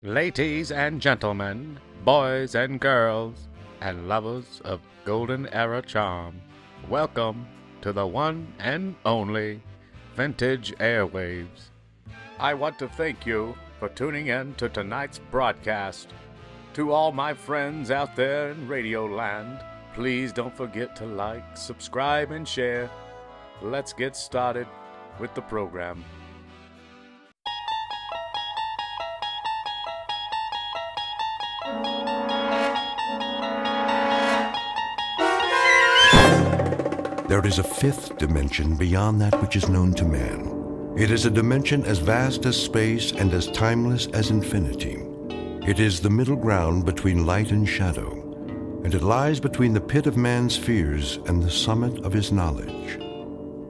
Ladies and gentlemen, boys and girls, and lovers of Golden Era charm, welcome to the one and only Vintage Airwaves. I want to thank you for tuning in to tonight's broadcast. To all my friends out there in Radio Land, please don't forget to like, subscribe, and share. Let's get started with the program. There is a fifth dimension beyond that which is known to man. It is a dimension as vast as space and as timeless as infinity. It is the middle ground between light and shadow, and it lies between the pit of man's fears and the summit of his knowledge.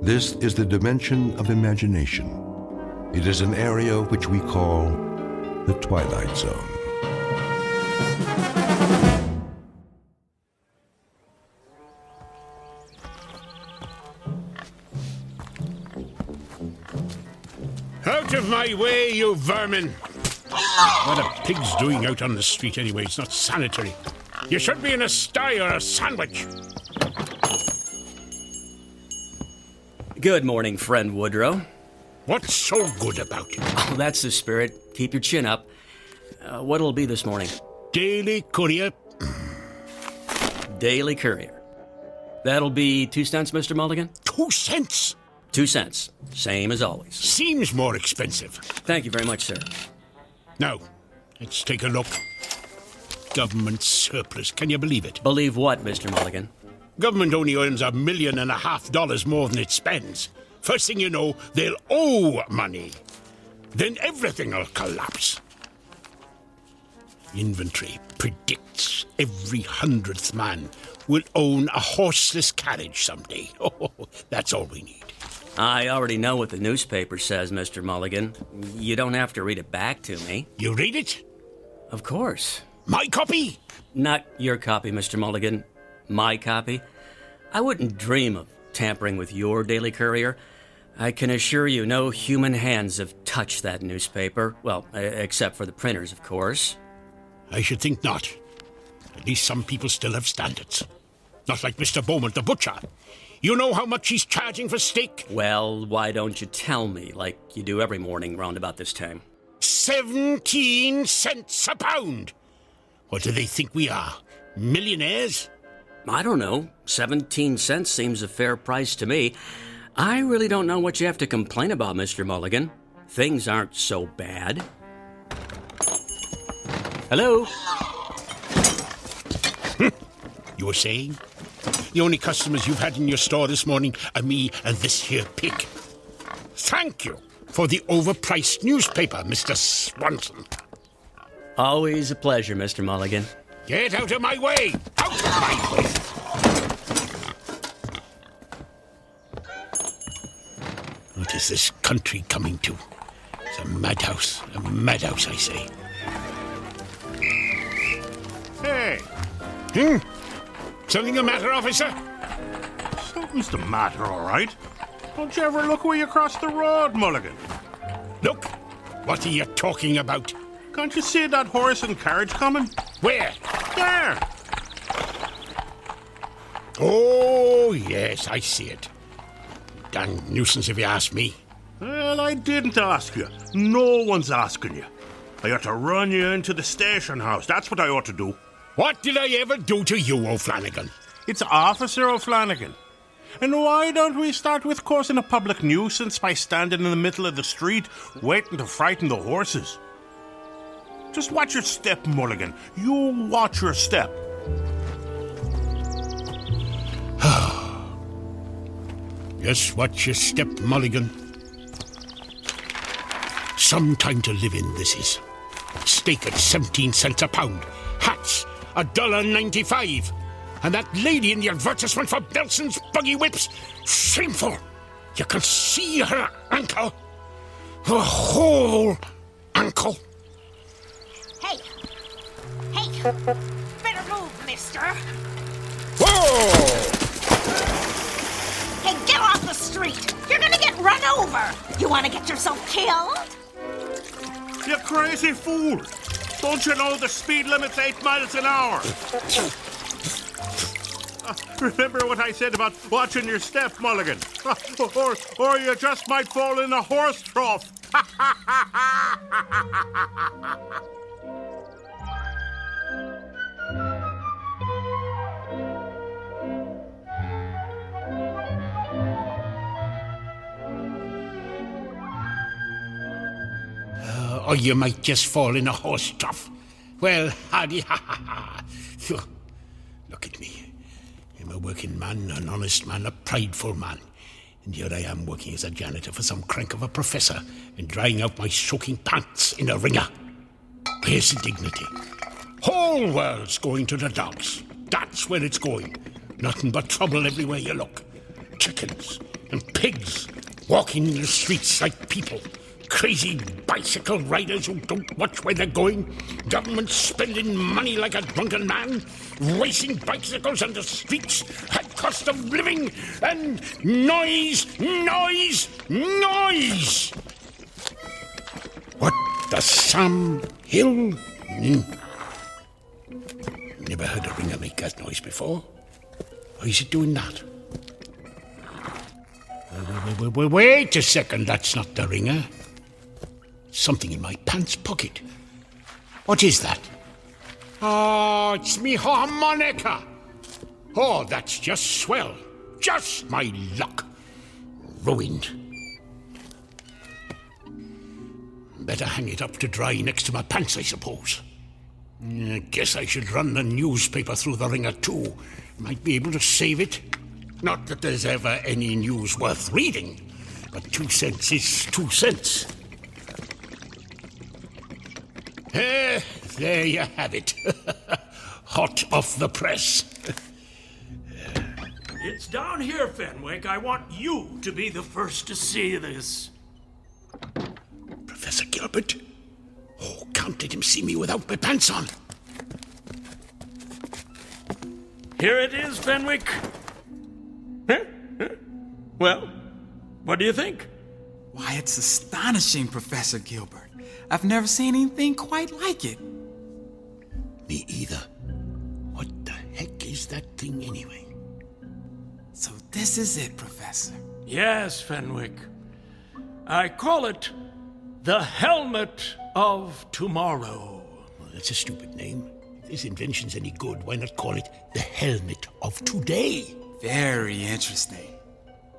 This is the dimension of imagination. It is an area which we call the Twilight Zone. Out of my way, you vermin! What are pigs doing out on the street anyway? It's not sanitary. You should be in a sty or a sandwich. Good morning, friend Woodrow. What's so good about it? Oh, that's the spirit. Keep your chin up. What'll it be this morning? Daily Courier. Daily Courier. That'll be 2 cents, Mr. Mulligan? 2 cents? 2 cents. Same as always. Seems more expensive. Thank you very much, sir. Now, let's take a look. Government surplus. Can you believe it? Believe what, Mr. Mulligan? Government only earns $1.5 million more than it spends. First thing you know, they'll owe money. Then everything will collapse. Inventory predicts every 100th man will own a horseless carriage someday. Oh, that's all we need. I already know what the newspaper says, Mr. Mulligan. You don't have to read it back to me. You read it? Of course. My copy? Not your copy, Mr. Mulligan. My copy. I wouldn't dream of tampering with your Daily Courier. I can assure you no human hands have touched that newspaper. Well, except for the printers, of course. I should think not. At least some people still have standards. Not like Mr. Beaumont, the butcher. You know how much he's charging for steak? Well, why don't you tell me, like you do every morning round about this time? 17 cents a pound! What do they think we are? Millionaires? I don't know. 17 cents seems a fair price to me. I really don't know what you have to complain about, Mr. Mulligan. Things aren't so bad. Hello? You were saying? The only customers you've had in your store this morning are me and this here pig. Thank you for the overpriced newspaper, Mr. Swanson. Always a pleasure, Mr. Mulligan. Get out of my way! Out of my way! What is this country coming to? It's a madhouse, I say. Hey! Something the matter, officer? Something's the matter, all right. Don't you ever look where you cross the road, Mulligan? Look, what are you talking about? Can't you see that horse and carriage coming? Where? There! Oh, yes, I see it. Dang nuisance if you ask me. Well, I didn't ask you. No one's asking you. I ought to run you into the station house. That's what I ought to do. What did I ever do to you, O'Flanagan? It's Officer O'Flanagan. And why don't we start with causing a public nuisance by standing in the middle of the street waiting to frighten the horses? Just watch your step, Mulligan. You watch your step. Just watch your step, Mulligan. Some time to live in, this is. Steak at 17 cents a pound. Hats, $1.95. And that lady in the advertisement for Belson's buggy whips. Shameful. You can see her ankle. Her whole ankle. Hey, better move, mister. Whoa! Hey, get off the street. You're gonna get run over. You wanna get yourself killed? You crazy fool! Don't you know the speed limit's 8 miles an hour? Remember what I said about watching your step, Mulligan. Or you just might fall in a horse trough. Or you might just fall in a horse trough. Well, hardy, ha ha ha. Look at me. I'm a working man, an honest man, a prideful man. And here I am working as a janitor for some crank of a professor and drying out my soaking pants in a wringer. Where's the dignity? Whole world's going to the dogs. That's where it's going. Nothing but trouble everywhere you look. Chickens and pigs walking in the streets like people. Crazy bicycle riders who don't watch where they're going. Government spending money like a drunken man. Racing bicycles on the streets at cost of living. And noise, noise, noise! What the Sam Hill? Never heard a ringer make that noise before. Why is it doing that? Wait a second, that's not the ringer. Something in my pants pocket. What is that? Oh, it's me harmonica. Oh, that's just swell. Just my luck. Ruined. Better hang it up to dry next to my pants, I suppose. I guess I should run the newspaper through the ringer too. Might be able to save it. Not that there's ever any news worth reading, but 2 cents is 2 cents. There you have it. Hot off the press. It's down here, Fenwick. I want you to be the first to see this. Professor Gilbert? Oh, can't let him see me without my pants on. Here it is, Fenwick. Huh? Well, what do you think? Why, it's astonishing, Professor Gilbert. I've never seen anything quite like it. Me either. What the heck is that thing anyway? So this is it, Professor. Yes, Fenwick. I call it the Helmet of Tomorrow. Well, that's a stupid name. If this invention's any good, why not call it the Helmet of Today? Very interesting.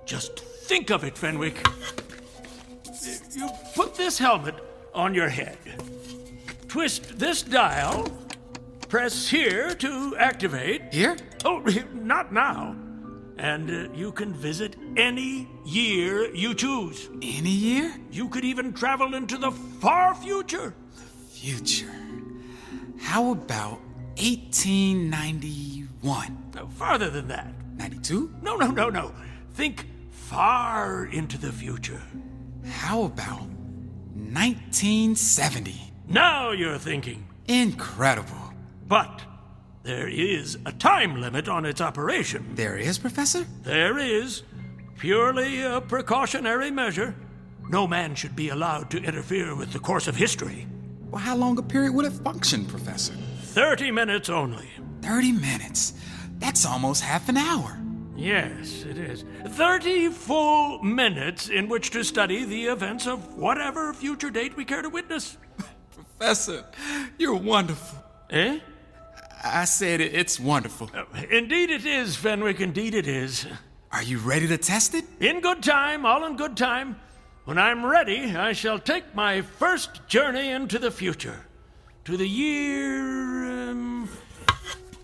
Just think of it, Fenwick. You put this helmet on your head. Twist this dial. Press here to activate. Here? Oh, not now. And you can visit any year you choose. Any year? You could even travel into the far future. Future. How about 1891? No, farther than that. 92? No. Think far into the future. How about 1970? Now you're thinking. Incredible. But there is a time limit on its operation. There is, Professor? There is. Purely a precautionary measure. No man should be allowed to interfere with the course of history. Well, how long a period would it function, Professor? 30 minutes only. 30 minutes? That's almost half an hour. Yes, it is. 30 full minutes in which to study the events of whatever future date we care to witness. Professor, you're wonderful. Eh? I said it's wonderful. Indeed it is, Fenwick, indeed it is. Are you ready to test it? In good time, all in good time. When I'm ready, I shall take my first journey into the future. To the year...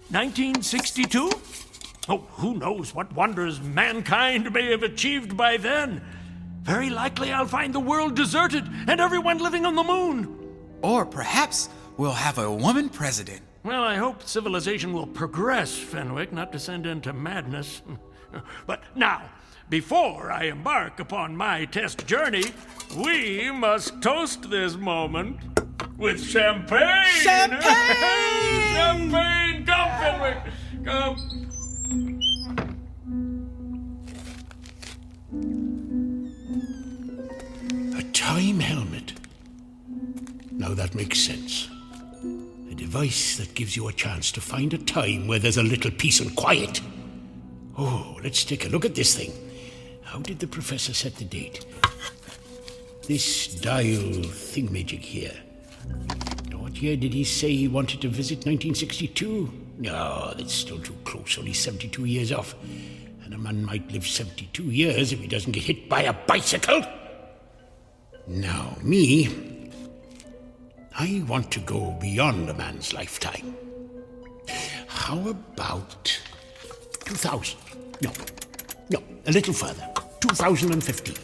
1962? Oh, who knows what wonders mankind may have achieved by then. Very likely I'll find the world deserted and everyone living on the moon. Or perhaps we'll have a woman president. Well, I hope civilization will progress, Fenwick, not descend into madness. But now, before I embark upon my test journey, we must toast this moment with champagne! Champagne! Champagne! Come, Fenwick! Come! A time helmet. Now that makes sense. device that gives you a chance to find a time where there's a little peace and quiet. Oh, let's take a look at this thing. How did the professor set the date? This dial thingamajig here. What year did he say he wanted to visit? 1962? No, that's still too close. Only 72 years off. And a man might live 72 years if he doesn't get hit by a bicycle. Now, me, I want to go beyond a man's lifetime. How about 2000? No, a little further. 2015.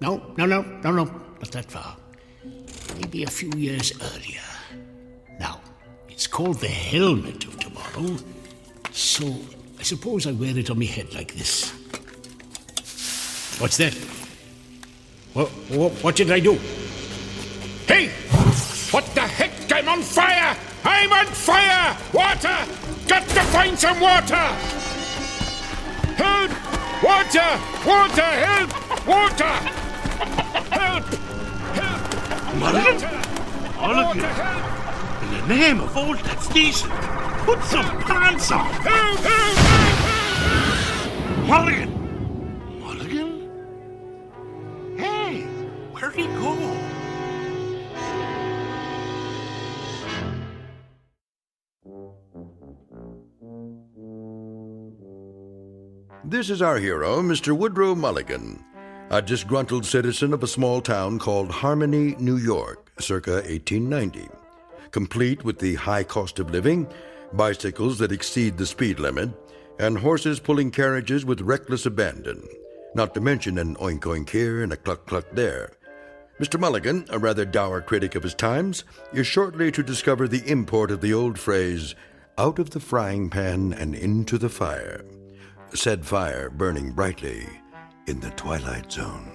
No, not that far. Maybe a few years earlier. Now, it's called the helmet of tomorrow, so I suppose I wear it on my head like this. What's that? What did I do? Hey! What the heck? I'm on fire! I'm on fire! Water! Got to find some water! Help! Water! Water! Help! Water! Help! Help! Mulligan! In the name of old that's decent, put some pants on! Help! Help! Help! Mulligan! Mulligan? Hey, where'd he go? This is our hero, Mr. Woodrow Mulligan, a disgruntled citizen of a small town called Harmony, New York, circa 1890. Complete with the high cost of living, bicycles that exceed the speed limit, and horses pulling carriages with reckless abandon, not to mention an oink-oink here and a cluck-cluck there. Mr. Mulligan, a rather dour critic of his times, is shortly to discover the import of the old phrase, out of the frying pan and into the fire. Said fire burning brightly in the Twilight Zone.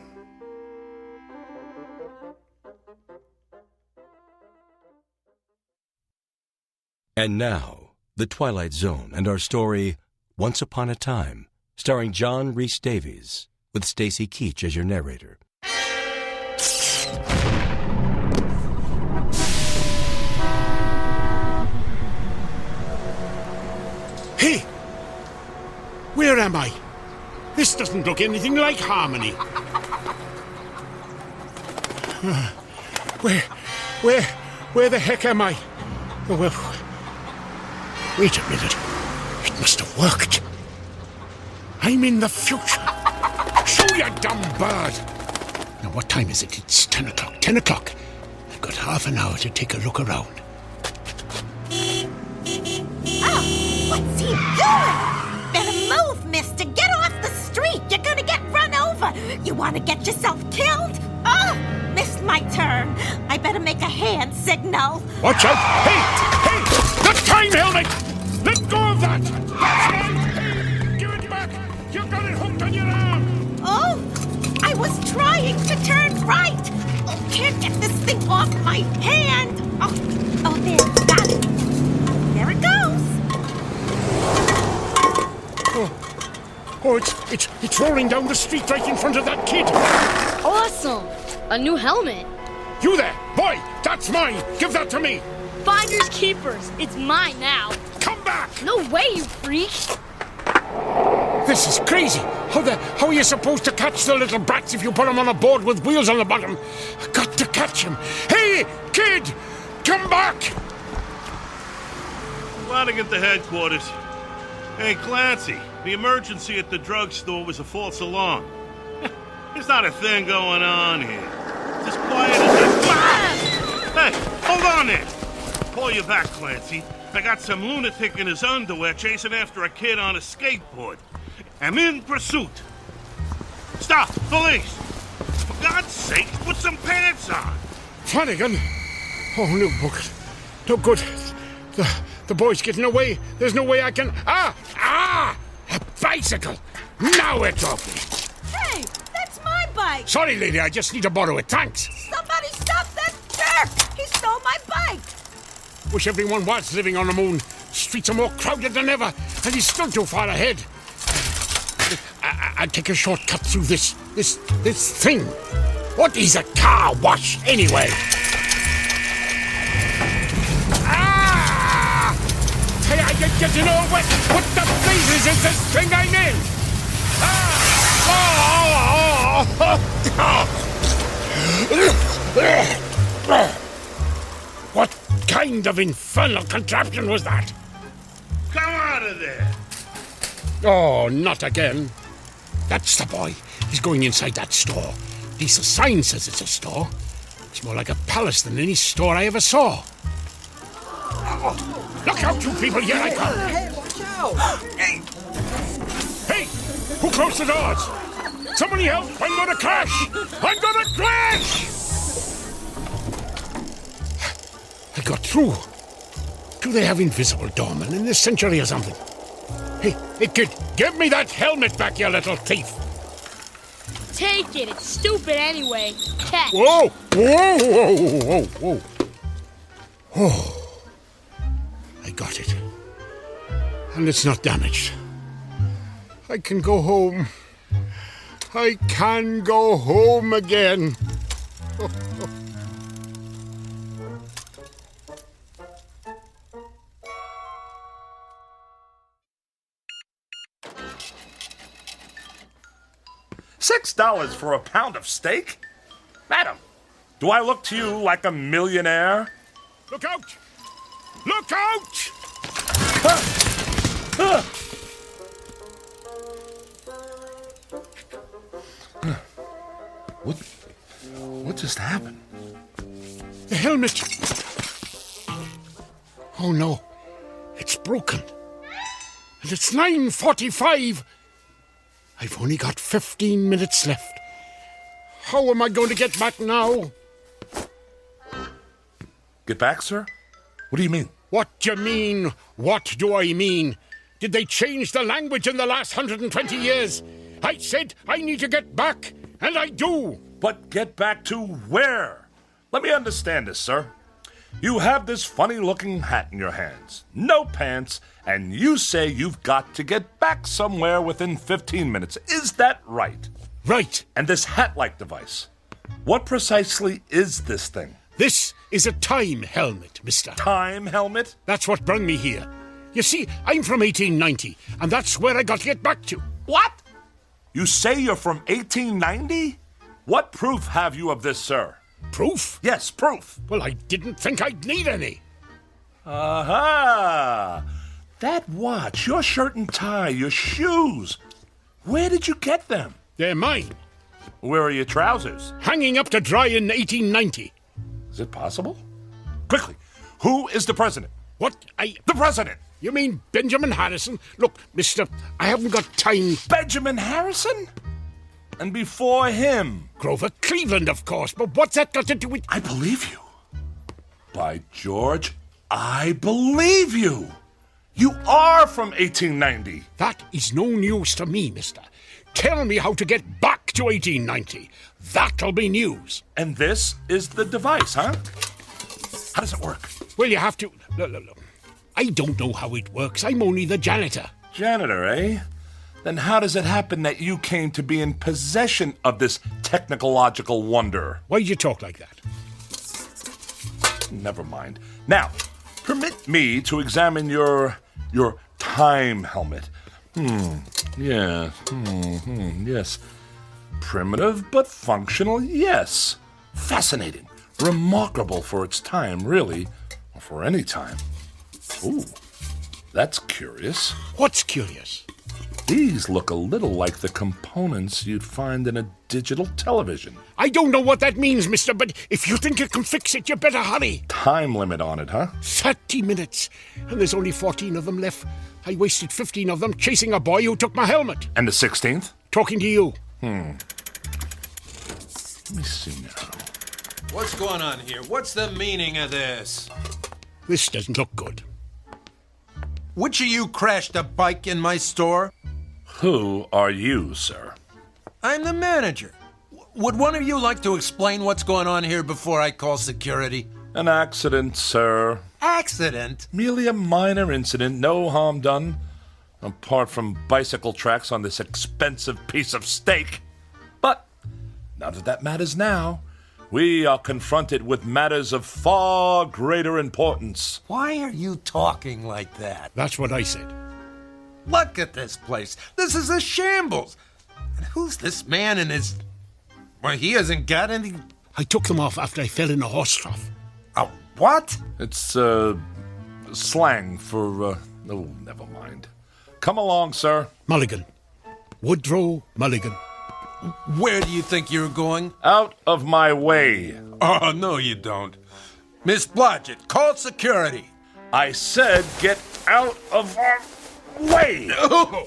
And now, The Twilight Zone and our story, Once Upon a Time, starring John Rhys Davies, with Stacy Keach as your narrator. Hey! Where am I? This doesn't look anything like Harmony. Where the heck am I? Oh, well, wait a minute. It must have worked. I'm in the future. Shoo, you dumb bird. Now, what time is it? It's 10 o'clock. 10 o'clock. I've got half an hour to take a look around. Oh, what's he doing? Better move, mister. Get off the street. You're gonna get run over. You want to get yourself killed? Oh, missed my turn. I better make a hand signal. Watch out! Hey! The time helmet! Let go of that! That's right! Hey, give it back! You've got it hooked on your arm! Oh, I was trying to turn right. Oh, can't get this thing off my hand. Oh, there, got it. There it goes. Oh, it's rolling down the street right in front of that kid. Awesome! A new helmet. You there, boy! That's mine! Give that to me! Finders keepers. It's mine now. Come back! No way, you freak! This is crazy. How are you supposed to catch the little brats if you put them on a board with wheels on the bottom? I got to catch him. Hey, kid! Come back! Flanagan to headquarters. Hey, Clancy, the emergency at the drugstore was a false alarm. There's not a thing going on here. Just quiet as a... Hey, hold on there. Pull you back, Clancy. I got some lunatic in his underwear chasing after a kid on a skateboard. I'm in pursuit. Stop, police! For God's sake, put some pants on. Flanagan? Oh, no, book. No good. The boy's getting away. There's no way I can... Ah! A bicycle! Now we're talking. Hey, that's my bike. Sorry, lady, I just need to borrow it. Thanks. Somebody stop that jerk. He stole my bike. Wish everyone was living on the moon. Streets are more crowded than ever, and he's still too far ahead. I'd take a shortcut through this thing. What is a car wash, anyway? Ah! getting all wet. What the blazes is this thing I'm in? What kind of infernal contraption was that? Come out of there! Oh, not again. That's the boy. He's going inside that store. At least the sign says it's a store. It's more like a palace than any store I ever saw. Oh, look out, you people! Here I come! Hey, watch out! Hey! Who closed the doors? Somebody help! I'm gonna crash! I'm gonna crash! I got through. Do they have invisible doormen in this century or something? Hey, kid, give me that helmet back, you little thief! Take it. It's stupid anyway. Catch. Whoa! Whoa! Whoa! Whoa! Whoa! Oh, I got it. And it's not damaged. I can go home. I can go home again. $6 for a pound of steak? Madam, do I look to you like a millionaire? Look out! Look out! What just happened? The helmet! Oh no, it's broken. And it's 9:45. I've only got 15 minutes left. How am I going to get back now? Get back, sir? What do you mean? What do you mean? What do I mean? Did they change the language in the last 120 years? I said I need to get back, and I do. But get back to where? Let me understand this, sir. You have this funny-looking hat in your hands, no pants, and you say you've got to get back somewhere within 15 minutes. Is that right? Right. And this hat-like device, what precisely is this thing? This is a time helmet, mister. Time helmet? That's what brought me here. You see, I'm from 1890, and that's where I got to get back to. What? You say you're from 1890? What proof have you of this, sir? Proof? Yes, proof. Well, I didn't think I'd need any. Aha! That watch, your shirt and tie, your shoes. Where did you get them? They're mine. Where are your trousers? Hanging up to dry in 1890. Is it possible? Quickly, who is the president? What? The president! You mean Benjamin Harrison? Look, mister, I haven't got time. Benjamin Harrison? And before him? Grover Cleveland, of course, but what's that got to do with... I believe you. By George, I believe you. You are from 1890. That is no news to me, mister. Tell me how to get back to 1890. That'll be news. And this is the device, huh? How does it work? Well, you have to... Look. I don't know how it works. I'm only the janitor. Janitor, eh? Then how does it happen that you came to be in possession of this technological wonder? Why'd you talk like that? Never mind. Now, permit me to examine your time helmet. Yes. Yes. Primitive but functional, yes. Fascinating. Remarkable for its time, really. Or for any time. Ooh, that's curious. What's curious? These look a little like the components you'd find in a digital television. I don't know what that means, mister, but if you think you can fix it, you better hurry. Time limit on it, huh? 30 minutes. And there's only 14 of them left. I wasted 15 of them chasing a boy who took my helmet. And the 16th? Talking to you. Let me see now. What's going on here? What's the meaning of this? This doesn't look good. Which of you crashed a bike in my store? Who are you, sir? I'm the manager. Would one of you like to explain what's going on here before I call security? An accident, sir. Accident? Merely a minor incident, no harm done. Apart from bicycle tracks on this expensive piece of steak. But none of that matters now. We are confronted with matters of far greater importance. Why are you talking like that? That's what I said. Look at this place. This is a shambles. And who's this man in his... Well, he hasn't got any... I took them off after I fell in a horse trough. A what? It's, slang for, oh, never mind. Come along, sir. Mulligan. Woodrow Mulligan. Where do you think you're going? Out of my way. Oh, no, you don't. Miss Blodgett, call security. I said get out of our way. No.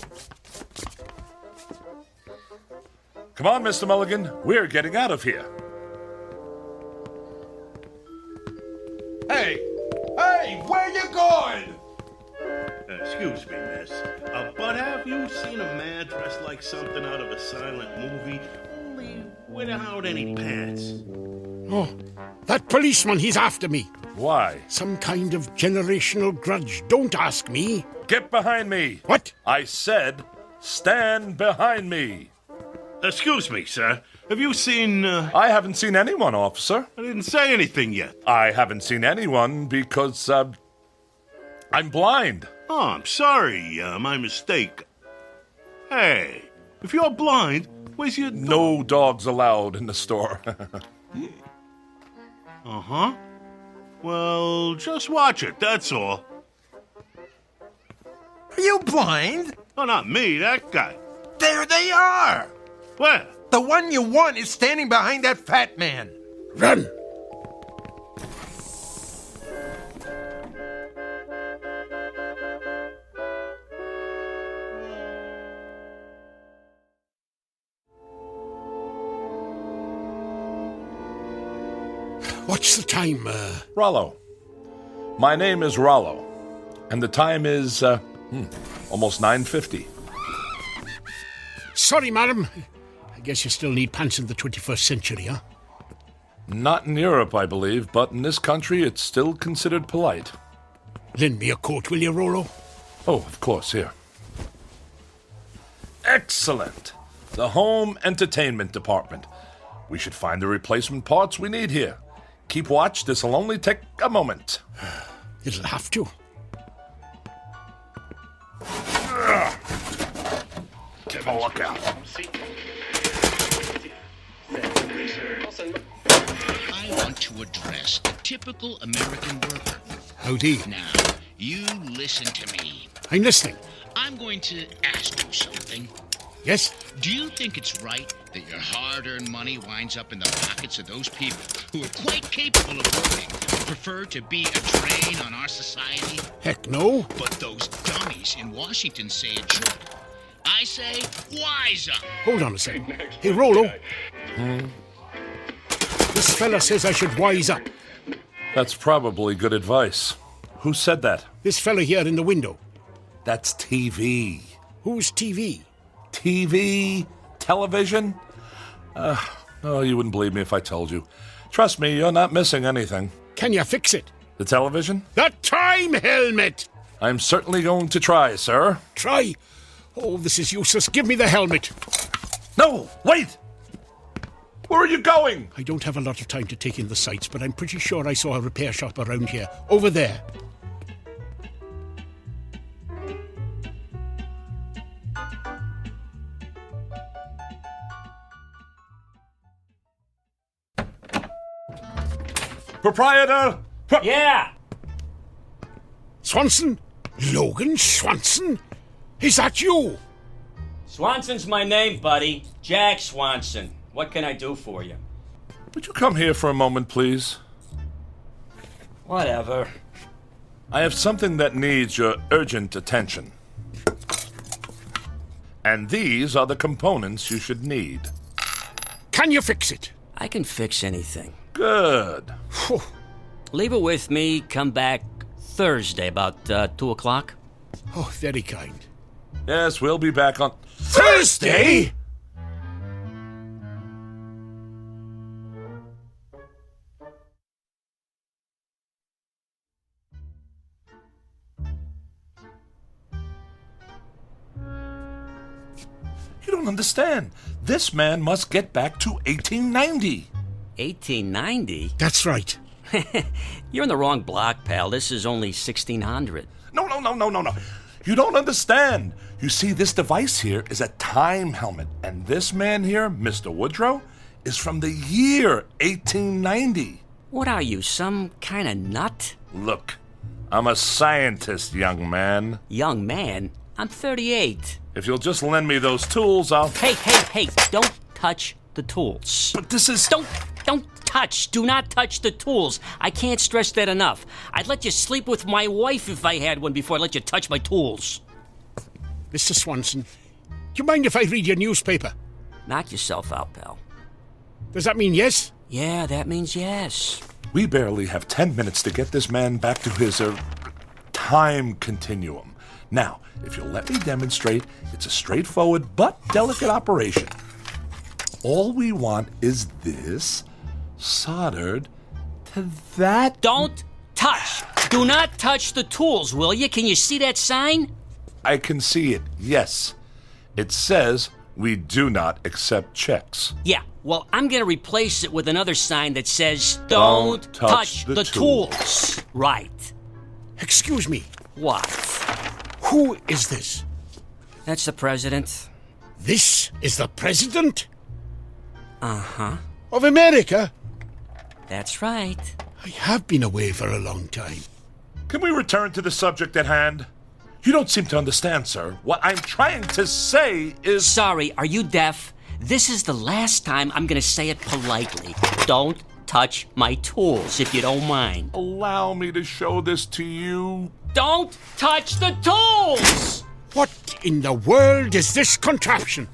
Come on, Mr. Mulligan. We're getting out of here. Hey, where you going? Excuse me, miss. But have you seen a man dressed like something out of a silent movie, only without any pants? Oh, that policeman, he's after me. Why? Some kind of generational grudge. Don't ask me. Get behind me. What? I said stand behind me. Excuse me, sir. Have you seen... I haven't seen anyone, officer. I didn't say anything yet. I haven't seen anyone because, I'm blind. Oh, I'm sorry. My mistake. Hey, if you're blind, where's your... No dogs allowed in the store. Uh-huh. Well, just watch it, that's all. Are you blind? Oh, not me, that guy. There they are. Where? The one you want is standing behind that fat man. Run! What's the time, Rollo. My name is Rollo, and the time is, almost 9:50. Sorry, madam. I guess you still need pants in the 21st century, huh? Not in Europe, I believe, but in this country it's still considered polite. Lend me a coat, will you, Rollo? Oh, of course, here. Excellent! The home entertainment department. We should find the replacement parts we need here. Keep watch, this'll only take a moment. It'll have to. Keep a lookout. I want to address the typical American worker. Howdy. Now, you listen to me. I'm listening. I'm going to ask you something. Yes? Do you think it's right that your hard-earned money winds up in the pockets of those people who are quite capable of working but prefer to be a drain on our society? Heck no. But those dummies in Washington say it should. I say, wise up. Hold on a second. Hey, Rollo. This fella says I should wise up. That's probably good advice. Who said that? This fella here in the window. That's TV. Who's TV? TV? Television? Oh, you wouldn't believe me if I told you. Trust me, you're not missing anything. Can you fix it? The television? The time helmet! I'm certainly going to try, sir. Try? Oh, this is useless. Give me the helmet. No, wait! Where are you going? I don't have a lot of time to take in the sights, but I'm pretty sure I saw a repair shop around here. Over there. Proprietor! Yeah! Swanson? Logan Swanson? Is that you? Swanson's my name, buddy. Jack Swanson. What can I do for you? Would you come here for a moment, please? Whatever. I have something that needs your urgent attention. And these are the components you should need. Can you fix it? I can fix anything. Good. Leave it with me. Come back Thursday about 2 o'clock. Oh, very kind. Yes, we'll be back on Thursday? You don't understand. This man must get back to 1890. 1890? That's right. You're in the wrong block, pal. This is only 1600. No. You don't understand. You see, this device here is a time helmet, and this man here, Mr. Woodrow, is from the year 1890. What are you, some kind of nut? Look, I'm a scientist, young man. Young man? I'm 38. If you'll just lend me those tools, I'll... Hey, don't touch the tools. But this is... Don't touch. Do not touch the tools. I can't stress that enough. I'd let you sleep with my wife if I had one before I let you touch my tools. Mr. Swanson, do you mind if I read your newspaper? Knock yourself out, pal. Does that mean yes? Yeah, that means yes. We barely have 10 minutes to get this man back to his, time continuum. Now, if you'll let me demonstrate, it's a straightforward but delicate operation. All we want is this soldered to that... Don't touch! Do not touch the tools, will you? Can you see that sign? I can see it, yes. It says we do not accept checks. Yeah, well, I'm gonna replace it with another sign that says, Don't touch the tools. Right. Excuse me. What? Who is this? That's the president. This is the president? Uh-huh. Of America? That's right. I have been away for a long time. Can we return to the subject at hand? You don't seem to understand, sir. What I'm trying to say is... Sorry, are you deaf? This is the last time I'm gonna say it politely. Don't touch my tools, if you don't mind. Allow me to show this to you. Don't touch the tools! What in the world is this contraption?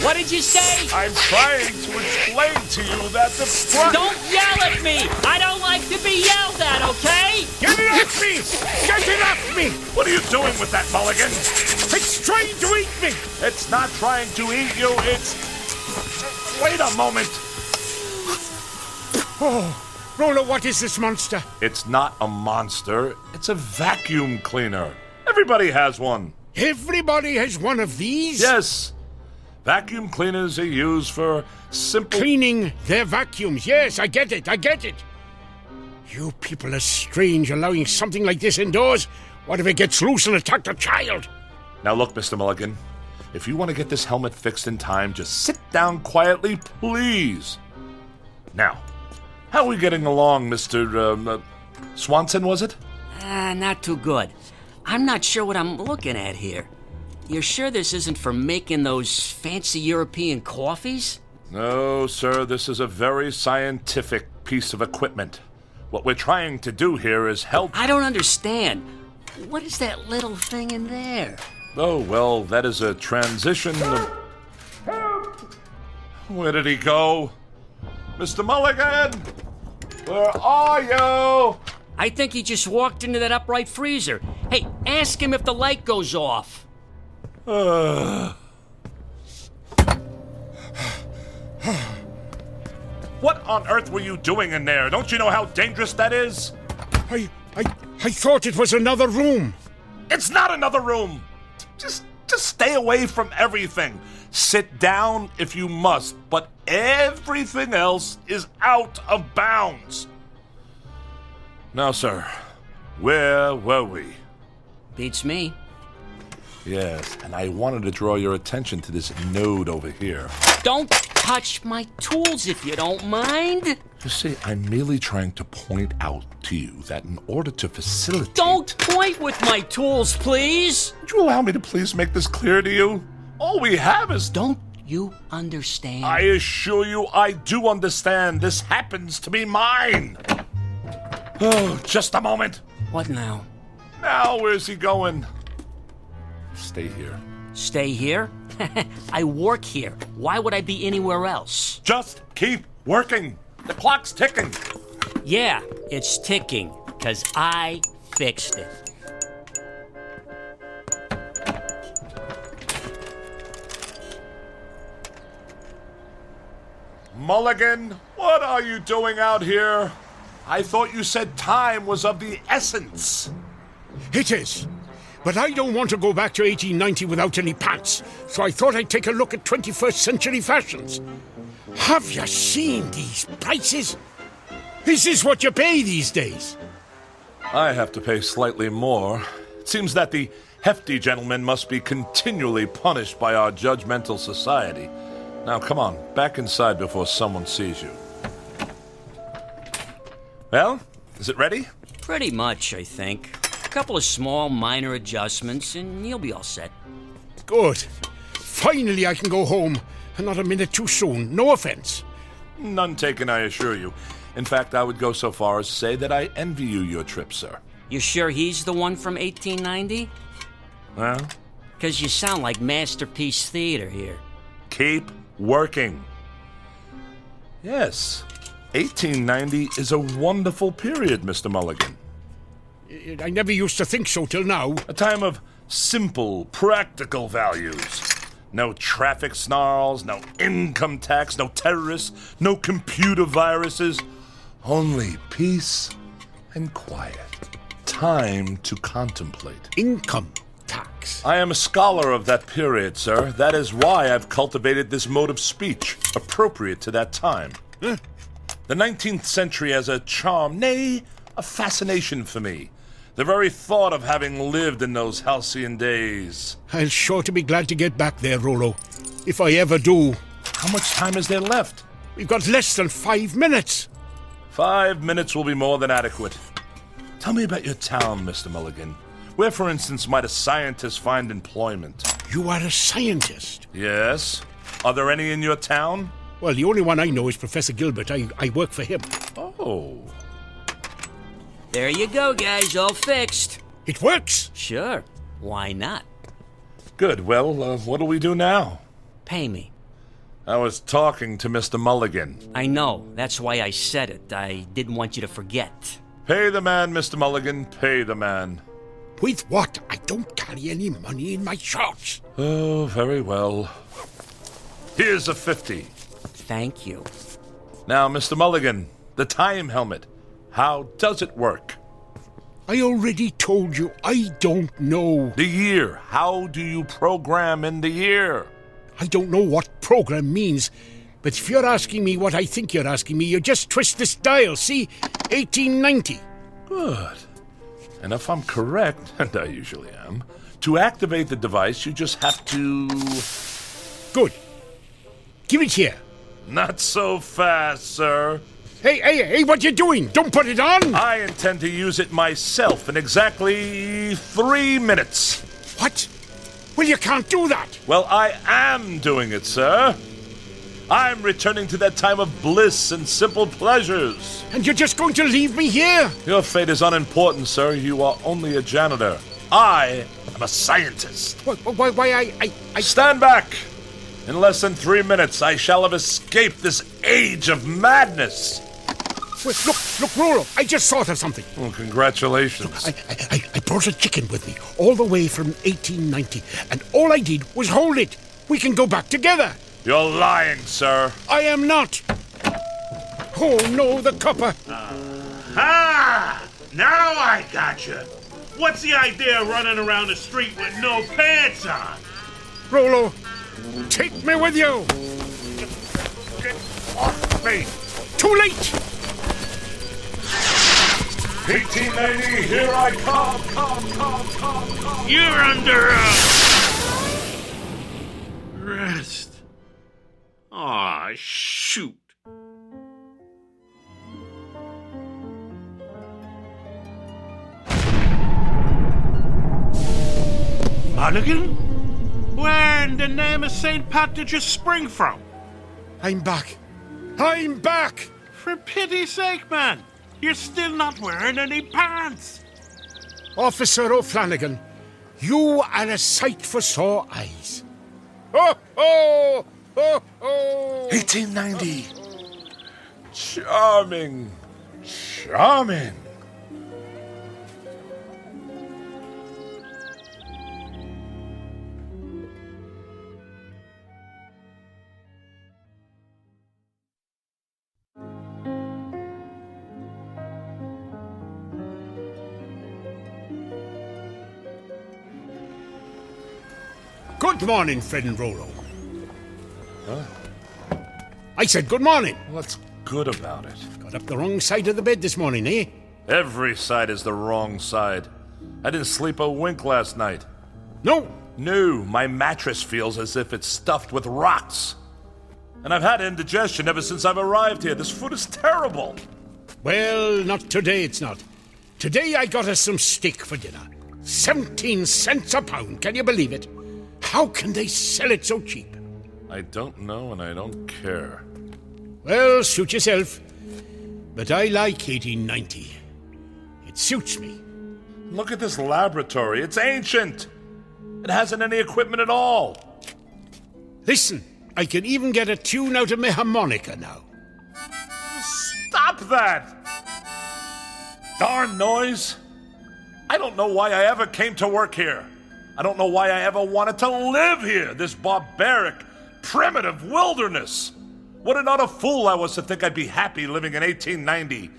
What did you say? I'm trying to explain to you that the front... Don't yell at me! I don't like to be yelled at, okay? Get it off me! Get it off me! What are you doing with that, Mulligan? It's trying to eat me! It's not trying to eat you, it's... Wait a moment. Oh, Roller, what is this monster? It's not a monster. It's a vacuum cleaner. Everybody has one. Everybody has one of these? Yes. Vacuum cleaners are used for simple... Cleaning their vacuums. Yes, I get it. You people are strange, allowing something like this indoors. What if it gets loose and attacks a child? Now look, Mr. Mulligan. If you want to get this helmet fixed in time, just sit down quietly, please. Now, how are we getting along, Mr. Swanson, was it? Not too good. I'm not sure what I'm looking at here. You're sure this isn't for making those fancy European coffees? No, sir. This is a very scientific piece of equipment. What we're trying to do here is help... I don't understand. What is that little thing in there? Oh, well, that is a transition... Where did he go? Mr. Mulligan! Where are you? I think he just walked into that upright freezer. Hey, ask him if the light goes off. What on earth were you doing in there? Don't you know how dangerous that is? I thought it was another room. It's not another room. Just stay away from everything. Sit down if you must, but everything else is out of bounds. Now, sir, where were we? Beats me. Yes, and I wanted to draw your attention to this node over here. Don't touch my tools if you don't mind. You see, I'm merely trying to point out to you that in order to facilitate... Don't point with my tools, please! Would you allow me to please make this clear to you? All we have is... Don't you understand? I assure you I do understand. This happens to be mine. Oh, just a moment. What now? Now, where's he going? Stay here. Stay here? I work here. Why would I be anywhere else? Just keep working. The clock's ticking. Yeah, it's ticking, because I fixed it. Mulligan, what are you doing out here? I thought you said time was of the essence. It is. But I don't want to go back to 1890 without any pants, so I thought I'd take a look at 21st century fashions. Have you seen these prices? Is this what you pay these days? I have to pay slightly more. It seems that the hefty gentleman must be continually punished by our judgmental society. Now, come on, back inside before someone sees you. Well, is it ready? Pretty much, I think. A couple of small, minor adjustments, and you'll be all set. Good. Finally, I can go home, and not a minute too soon. No offense. None taken, I assure you. In fact, I would go so far as to say that I envy you your trip, sir. You sure he's the one from 1890? Well? Because you sound like Masterpiece Theater here. Keep working. Yes, 1890 is a wonderful period, Mr. Mulligan. I never used to think so till now. A time of simple, practical values. No traffic snarls, no income tax, no terrorists, no computer viruses. Only peace and quiet. Time to contemplate. Income tax. I am a scholar of that period, sir. That is why I've cultivated this mode of speech, appropriate to that time. Huh? The 19th century has a charm, nay, a fascination for me. The very thought of having lived in those halcyon days. I'll sure to be glad to get back there, Rollo. If I ever do. How much time is there left? We've got less than 5 minutes. 5 minutes will be more than adequate. Tell me about your town, Mr. Mulligan. Where, for instance, might a scientist find employment? You are a scientist? Yes. Are there any in your town? Well, the only one I know is Professor Gilbert. I work for him. Oh. There you go, guys, all fixed. It works? Sure. Why not? Good. Well, what'll we do now? Pay me. I was talking to Mr. Mulligan. I know. That's why I said it. I didn't want you to forget. Pay the man, Mr. Mulligan. Pay the man. With what? I don't carry any money in my shorts. Oh, very well. Here's a 50. Thank you. Now, Mr. Mulligan, the time helmet. How does it work? I already told you, I don't know. The year. How do you program in the year? I don't know what program means, but if you're asking me what I think you're asking me, you just twist this dial, see? 1890. Good. And if I'm correct, and I usually am, to activate the device, you just have to... Good. Give it here. Not so fast, sir. Hey, what you doing? Don't put it on! I intend to use it myself in exactly 3 minutes. What? Well, you can't do that. Well, I am doing it, sir. I'm returning to that time of bliss and simple pleasures. And you're just going to leave me here? Your fate is unimportant, sir. You are only a janitor. I am a scientist. Why, I... Stand back! In less than 3 minutes, I shall have escaped this age of madness. Wait, look, Rollo, I just thought of something. Oh, congratulations. I brought a chicken with me, all the way from 1890, and all I did was hold it. We can go back together. You're lying, sir. I am not. Oh, no, the copper. Ah! Now I gotcha. What's the idea of running around the street with no pants on? Rollo, take me with you. Get off me. Too late. 1890, here I come. You're under arrest. Aw, shoot. Mulligan? Where in the name of St. Pat did you spring from? I'm back. I'm back! For pity's sake, man. You're still not wearing any pants. Officer O'Flanagan, you are a sight for sore eyes. Ho, ho! Ho, ho! 1890. Charming. Charming. Good morning, Fred and Rollo. Huh? I said good morning. What's good about it? Got up the wrong side of the bed this morning, eh? Every side is the wrong side. I didn't sleep a wink last night. No? No, my mattress feels as if it's stuffed with rocks. And I've had indigestion ever since I've arrived here. This food is terrible. Well, not today, it's not. Today I got us some steak for dinner. 17 cents a pound, can you believe it? How can they sell it so cheap? I don't know and I don't care. Well, suit yourself. But I like 1890. It suits me. Look at this laboratory. It's ancient. It hasn't any equipment at all. Listen, I can even get a tune out of my harmonica now. Stop that! Darn noise. I don't know why I ever came to work here. I don't know why I ever wanted to live here, this barbaric, primitive wilderness. What an utter fool I was to think I'd be happy living in 1890.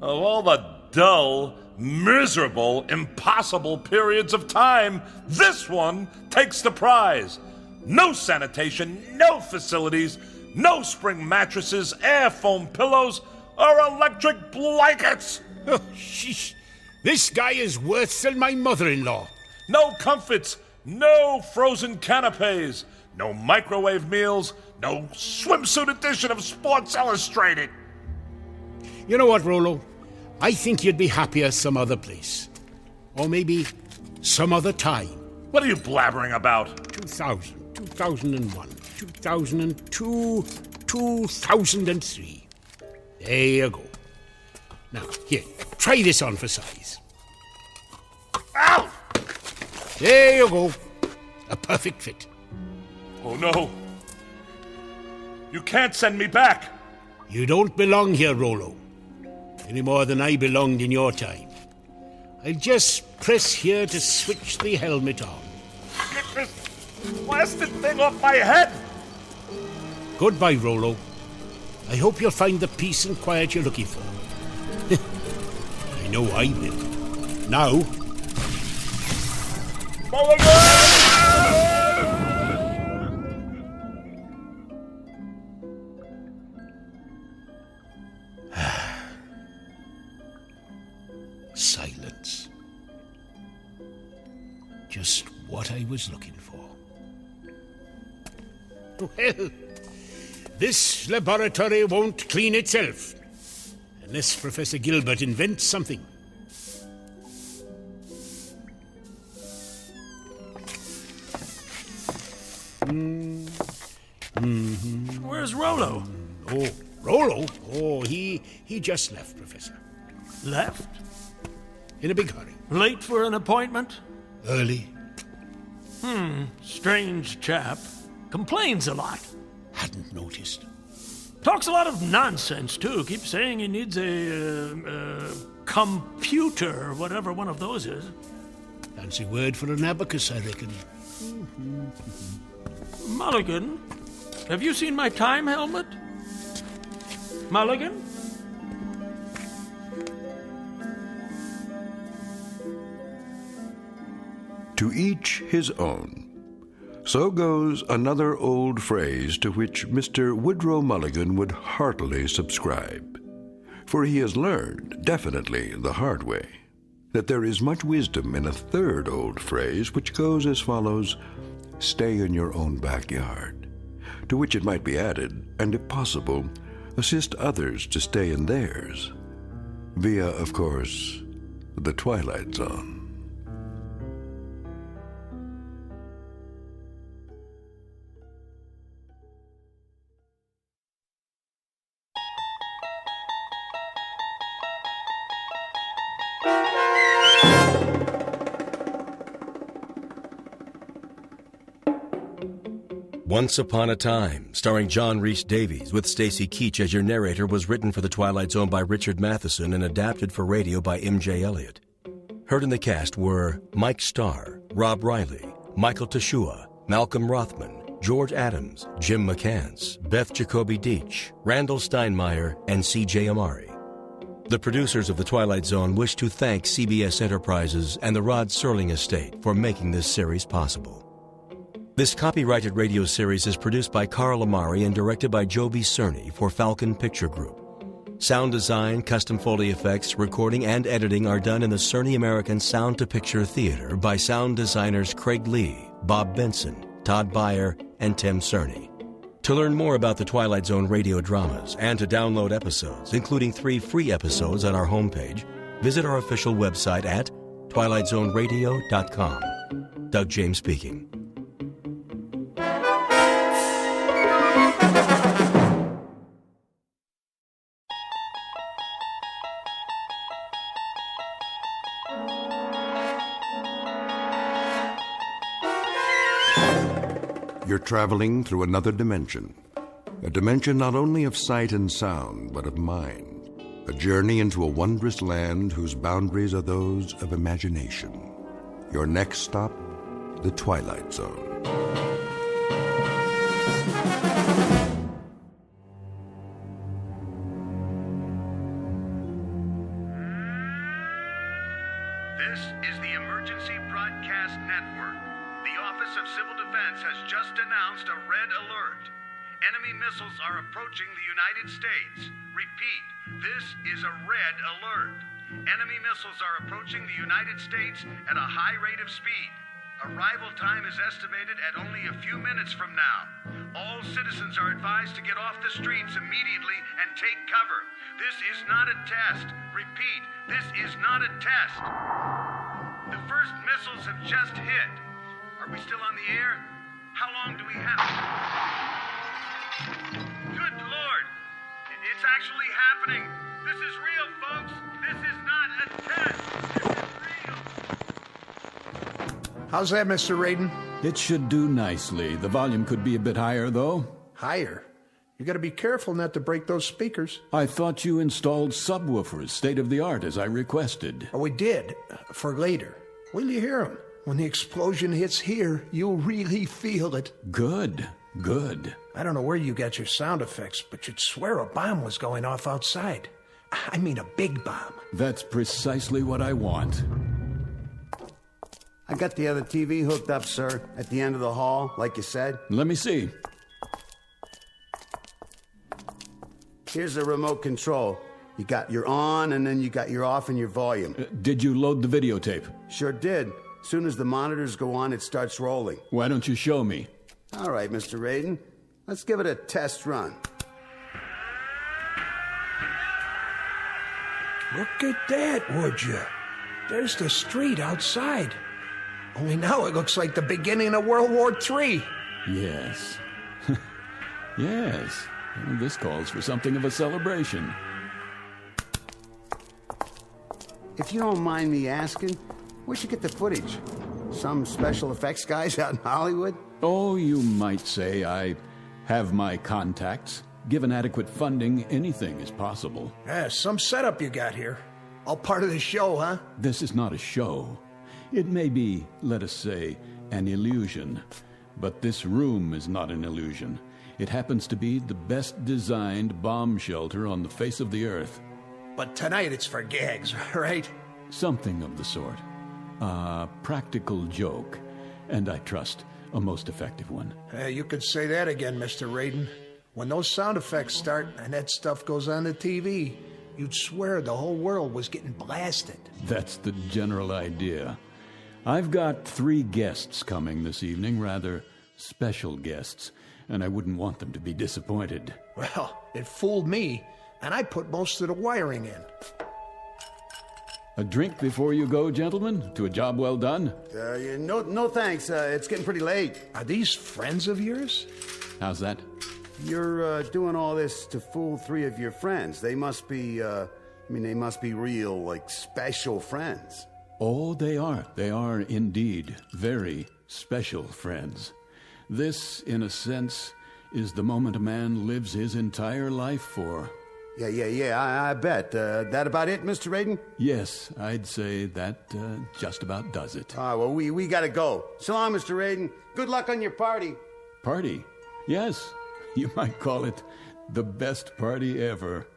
Of all the dull, miserable, impossible periods of time, this one takes the prize. No sanitation, no facilities, no spring mattresses, air foam pillows, or electric blankets. Oh, sheesh. This guy is worse than my mother-in-law. No comforts, no frozen canapes, no microwave meals, no swimsuit edition of Sports Illustrated. You know what, Rollo? I think you'd be happier some other place. Or maybe some other time. What are you blabbering about? 2000, 2001, 2002, 2003. There you go. Now, here, try this on for size. Ow! There you go. A perfect fit. Oh, no. You can't send me back. You don't belong here, Rollo. Any more than I belonged in your time. I'll just press here to switch the helmet on. Get this blasted thing off my head! Goodbye, Rollo. I hope you'll find the peace and quiet you're looking for. I know I will. Now... Silence. Just what I was looking for. Well, this laboratory won't clean itself unless Professor Gilbert invents something. Where's Rollo? Oh, Rollo? Oh, he just left, Professor. Left? In a big hurry. Late for an appointment? Early. Strange chap. Complains a lot. Hadn't noticed. Talks a lot of nonsense, too. Keeps saying he needs a computer, or whatever one of those is. Fancy word for an abacus, I reckon. Mulligan, have you seen my time helmet? Mulligan? To each his own. So goes another old phrase to which Mr. Woodrow Mulligan would heartily subscribe. For he has learned, definitely the hard way, that there is much wisdom in a third old phrase which goes as follows: stay in your own backyard. To which it might be added, and if possible, assist others to stay in theirs. Via, of course, the Twilight Zone. Once Upon a Time, starring John Rhys Davies with Stacy Keach as your narrator, was written for The Twilight Zone by Richard Matheson and adapted for radio by M.J. Elliott. Heard in the cast were Mike Starr, Rob Riley, Michael Teshua, Malcolm Rothman, George Adams, Jim McCants, Beth Jacoby Deitch, Randall Steinmeier, and C.J. Amari. The producers of The Twilight Zone wish to thank CBS Enterprises and the Rod Serling Estate for making this series possible. This copyrighted radio series is produced by Carl Amari and directed by Joby Cerny for Falcon Picture Group. Sound design, custom Foley effects, recording, and editing are done in the Cerny American Sound to Picture Theater by sound designers Craig Lee, Bob Benson, Todd Beyer, and Tim Cerny. To learn more about the Twilight Zone radio dramas and to download episodes, including 3 free episodes on our homepage, visit our official website at twilightzoneradio.com. Doug James speaking. You're traveling through another dimension. A dimension not only of sight and sound, but of mind. A journey into a wondrous land whose boundaries are those of imagination. Your next stop, the Twilight Zone. This is the Emergency Broadcast Network. The Office of Civil Defense has just announced a red alert. Enemy missiles are approaching the United States. Repeat, this is a red alert. Enemy missiles are approaching the United States at a high rate of speed. Arrival time is estimated at only a few minutes from now. All citizens are advised to get off the streets immediately and take cover. This is not a test. Repeat, this is not a test. The first missiles have just hit. Are we still on the air? How long do we have? Good Lord! It's actually happening. This is real, folks. This is not a test. This is real. How's that, Mr. Radin? It should do nicely. The volume could be a bit higher, though. Higher? You gotta be careful not to break those speakers. I thought you installed subwoofers, state-of-the-art, as I requested. Oh, we did. For later. Will you hear them? When the explosion hits here, you'll really feel it. Good. I don't know where you got your sound effects, but you'd swear a bomb was going off outside. I mean a big bomb. That's precisely what I want. I got the other TV hooked up, sir, at the end of the hall, like you said. Let me see. Here's the remote control. You got your on, and then you got your off and your volume. Did you load the videotape? Sure did. As soon as the monitors go on, it starts rolling. Why don't you show me? All right, Mr. Radin. Let's give it a test run. Look at that, would you? There's the street outside. Only now it looks like the beginning of World War III. Yes. Yes. Well, this calls for something of a celebration. If you don't mind me asking, where'd you get the footage? Some special effects guys out in Hollywood? Oh, you might say I have my contacts. Given adequate funding, anything is possible. Yeah, some setup you got here. All part of the show, huh? This is not a show. It may be, let us say, an illusion. But this room is not an illusion. It happens to be the best designed bomb shelter on the face of the earth. But tonight it's for gags, right? Something of the sort. A practical joke, and I trust a most effective one. You could say that again, Mr. Radin. When those sound effects start and that stuff goes on the TV, you'd swear the whole world was getting blasted. That's the general idea. I've got 3 guests coming this evening, rather special guests, and I wouldn't want them to be disappointed. Well, it fooled me, and I put most of the wiring in. A drink before you go, gentlemen, to a job well done? No thanks. It's getting pretty late. Are these friends of yours? How's that? You're doing all this to fool 3 of your friends. They must be, they must be real, like, special friends. Oh, they are. They are indeed very special friends. This, in a sense, is the moment a man lives his entire life for. Yeah, I bet. That about it, Mr. Radin? Yes, I'd say that just about does it. Well, we gotta go. So long, Mr. Radin. Good luck on your party. Party? Yes, you might call it the best party ever.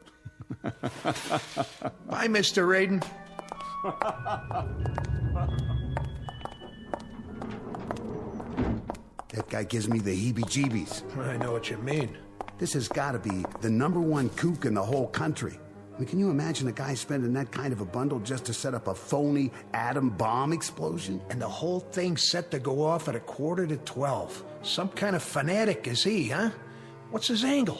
Bye, Mr. Radin. That guy gives me the heebie-jeebies. I know what you mean. This has got to be the #1 kook in the whole country. I mean, can you imagine a guy spending that kind of a bundle just to set up a phony atom bomb explosion? And the whole thing's set to go off at 11:45. Some kind of fanatic is he, huh? What's his angle?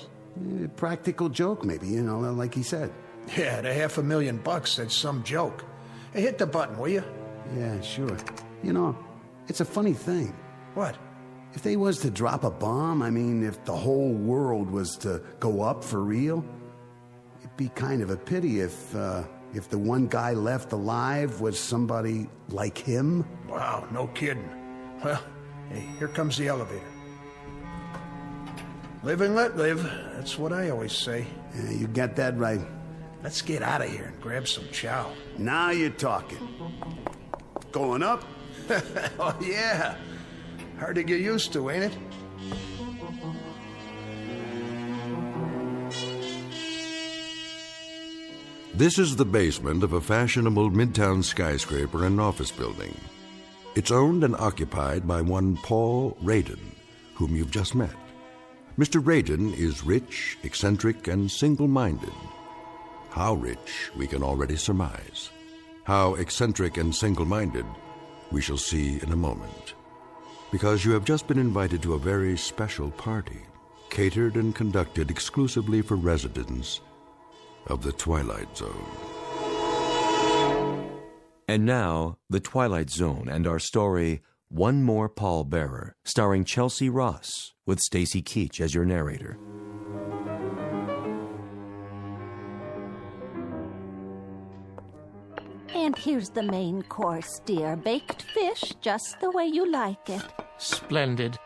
Practical joke, maybe, you know, like he said. Yeah, the $500,000, that's some joke. Hey, hit the button, will you? Yeah, sure. You know, it's a funny thing. What? If they was to drop a bomb, I mean, if the whole world was to go up for real, it'd be kind of a pity if the one guy left alive was somebody like him. Wow, no kidding. Well, hey, here comes the elevator. Live and let live. That's what I always say. Yeah, you got that right. Let's get out of here and grab some chow. Now you're talking. Going up? Oh, yeah. Hard to get used to, ain't it? This is the basement of a fashionable midtown skyscraper and office building. It's owned and occupied by one Paul Radin, whom you've just met. Mr. Radin is rich, eccentric, and single-minded. How rich, we can already surmise. How eccentric and single-minded, we shall see in a moment. Because you have just been invited to a very special party, catered and conducted exclusively for residents of the Twilight Zone. And now, The Twilight Zone and our story, One More Pallbearer, starring Chelsea Ross, with Stacy Keach as your narrator. And here's the main course, dear. Baked fish, just the way you like it. Splendid.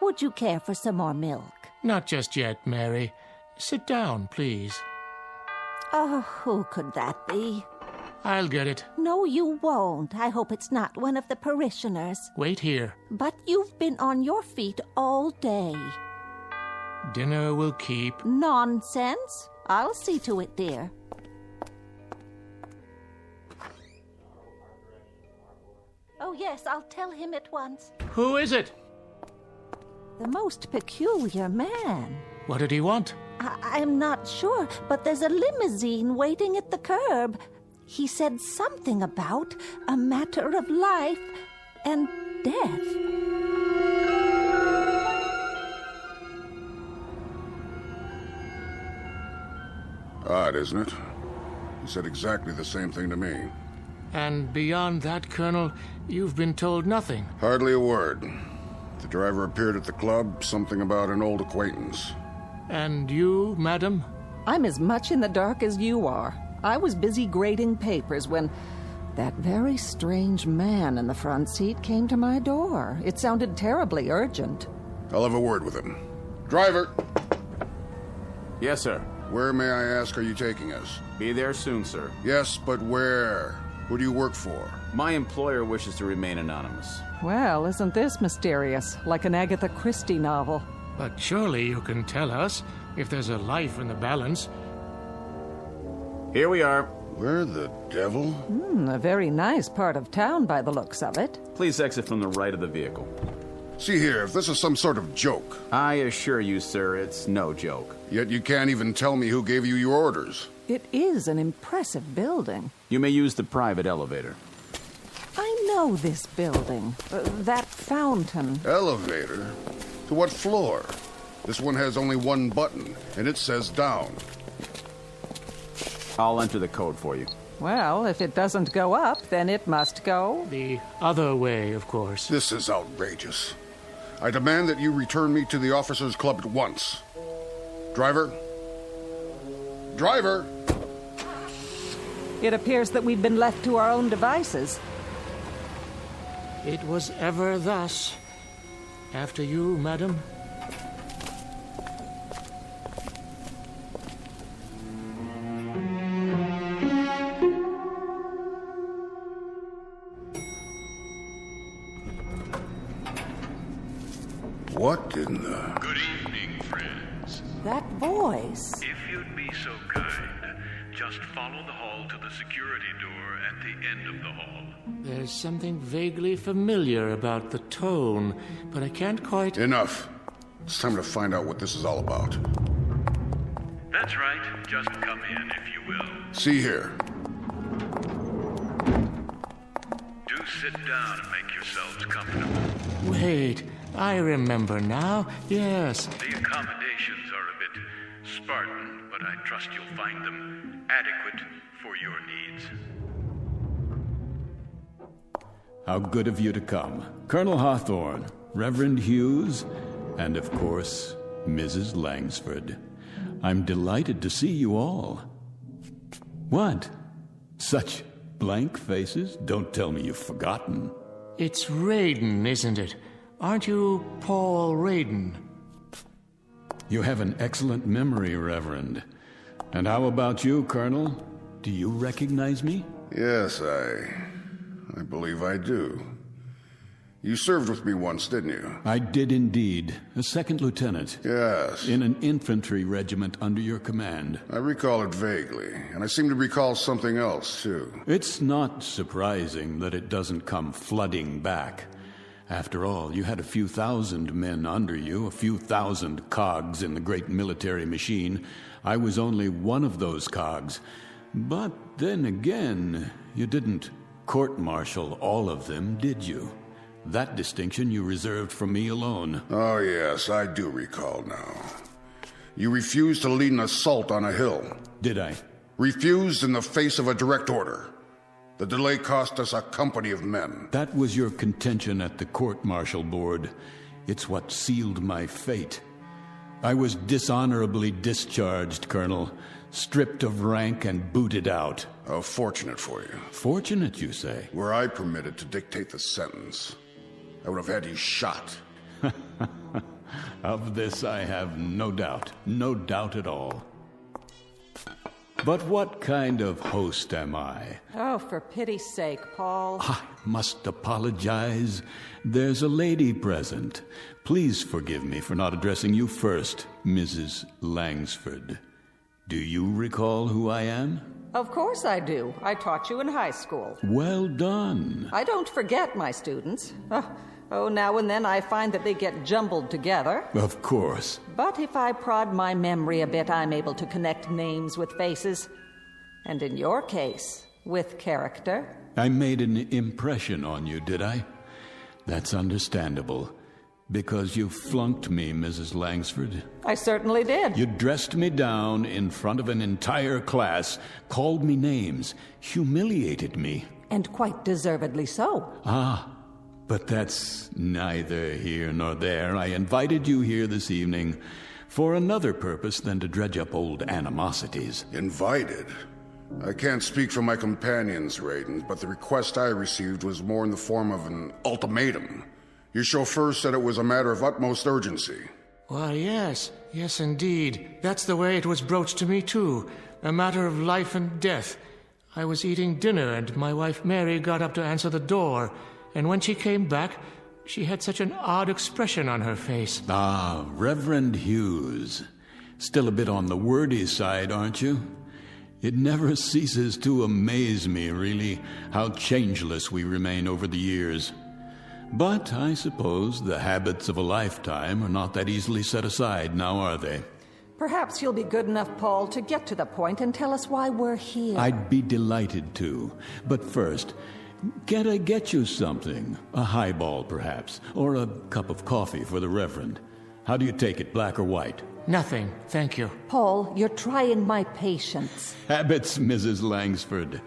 Would you care for some more milk? Not just yet, Mary. Sit down, please. Oh, who could that be? I'll get it. No, you won't. I hope it's not one of the parishioners. Wait here. But you've been on your feet all day. Dinner will keep. Nonsense. I'll see to it, dear. Oh, yes, I'll tell him at once. Who is it? The most peculiar man. What did he want? I'm not sure, but there's a limousine waiting at the curb. He said something about a matter of life and death. Odd, isn't it? He said exactly the same thing to me. And beyond that, Colonel, you've been told nothing. Hardly a word. The driver appeared at the club, something about an old acquaintance. And you, madam? I'm as much in the dark as you are. I was busy grading papers when that very strange man in the front seat came to my door. It sounded terribly urgent. I'll have a word with him. Driver! Yes, sir. Where, may I ask, are you taking us? Be there soon, sir. Yes, but where? Who do you work for? My employer wishes to remain anonymous. Well, isn't this mysterious? Like an Agatha Christie novel. But surely you can tell us if there's a life in the balance. Here we are. Where the devil? A very nice part of town by the looks of it. Please exit from the right of the vehicle. See here, if this is some sort of joke. I assure you, sir, it's no joke. Yet you can't even tell me who gave you your orders. It is an impressive building. You may use the private elevator. I know this building. That fountain. Elevator? To what floor? This one has only one button, and it says down. I'll enter the code for you. Well, if it doesn't go up, then it must go the other way, of course. This is outrageous. I demand that you return me to the officers' club at once. Driver? Driver! It appears that we've been left to our own devices. It was ever thus. After you, madam. What in the... Good evening, friends. That voice. If you'd be so kind, Just follow the hall to the security door at the end of the hall. There's something vaguely familiar about the tone, but I can't quite... Enough. It's time to find out what this is all about. That's right. Just come in, if you will. See here. Do sit down and make yourselves comfortable. Wait, I remember now. Yes. The accommodations are a bit Spartan, but I trust you'll find them adequate for your needs. How good of you to come. Colonel Hawthorne, Reverend Hughes, and of course, Mrs. Langsford. I'm delighted to see you all. What? Such blank faces? Don't tell me you've forgotten. It's Raiden, isn't it? Aren't you Paul Raiden? You have an excellent memory, Reverend. And how about you, Colonel? Do you recognize me? Yes, I believe I do. You served with me once, didn't you? I did indeed. A second lieutenant. Yes. In an infantry regiment under your command. I recall it vaguely, and I seem to recall something else, too. It's not surprising that it doesn't come flooding back. After all, you had a few thousand men under you, a few thousand cogs in the great military machine. I was only one of those cogs. But then again, you didn't court-martial all of them, did you? That distinction you reserved for me alone. Oh, yes, I do recall now. You refused to lead an assault on a hill. Did I? Refused in the face of a direct order. The delay cost us a company of men. That was your contention at the court-martial board. It's what sealed my fate. I was dishonorably discharged, Colonel, stripped of rank and booted out. Oh, fortunate for you. Fortunate, you say? Were I permitted to dictate the sentence, I would have had you shot. Of this I have no doubt. No doubt at all. But what kind of host am I? Oh, for pity's sake, Paul. I must apologize. There's a lady present. Please forgive me for not addressing you first, Mrs. Langsford. Do you recall who I am? Of course I do. I taught you in high school. Well done. I don't forget my students. Oh, now and then I find that they get jumbled together. Of course. But if I prod my memory a bit, I'm able to connect names with faces. And in your case, with character. I made an impression on you, did I? That's understandable. Because you flunked me, Mrs. Langsford. I certainly did. You dressed me down in front of an entire class, called me names, humiliated me. And quite deservedly so. Ah, but that's neither here nor there. I invited you here this evening for another purpose than to dredge up old animosities. Invited? I can't speak for my companions, Raiden, but the request I received was more in the form of an ultimatum. Your chauffeur said it was a matter of utmost urgency. Why, yes. Yes, indeed. That's the way it was broached to me, too. A matter of life and death. I was eating dinner, and my wife Mary got up to answer the door. And when she came back, she had such an odd expression on her face. Ah, Reverend Hughes. Still a bit on the wordy side, aren't you? It never ceases to amaze me, really, how changeless we remain over the years. But I suppose the habits of a lifetime are not that easily set aside, now are they? Perhaps you'll be good enough, Paul, to get to the point and tell us why we're here. I'd be delighted to. But first, can't I get you something? A highball, perhaps, or a cup of coffee for the Reverend. How do you take it, black or white? Nothing, thank you. Paul, you're trying my patience. Habits, Mrs. Langsford.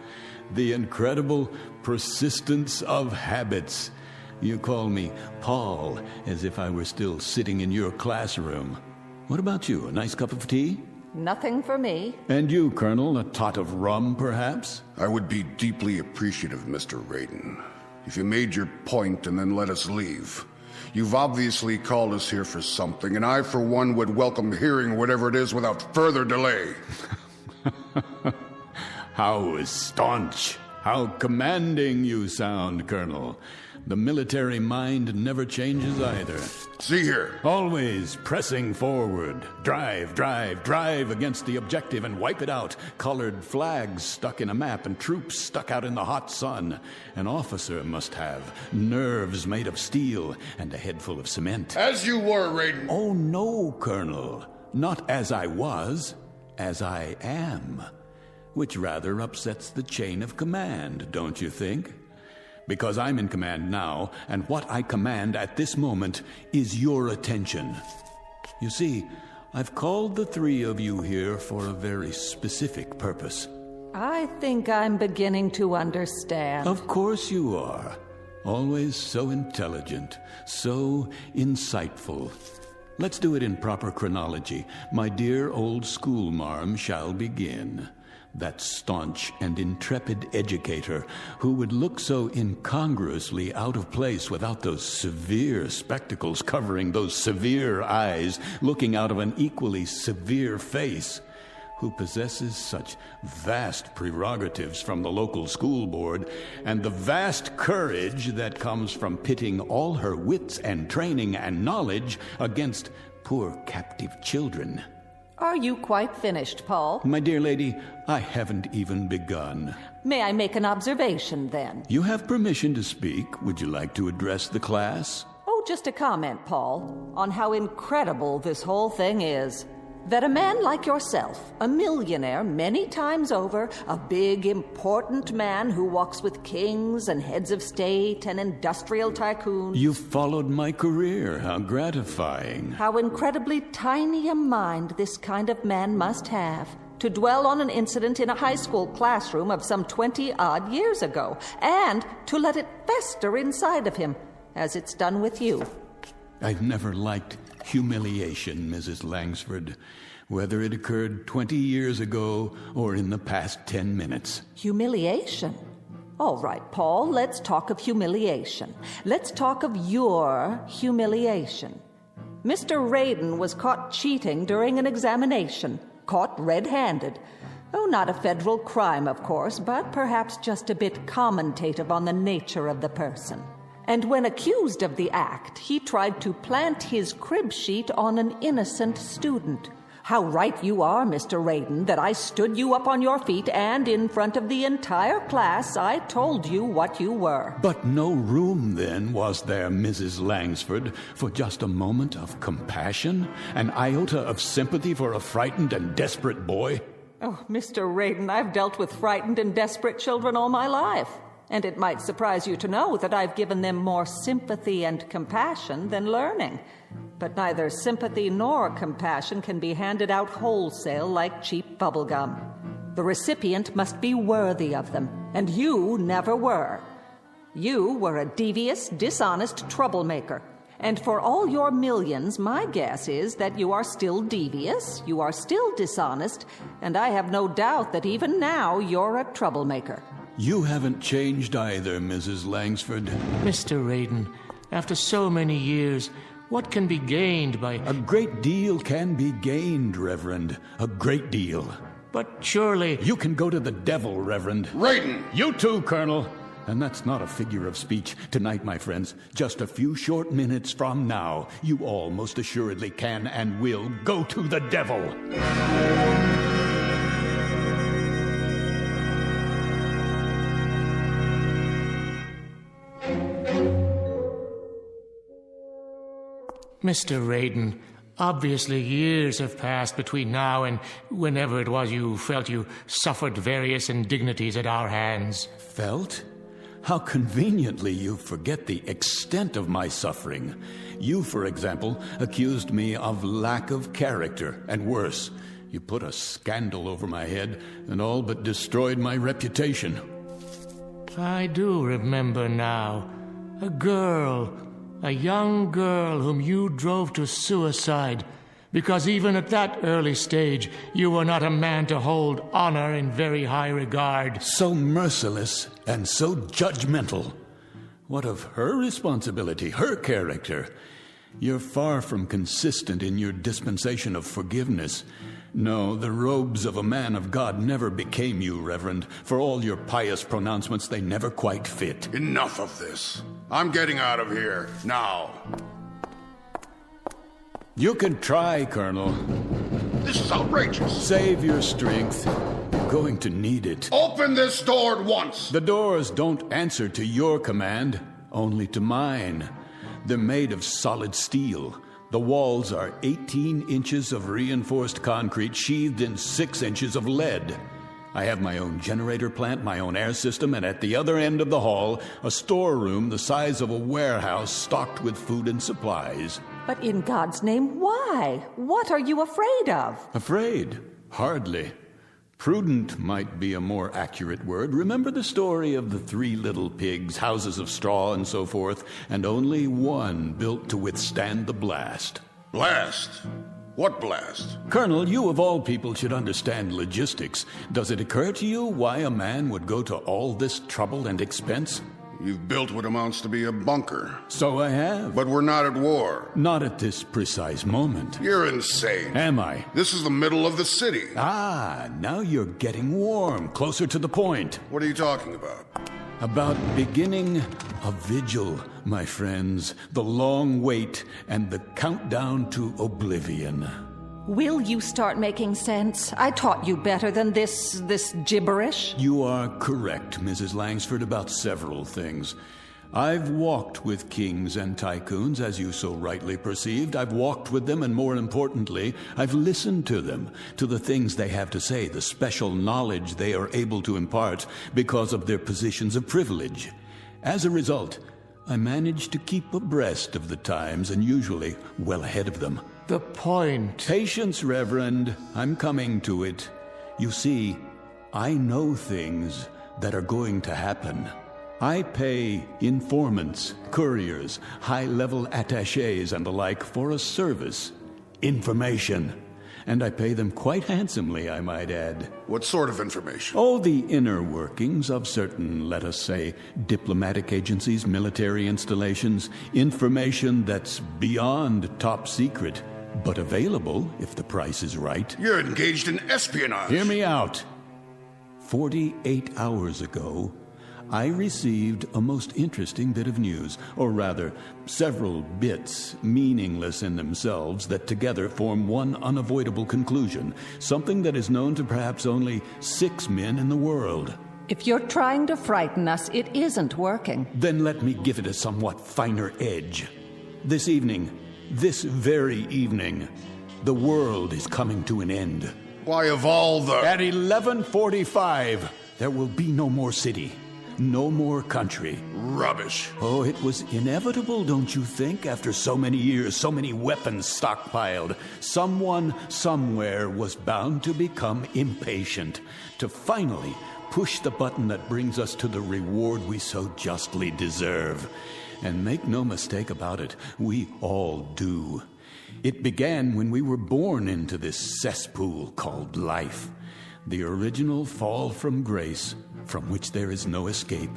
The incredible persistence of habits. You call me Paul, as if I were still sitting in your classroom. What about you, a nice cup of tea? Nothing for me. And you, Colonel, a tot of rum, perhaps? I would be deeply appreciative, Mr. Raiden, if you made your point and then let us leave. You've obviously called us here for something, and I, for one, would welcome hearing whatever it is without further delay. How staunch, how commanding you sound, Colonel. The military mind never changes either. See here. Always pressing forward. Drive, drive, drive against the objective and wipe it out. Colored flags stuck in a map and troops stuck out in the hot sun. An officer must have nerves made of steel and a head full of cement. As you were, Raiden. Oh, no, Colonel. Not as I was, as I am. Which rather upsets the chain of command, don't you think? Because I'm in command now, and what I command at this moment is your attention. You see, I've called the three of you here for a very specific purpose. I think I'm beginning to understand. Of course you are. Always so intelligent, so insightful. Let's do it in proper chronology. My dear old schoolmarm shall begin. That staunch and intrepid educator who would look so incongruously out of place without those severe spectacles covering those severe eyes looking out of an equally severe face, who possesses such vast prerogatives from the local school board and the vast courage that comes from pitting all her wits and training and knowledge against poor captive children. Are you quite finished, Paul? My dear lady, I haven't even begun. May I make an observation, then? You have permission to speak. Would you like to address the class? Oh, just a comment, Paul, on how incredible this whole thing is. That a man like yourself, a millionaire many times over, a big, important man who walks with kings and heads of state and industrial tycoons... You followed my career. How gratifying. How incredibly tiny a mind this kind of man must have. To dwell on an incident in a high school classroom of some 20-odd years ago, and to let it fester inside of him, as it's done with you. I've never liked humiliation, Mrs. Langsford, whether it occurred 20 years ago or in the past 10 minutes. Humiliation? All right, Paul, let's talk of humiliation. Let's talk of your humiliation. Mr. Raiden was caught cheating during an examination, caught red-handed. Oh, not a federal crime, of course, but perhaps just a bit commentative on the nature of the person. And when accused of the act, he tried to plant his crib sheet on an innocent student. How right you are, Mr. Raiden, that I stood you up on your feet and in front of the entire class I told you what you were. But no room then, was there, Mrs. Langsford, for just a moment of compassion? An iota of sympathy for a frightened and desperate boy? Oh, Mr. Raiden, I've dealt with frightened and desperate children all my life. And it might surprise you to know that I've given them more sympathy and compassion than learning. But neither sympathy nor compassion can be handed out wholesale like cheap bubblegum. The recipient must be worthy of them, and you never were. You were a devious, dishonest troublemaker. And for all your millions, my guess is that you are still devious, you are still dishonest, and I have no doubt that even now you're a troublemaker. You haven't changed either, Mrs. Langsford. Mr. Raiden, after so many years, what can be gained by... A great deal can be gained, Reverend. A great deal. But surely... You can go to the devil, Reverend. Raiden! You too, Colonel. And that's not a figure of speech. Tonight, my friends, just a few short minutes from now, you all most assuredly can and will go to the devil. Mr. Raiden, obviously years have passed between now and whenever it was you felt you suffered various indignities at our hands. Felt? How conveniently you forget the extent of my suffering. You, for example, accused me of lack of character, and worse, you put a scandal over my head and all but destroyed my reputation. I do remember now. A young girl whom you drove to suicide, because even at that early stage you were not a man to hold honor in very high regard. So merciless and so judgmental. What of her responsibility, her character? You're far from consistent in your dispensation of forgiveness. No, the robes of a man of God never became you, Reverend. For all your pious pronouncements, they never quite fit. Enough of this. I'm getting out of here, now. You can try, Colonel. This is outrageous. Save your strength. You're going to need it. Open this door at once. The doors don't answer to your command, only to mine. They're made of solid steel. The walls are 18 inches of reinforced concrete sheathed in 6 inches of lead. I have my own generator plant, my own air system, and at the other end of the hall, a storeroom the size of a warehouse stocked with food and supplies. But in God's name, why? What are you afraid of? Afraid? Hardly. Prudent might be a more accurate word. Remember the story of the 3 little pigs, houses of straw and so forth, and only one built to withstand the blast. Blast? What blast? Colonel, you of all people should understand logistics. Does it occur to you why a man would go to all this trouble and expense? You've built what amounts to be a bunker. So I have. But we're not at war. Not at this precise moment. You're insane. Am I? This is the middle of the city. Ah, now you're getting warm. Closer to the point. What are you talking about? About beginning a vigil, my friends. The long wait and the countdown to oblivion. Will you start making sense? I taught you better than this gibberish. You are correct, Mrs. Langsford, about several things. I've walked with kings and tycoons, as you so rightly perceived. I've walked with them, and more importantly, I've listened to them, to the things they have to say, the special knowledge they are able to impart because of their positions of privilege. As a result, I managed to keep abreast of the times and usually well ahead of them. The point. Patience, Reverend. I'm coming to it. You see, I know things that are going to happen. I pay informants, couriers, high-level attachés and the like for a service. Information. And I pay them quite handsomely, I might add. What sort of information? Oh, the inner workings of certain, let us say, diplomatic agencies, military installations. Information that's beyond top secret, but available if the price is right. You're engaged in espionage. Hear me out. 48 hours ago, I received a most interesting bit of news, or rather, several bits, meaningless in themselves, that together form one unavoidable conclusion, something that is known to perhaps only 6 men in the world. If you're trying to frighten us, it isn't working. Then let me give it a somewhat finer edge. This evening, this very evening, the world is coming to an end. Why, of all the... At 11:45, there will be no more city. No more country. Rubbish. Oh, it was inevitable, don't you think? After so many years, so many weapons stockpiled, someone somewhere was bound to become impatient, to finally push the button that brings us to the reward we so justly deserve. And make no mistake about it, we all do. It began when we were born into this cesspool called life. The original fall from grace, from which there is no escape.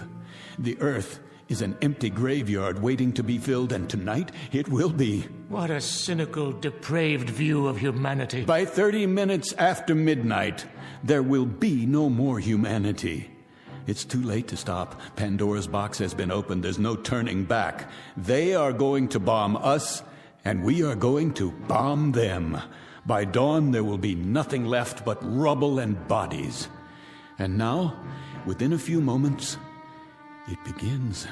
The earth is an empty graveyard waiting to be filled, and tonight it will be. What a cynical, depraved view of humanity. By 30 minutes after midnight, there will be no more humanity. It's too late to stop. Pandora's box has been opened. There's no turning back. They are going to bomb us, and we are going to bomb them. By dawn, there will be nothing left but rubble and bodies. And now, within a few moments, it begins.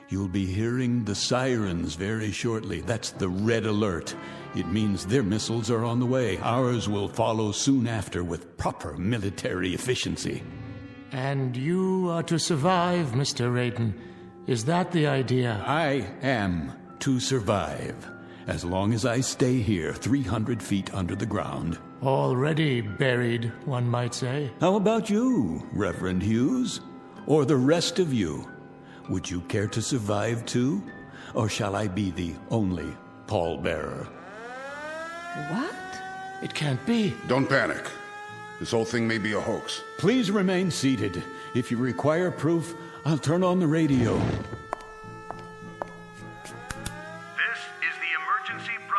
You'll be hearing the sirens very shortly. That's the red alert. It means their missiles are on the way. Ours will follow soon after with proper military efficiency. And you are to survive, Mr. Raiden. Is that the idea? I am to survive. As long as I stay here 300 feet under the ground. Already buried, one might say. How about you, Reverend Hughes? Or the rest of you? Would you care to survive too? Or shall I be the only pallbearer? What? It can't be. Don't panic. This whole thing may be a hoax. Please remain seated. If you require proof, I'll turn on the radio.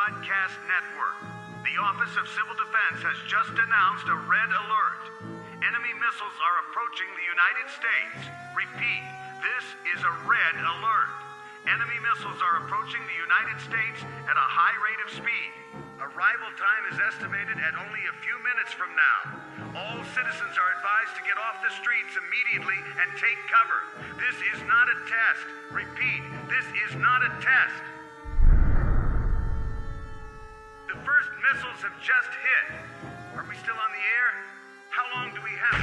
Broadcast Network. The Office of Civil Defense has just announced a red alert. Enemy missiles are approaching the United States. Repeat, this is a red alert. Enemy missiles are approaching the United States at a high rate of speed. Arrival time is estimated at only a few minutes from now. All citizens are advised to get off the streets immediately and take cover. This is not a test. Repeat, this is not a test. The first missiles have just hit. Are we still on the air? How long do we have?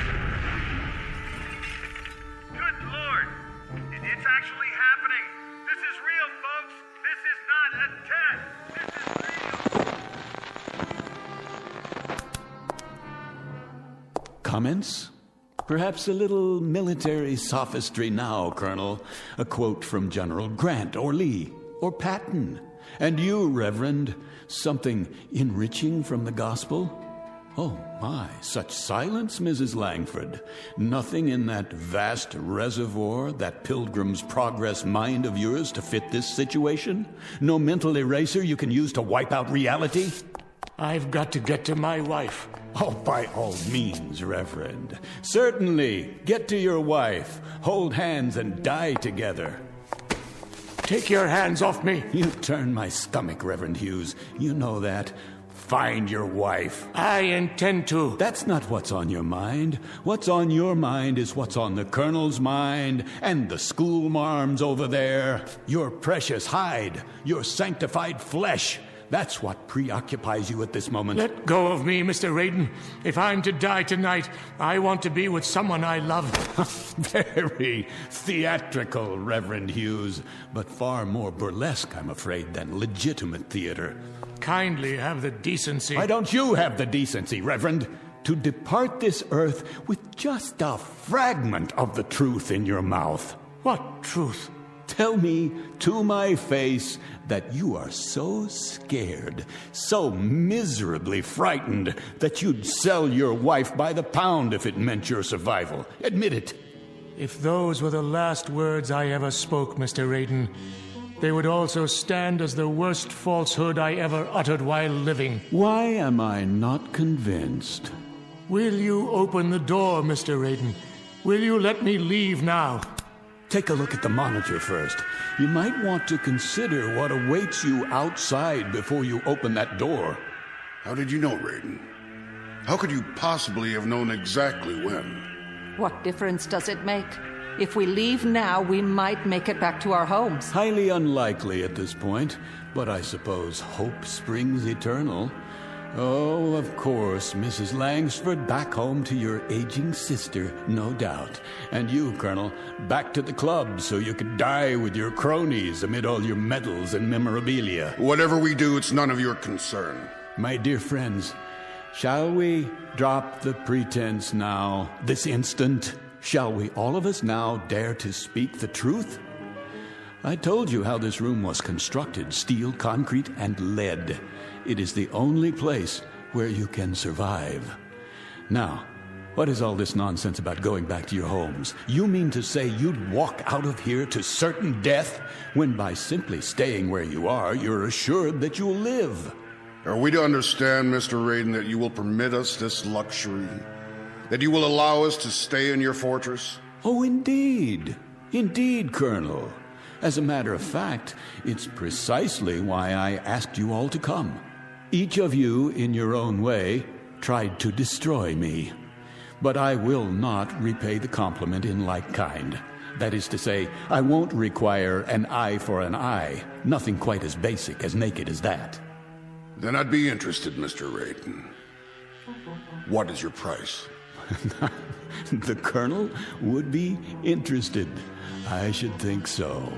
Good Lord! It's actually happening! This is real, folks! This is not a test! Comments? Perhaps a little military sophistry now, Colonel. A quote from General Grant or Lee or Patton. And you, Reverend, something enriching from the gospel? Oh, my, such silence, Mrs. Langford. Nothing in that vast reservoir, that Pilgrim's Progress mind of yours to fit this situation? No mental eraser you can use to wipe out reality? I've got to get to my wife. Oh, by all means, Reverend. Certainly, get to your wife. Hold hands and die together. Take your hands off me. You turn my stomach, Reverend Hughes. You know that. Find your wife. I intend to. That's not what's on your mind. What's on your mind is what's on the Colonel's mind and the schoolmarm's over there. Your precious hide, your sanctified flesh. That's what preoccupies you at this moment. Let go of me, Mr. Raiden. If I'm to die tonight, I want to be with someone I love. Very theatrical, Reverend Hughes, but far more burlesque, I'm afraid, than legitimate theater. Kindly have the decency. Why don't you have the decency, Reverend, to depart this earth with just a fragment of the truth in your mouth? What truth? Tell me to my face that you are so scared, so miserably frightened, that you'd sell your wife by the pound if it meant your survival. Admit it. If those were the last words I ever spoke, Mr. Raiden, they would also stand as the worst falsehood I ever uttered while living. Why am I not convinced? Will you open the door, Mr. Raiden? Will you let me leave now? Take a look at the monitor first. You might want to consider what awaits you outside before you open that door. How did you know, Raiden? How could you possibly have known exactly when? What difference does it make? If we leave now, we might make it back to our homes. Highly unlikely at this point, but I suppose hope springs eternal. Oh, of course, Mrs. Langsford, back home to your aging sister, no doubt. And you, Colonel, back to the club so you could die with your cronies amid all your medals and memorabilia. Whatever we do, it's none of your concern. My dear friends, shall we drop the pretense now, this instant? Shall we all of us now dare to speak the truth? I told you how this room was constructed, steel, concrete, and lead. It is the only place where you can survive. Now, what is all this nonsense about going back to your homes? You mean to say you'd walk out of here to certain death, when by simply staying where you are, you're assured that you'll live? Are we to understand, Mr. Raiden, that you will permit us this luxury? That you will allow us to stay in your fortress? Oh, indeed. Indeed, Colonel. As a matter of fact, it's precisely why I asked you all to come. Each of you, in your own way, tried to destroy me. But I will not repay the compliment in like kind. That is to say, I won't require an eye for an eye. Nothing quite as basic, as naked as that. Then I'd be interested, Mr. Raiden. What is your price? The Colonel would be interested. I should think so.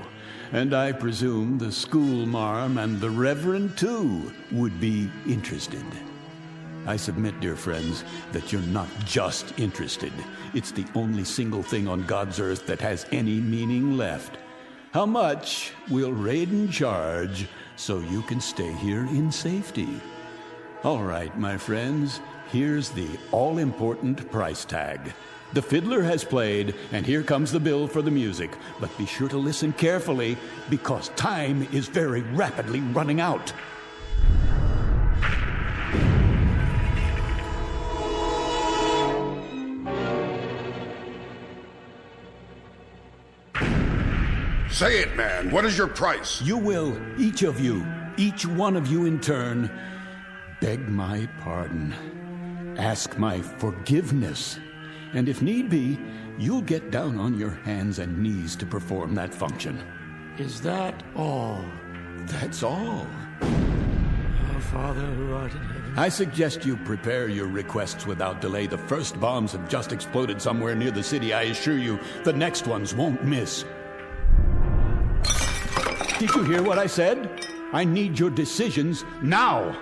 And I presume the schoolmarm and the Reverend, too, would be interested. I submit, dear friends, that you're not just interested. It's the only single thing on God's earth that has any meaning left. How much will Raiden charge so you can stay here in safety? All right, my friends, here's the all-important price tag. The fiddler has played, and here comes the bill for the music. But be sure to listen carefully, because time is very rapidly running out. Say it, man. What is your price? You will, each one of you in turn, beg my pardon, ask my forgiveness, and if need be, you'll get down on your hands and knees to perform that function. Is that all? That's all. Our Father who art in heaven. I suggest you prepare your requests without delay. The first bombs have just exploded somewhere near the city. I assure you, the next ones won't miss. Did you hear what I said? I need your decisions now.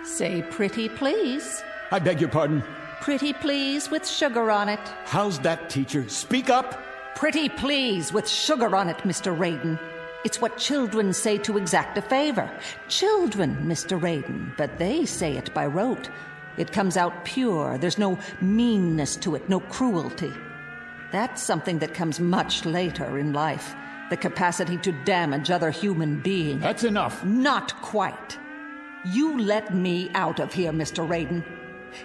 Say pretty please. I beg your pardon? Pretty please with sugar on it. How's that, teacher? Speak up. Pretty please with sugar on it, Mr. Raiden. It's what children say to exact a favor. Children, Mr. Raiden, but they say it by rote. It comes out pure. There's no meanness to it, no cruelty. That's something that comes much later in life. The capacity to damage other human beings. That's enough. Not quite. You let me out of here, Mr. Raiden.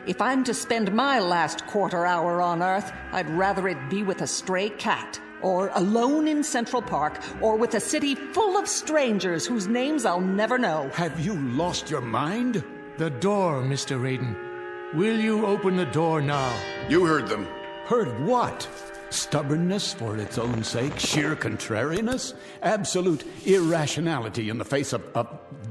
If I'm to spend my last quarter hour on Earth, I'd rather it be with a stray cat, or alone in Central Park, or with a city full of strangers whose names I'll never know. Have you lost your mind? The door, Mr. Raiden. Will you open the door now? You heard them. Heard what? Stubbornness for its own sake? Sheer contrariness? Absolute irrationality in the face of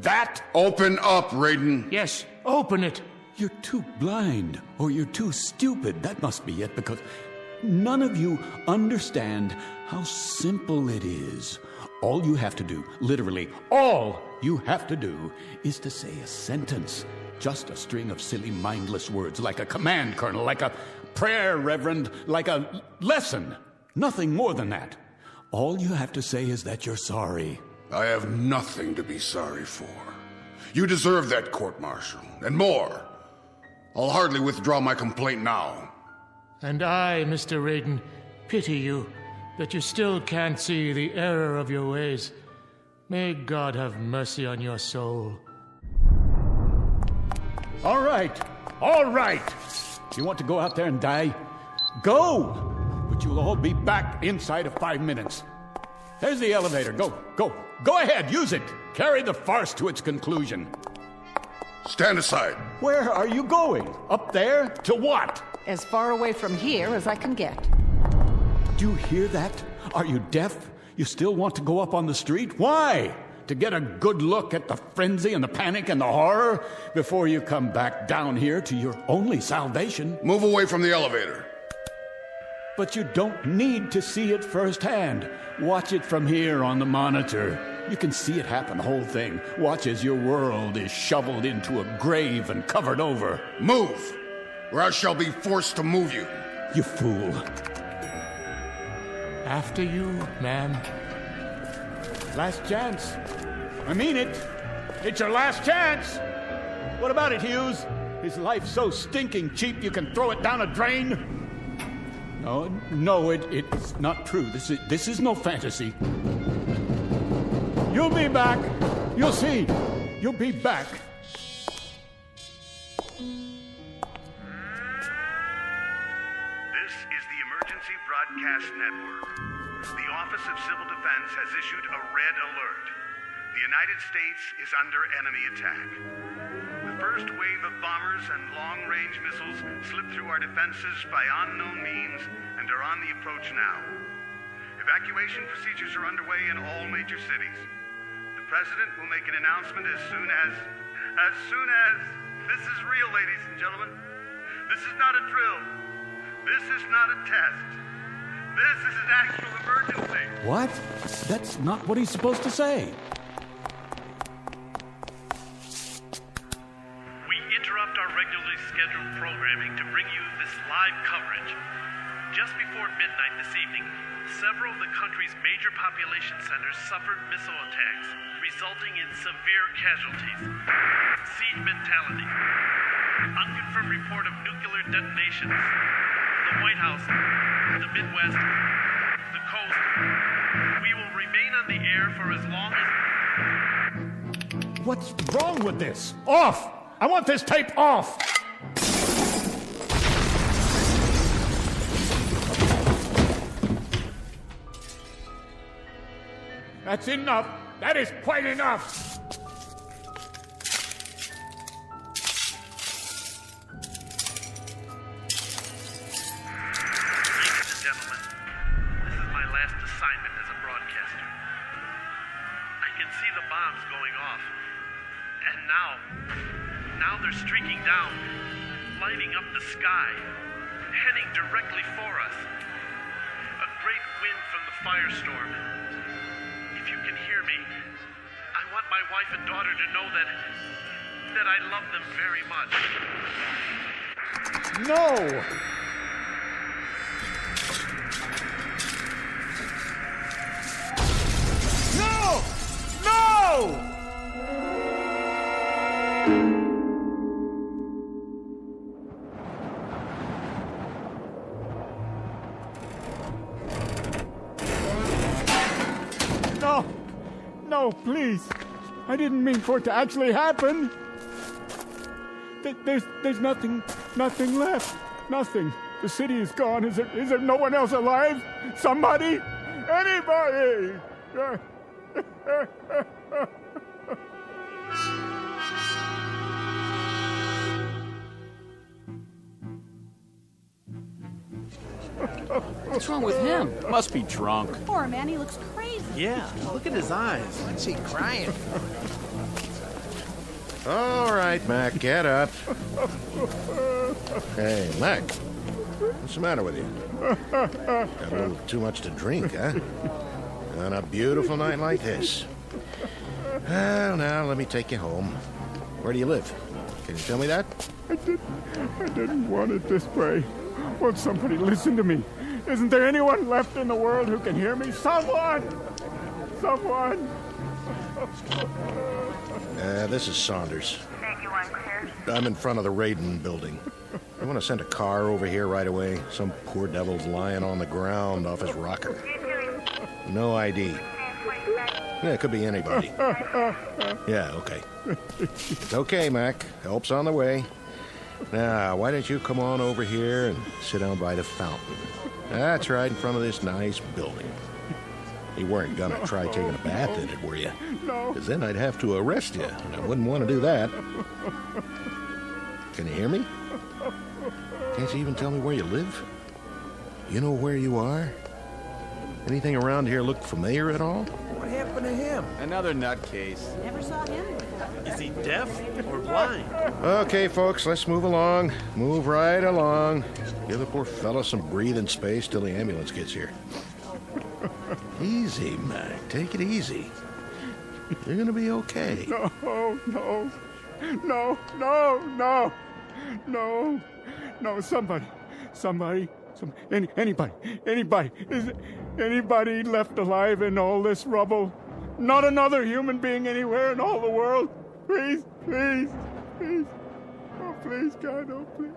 that? Open up, Raiden. Yes, open it. You're too blind, or you're too stupid. That must be it, because none of you understand how simple it is. All you have to do, literally all you have to do, is to say a sentence. Just a string of silly, mindless words, like a command, Colonel, like a prayer, Reverend, like a lesson. Nothing more than that. All you have to say is that you're sorry. I have nothing to be sorry for. You deserve that, court-martial, and more. I'll hardly withdraw my complaint now. And I, Mr. Raiden, pity you that you still can't see the error of your ways. May God have mercy on your soul. All right. You want to go out there and die? Go! But you'll all be back inside of 5 minutes. There's the elevator. Go ahead, use it. Carry the farce to its conclusion. Stand aside. Where are you going? Up there? To what? As far away from here as I can get. Do you hear that? Are you deaf? You still want to go up on the street? Why? To get a good look at the frenzy and the panic and the horror before you come back down here to your only salvation. Move away from the elevator. But you don't need to see it firsthand. Watch it from here on the monitor. You can see it happen, the whole thing. Watch as your world is shoveled into a grave and covered over. Move, or I shall be forced to move you. You fool. After you, ma'am. Last chance. I mean it. It's your last chance. What about it, Hughes? Is life so stinking cheap you can throw it down a drain? No, it's not true. This is no fantasy. You'll be back. You'll see. You'll be back. This is the Emergency Broadcast Network. The Office of Civil Defense has issued a red alert. The United States is under enemy attack. The first wave of bombers and long-range missiles slipped through our defenses by unknown means and are on the approach now. Evacuation procedures are underway in all major cities. The President will make an announcement as soon as this is real, ladies and gentlemen. This is not a drill. This is not a test. This is an actual emergency. What? That's not what he's supposed to say. We interrupt our regularly scheduled programming to bring you this live coverage. Just before midnight this evening, several of the country's major population centers suffered missile attacks, resulting in severe casualties. Siege mentality. Unconfirmed report of nuclear detonations. The White House, the Midwest, the coast. We will remain on the air for as long as... What's wrong with this? Off! I want this tape off! That's enough. That is quite enough. Ladies and gentlemen, this is my last assignment as a broadcaster. I can see the bombs going off. And now they're streaking down, lighting up the sky, heading directly for us. A great wind from the firestorm. If you can hear me, I want my wife and daughter to know that I love them very much. No! No! No! No! No, please. I didn't mean for it to actually happen. There's nothing left. Nothing. The city is gone. Is there no one else alive? Somebody? Anybody? What's wrong with him? Must be drunk. Poor man, he looks crazy. Yeah, look at his eyes. What's he crying? All right, Mac, get up. Hey, Mac, what's the matter with you? Got a little too much to drink, huh? On a beautiful night like this. Well, now, let me take you home. Where do you live? Can you tell me that? I didn't want it this way. Won't somebody listen to me? Isn't there anyone left in the world who can hear me? Someone! Someone! This is Saunders. I'm in front of the Raiden building. I want to send a car over here right away. Some poor devil's lying on the ground off his rocker. No ID. Yeah, it could be anybody. Yeah, okay. It's okay, Mac. Help's on the way. Now, why don't you come on over here and sit down by the fountain? That's right in front of this nice building. You weren't gonna try taking a bath in it, were you? No. Because then I'd have to arrest you, and I wouldn't want to do that. Can you hear me? Can't you even tell me where you live? You know where you are? Anything around here look familiar at all? What happened to him? Another nutcase. Never saw him before. Is he deaf or blind? Okay, folks, let's move along. Move right along. Give the poor fella some breathing space till the ambulance gets here. Easy, Mac. Take it easy. You're gonna be okay. No, anybody. Is anybody left alive in all this rubble? Not another human being anywhere in all the world? Please. Oh, please, God, oh, please.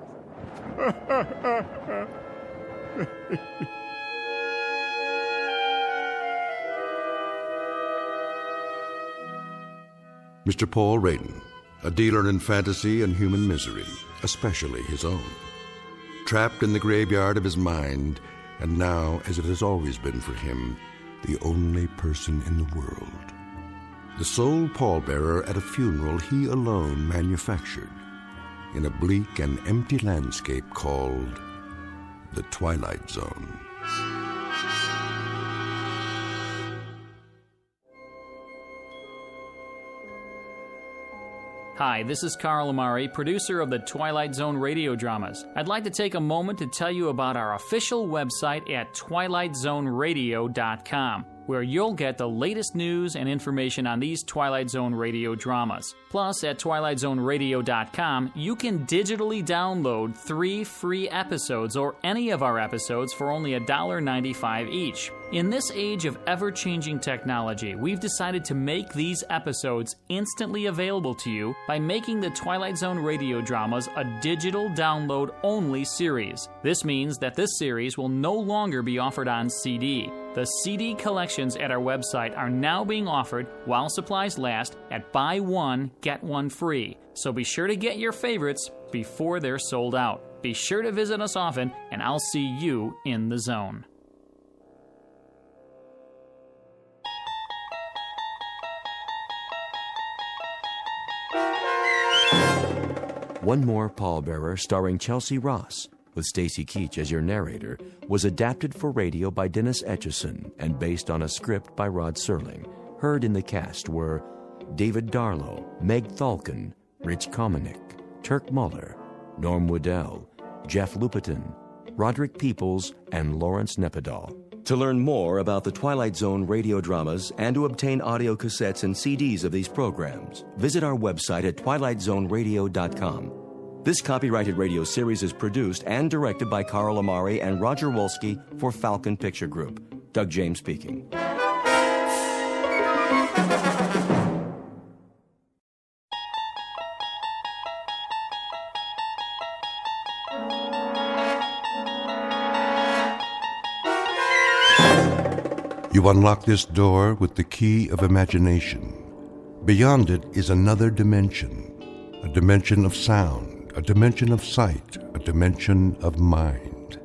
Mr. Paul Raiden, a dealer in fantasy and human misery, especially his own. Trapped in the graveyard of his mind, and now, as it has always been for him, the only person in the world. The sole pallbearer at a funeral he alone manufactured, in a bleak and empty landscape called the Twilight Zone. Hi, this is Carl Amari, producer of the Twilight Zone radio dramas. I'd like to take a moment to tell you about our official website at twilightzoneradio.com, where you'll get the latest news and information on these Twilight Zone radio dramas. Plus, at twilightzoneradio.com, you can digitally download 3 free episodes or any of our episodes for only $1.95 each. In this age of ever-changing technology, we've decided to make these episodes instantly available to you by making the Twilight Zone radio dramas a digital download-only series. This means that this series will no longer be offered on CD. The CD collections at our website are now being offered while supplies last at buy one, get one free. So be sure to get your favorites before they're sold out. Be sure to visit us often, and I'll see you in the zone. One More Pallbearer, starring Chelsea Ross, with Stacy Keach as your narrator, was adapted for radio by Dennis Etchison and based on a script by Rod Serling. Heard in the cast were David Darlow, Meg Thalken, Rich Kominick, Turk Muller, Norm Woodell, Jeff Lupetin, Roderick Peoples, and Lawrence Nepidal. To learn more about the Twilight Zone radio dramas and to obtain audio cassettes and CDs of these programs, visit our website at twilightzoneradio.com. This copyrighted radio series is produced and directed by Carl Amari and Roger Wolski for Falcon Picture Group. Doug James speaking. You unlock this door with the key of imagination. Beyond it is another dimension, a dimension of sound, a dimension of sight, a dimension of mind.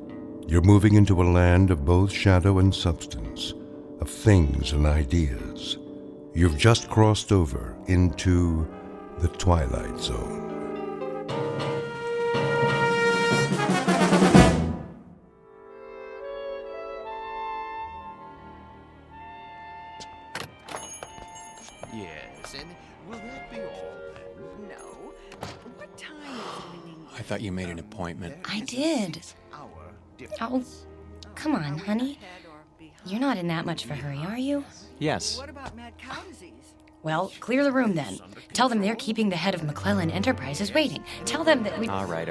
You're moving into a land of both shadow and substance, of things and ideas. You've just crossed over into the Twilight Zone. Yes, and will that be all then? No. What time is it? I thought you made an appointment. I did. Oh, come on, honey. You're not in that much of a hurry, are you? Yes. What about mad cow disease? Well, clear the room then. Tell them they're keeping the head of McClellan Enterprises waiting. Tell them that we... All right.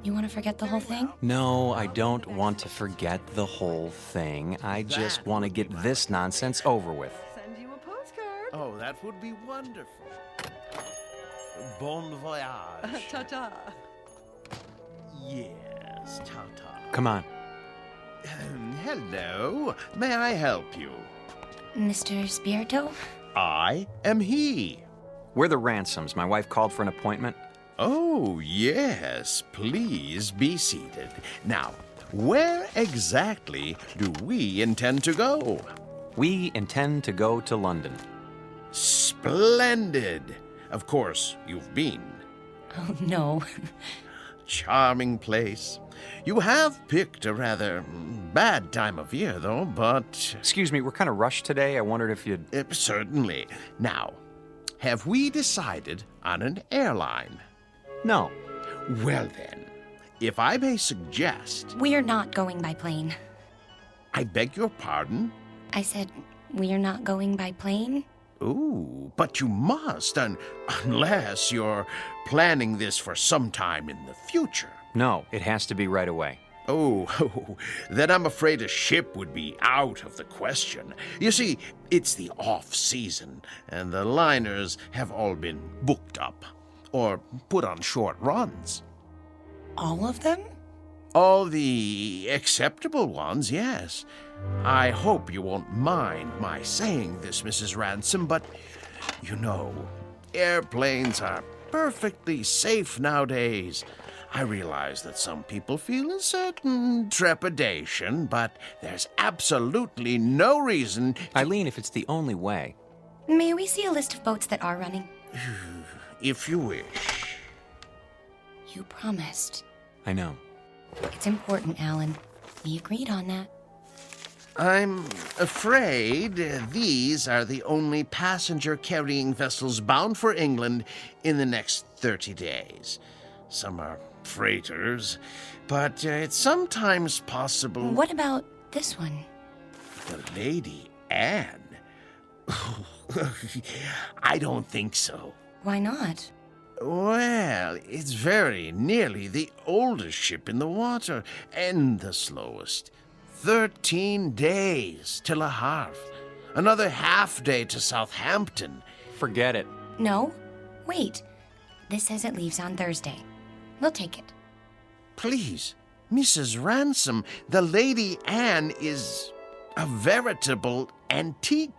You want to forget the whole thing? No, I don't want to forget the whole thing. I just want to get this nonsense over with. Send you a postcard. Oh, that would be wonderful. Bon voyage. Ta-ta. Yes, ta-ta. Come on. Hello. May I help you? Mr. Spirito? I am he. We're the Ransoms. My wife called for an appointment. Oh, yes. Please be seated. Now, where exactly do we intend to go? We intend to go to London. Splendid. Of course, you've been. Oh, no. Charming place. You have picked a rather bad time of year, though, but... Excuse me, we're kind of rushed today. I wondered if you'd... Certainly. Now, have we decided on an airline? No. Well then, if I may suggest... We're not going by plane. I beg your pardon? I said, we're not going by plane? Ooh, but you must, unless you're planning this for some time in the future. No, it has to be right away. Oh, then I'm afraid a ship would be out of the question. You see, it's the off-season, and the liners have all been booked up, or put on short runs. All of them? All the acceptable ones, yes. I hope you won't mind my saying this, Mrs. Ransom, but, you know, airplanes are perfectly safe nowadays. I realize that some people feel a certain trepidation, but there's absolutely no reason... Eileen, if it's the only way... May we see a list of boats that are running? If you wish. You promised. I know. It's important, Alan. We agreed on that. I'm afraid these are the only passenger-carrying vessels bound for England in the next 30 days. Some are freighters, but it's sometimes possible... What about this one? The Lady Anne? I don't think so. Why not? Well, it's very nearly the oldest ship in the water, and the slowest. 13 days to Le Havre. Another half day to Southampton. Forget it. No. Wait. This says it leaves on Thursday. We'll take it. Please, Mrs. Ransom, the Lady Anne is a veritable antique.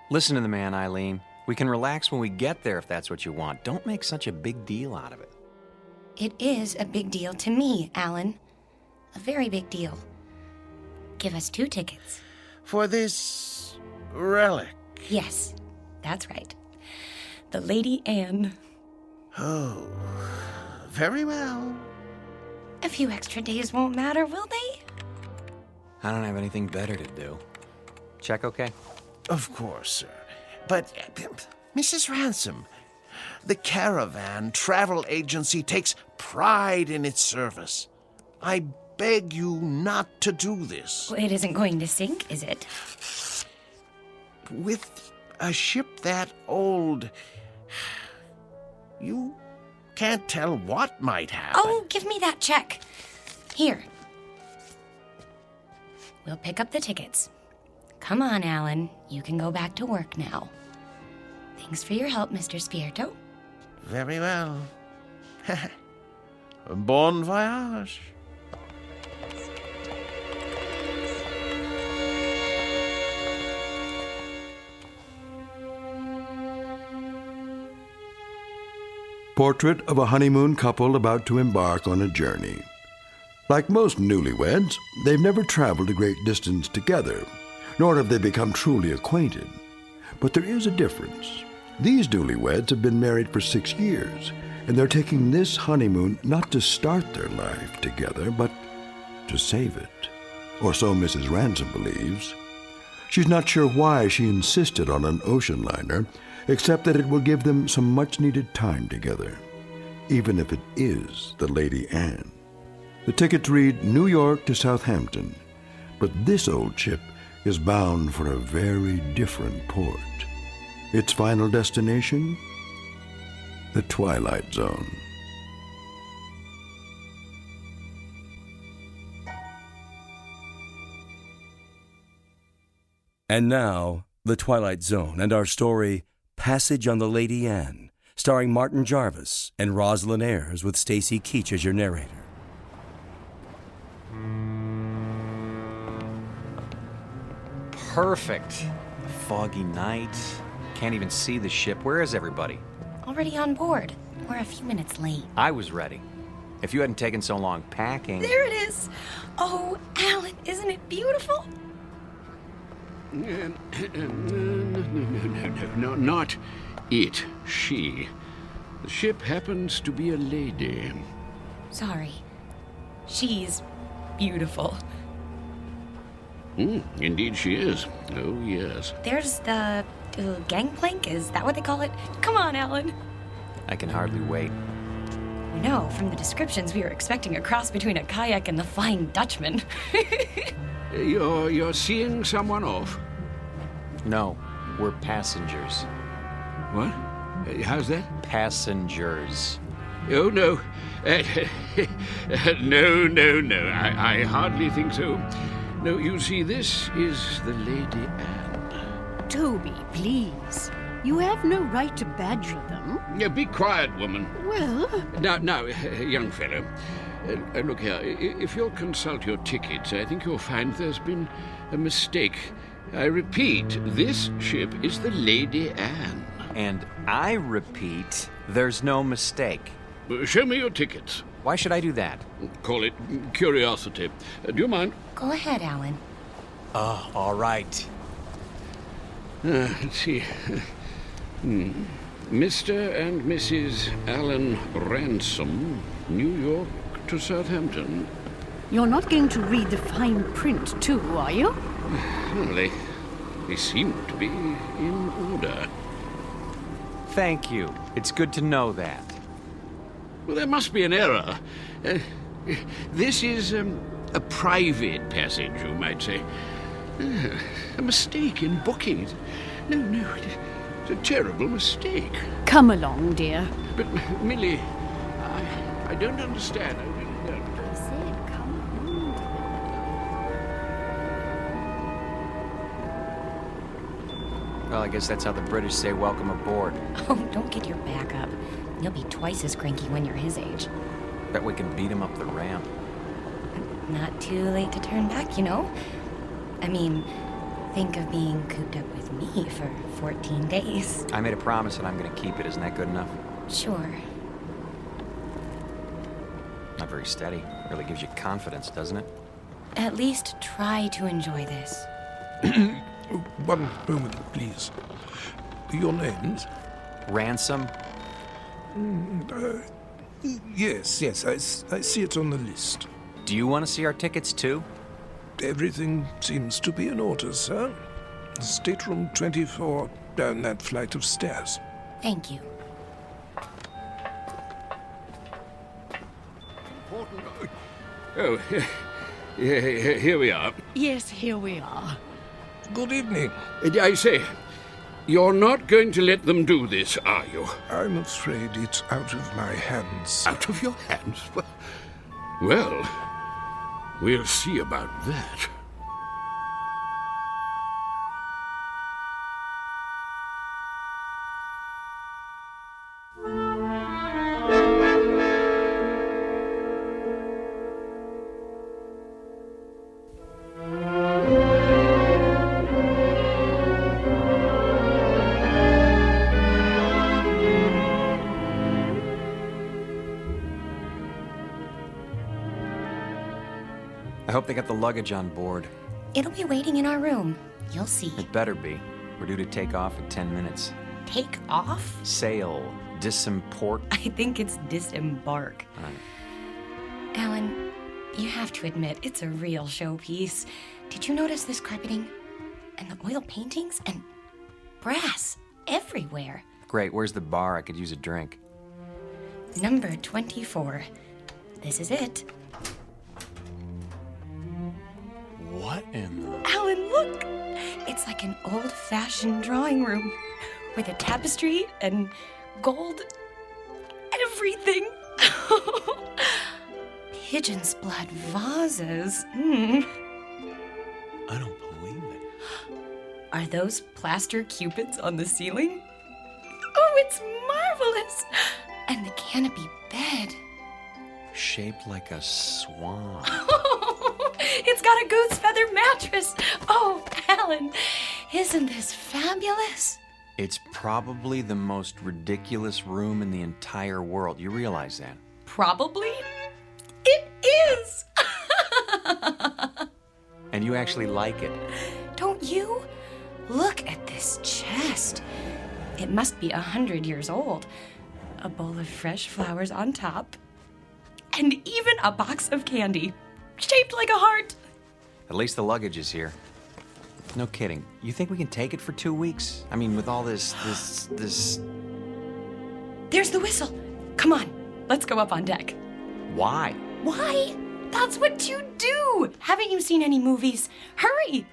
Listen to the man, Eileen. We can relax when we get there if that's what you want. Don't make such a big deal out of it. It is a big deal to me, Alan. A very big deal. Give us 2 tickets. For this relic? Yes, that's right. The Lady Anne. Oh, Very well. A few extra days won't matter, will they? I don't have anything better to do. Check okay? Of course, sir. But, Mrs. Ransom, the Caravan Travel Agency takes pride in its service. I beg you not to do this. Well, it isn't going to sink, is it? With a ship that old, you can't tell what might happen. Oh, give me that check. Here. We'll pick up the tickets. Come on, Alan. You can go back to work now. Thanks for your help, Mr. Spirito. Very well. Bon voyage. Portrait of a honeymoon couple about to embark on a journey. Like most newlyweds, they've never traveled a great distance together, nor have they become truly acquainted. But there is a difference. These newlyweds have been married for 6 years, and they're taking this honeymoon not to start their life together, but to save it. Or so Mrs. Ransom believes. She's not sure why she insisted on an ocean liner, except that it will give them some much-needed time together, even if it is the Lady Anne. The tickets read New York to Southampton, but this old ship is bound for a very different port. Its final destination? The Twilight Zone. And now, The Twilight Zone and our story, Passage on the Lady Anne, starring Martin Jarvis and Rosalind Ayers with Stacy Keach as your narrator. Perfect. A foggy night. Can't even see the ship. Where is everybody? Already on board. We're a few minutes late. I was ready. If you hadn't taken so long packing... There it is! Oh, Alan, isn't it beautiful? No, not it. She. The ship happens to be a lady. Sorry. She's beautiful. Indeed she is. Oh, yes. There's the gangplank, is that what they call it? Come on, Alan. I can hardly wait. No, from the descriptions we were expecting a cross between a kayak and the Flying Dutchman. You're seeing someone off? No, we're passengers. What? How's that? Passengers. Oh, no. No. I hardly think so. No, you see, this is the Lady Anne. Toby, please. You have no right to badger them. Be quiet, woman. Well... Now, young fellow, look here. If you'll consult your tickets, I think you'll find there's been a mistake. I repeat, this ship is the Lady Anne. And I repeat, there's no mistake. Show me your tickets. Why should I do that? Call it curiosity. Do you mind? Go ahead, Alan. All right. Let's see. Mr. and Mrs. Alan Ransom, New York to Southampton. You're not going to read the fine print, too, are you? Well, they seem to be in order. Thank you. It's good to know that. Well, there must be an error. This is a private passage, you might say. A mistake in booking it. No, it's a terrible mistake. Come along, dear. But, Millie, I don't understand. I really don't. I said come along. Well, I guess that's how the British say welcome aboard. Oh, don't get your back up. You'll be twice as cranky when you're his age. Bet we can beat him up the ramp. Not too late to turn back, you know? I mean, think of being cooped up with me for 14 days. I made a promise and I'm going to keep it. Isn't that good enough? Sure. Not very steady. Really gives you confidence, doesn't it? At least try to enjoy this. One moment, please. Your names? Ransom? Yes, I see it on the list. Do you want to see our tickets too? Everything seems to be in order, sir. Stateroom 24 down that flight of stairs. Thank you. Oh, here we are. Yes, here we are. Good evening. I say, you're not going to let them do this, are you? I'm afraid it's out of my hands. Out of your hands? Well, we'll see about that. I hope they got the luggage on board. It'll be waiting in our room. You'll see. It better be. We're due to take off in 10 minutes. Take off? Sail. Disimport. I think it's disembark. Alan, you have to admit, it's a real showpiece. Did you notice this carpeting? And the oil paintings? And brass everywhere. Great, where's the bar? I could use a drink. Number 24. This is it. What in the... Alan, look! It's like an old-fashioned drawing room with a tapestry and gold everything. Pigeon's blood vases. I don't believe it. Are those plaster cupids on the ceiling? Oh, it's marvelous! And the canopy bed. Shaped like a swan. It's got a goose feather mattress. Oh, Alan, isn't this fabulous? It's probably the most ridiculous room in the entire world. You realize that? Probably? It is! And you actually like it. Don't you? Look at this chest. It must be 100 years old. A bowl of fresh flowers on top. And even a box of candy, shaped like a heart. At least the luggage is here. No kidding. You think we can take it for 2 weeks? I mean, with all this... There's the whistle. Come on, let's go up on deck. Why? Why? That's what you do. Haven't you seen any movies? Hurry.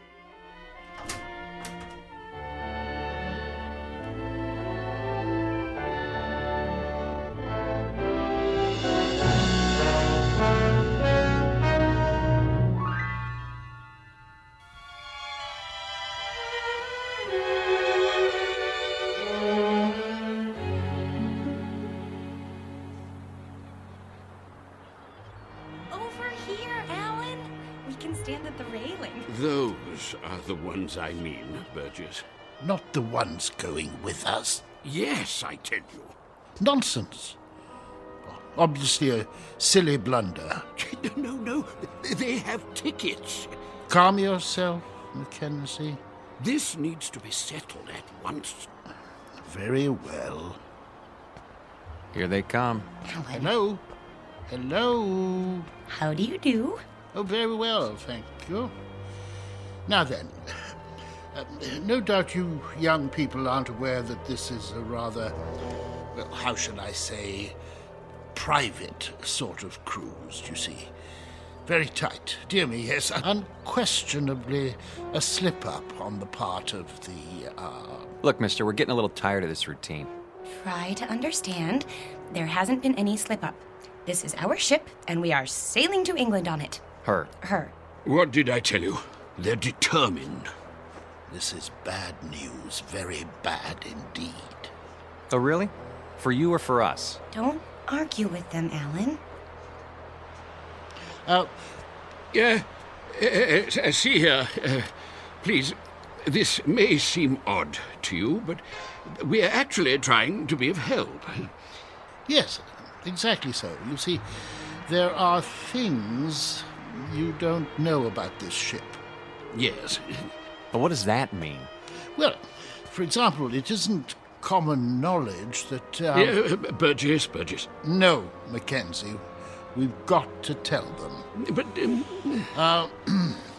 Those are the ones I mean, Burgess. Not the ones going with us. Yes, I tell you. Nonsense. Obviously a silly blunder. No, they have tickets. Calm yourself, Mackenzie. This needs to be settled at once. Very well. Here they come. Hello. Hello. How do you do? Oh, very well, thank you. Now then, no doubt you young people aren't aware that this is a rather, well, how shall I say, private sort of cruise, you see. Very tight. Dear me, yes, unquestionably a slip-up on the part of the, Look, mister, we're getting a little tired of this routine. Try to understand. There hasn't been any slip-up. This is our ship, and we are sailing to England on it. Her. What did I tell you? They're determined. This is bad news, very bad indeed. Oh, really? For you or for us? Don't argue with them, Alan. See here, please, this may seem odd to you, but we're actually trying to be of help. Yes, exactly so. You see, there are things you don't know about this ship. Yes. But what does that mean? Well, for example, it isn't common knowledge that... Burgess. No, Mackenzie. We've got to tell them. But...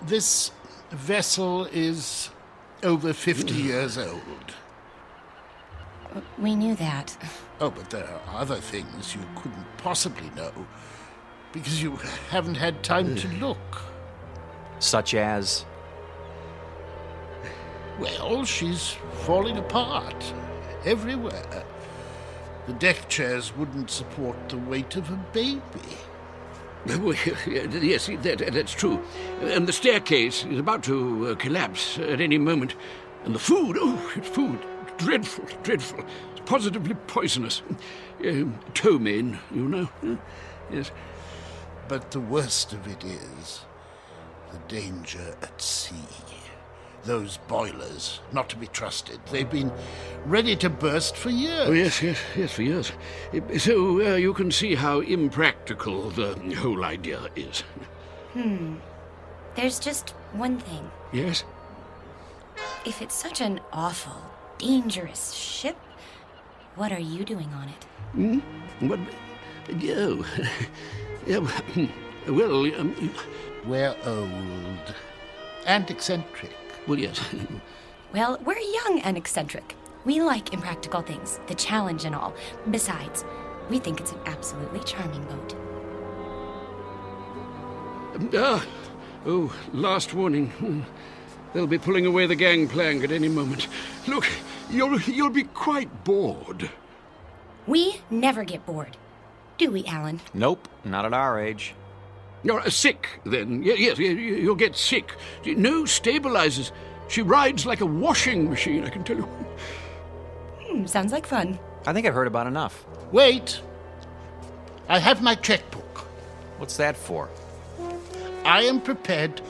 this vessel is over 50 years old. We knew that. Oh, but there are other things you couldn't possibly know, because you haven't had time to look. Such as? Well, she's falling apart everywhere. The deck chairs wouldn't support the weight of a baby. Yes, that's true. And the staircase is about to collapse at any moment. And the food, food, dreadful. It's positively poisonous. Ptomaine, you know. Yes. But the worst of it is the danger at sea. Those boilers, not to be trusted. They've been ready to burst for years. Oh, yes, for years. So you can see how impractical the whole idea is. There's just one thing. Yes? If it's such an awful, dangerous ship, what are you doing on it? What? Oh. Well, we're old and eccentric. Well, yes. Well, we're young and eccentric. We like impractical things, the challenge and all. Besides, we think it's an absolutely charming boat. Last warning. They'll be pulling away the gangplank at any moment. Look, you'll be quite bored. We never get bored. Do we, Alan? Nope, not at our age. You're sick, then. Yes, you'll get sick. No stabilizers. She rides like a washing machine, I can tell you. Sounds like fun. I think I've heard about enough. Wait. I have my checkbook. What's that for? I am prepared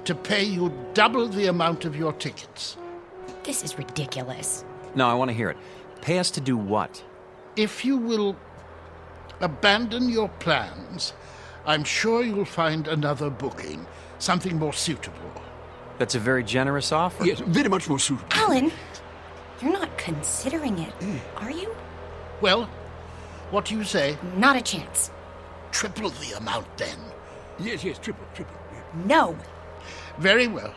to pay you double the amount of your tickets. This is ridiculous. No, I want to hear it. Pay us to do what? If you will abandon your plans, I'm sure you'll find another booking, something more suitable. That's a very generous offer. Yes, very much more suitable. Alan, you're not considering it, are you? Well, what do you say? Not a chance. Triple the amount, then. Yes, triple. No. Very well.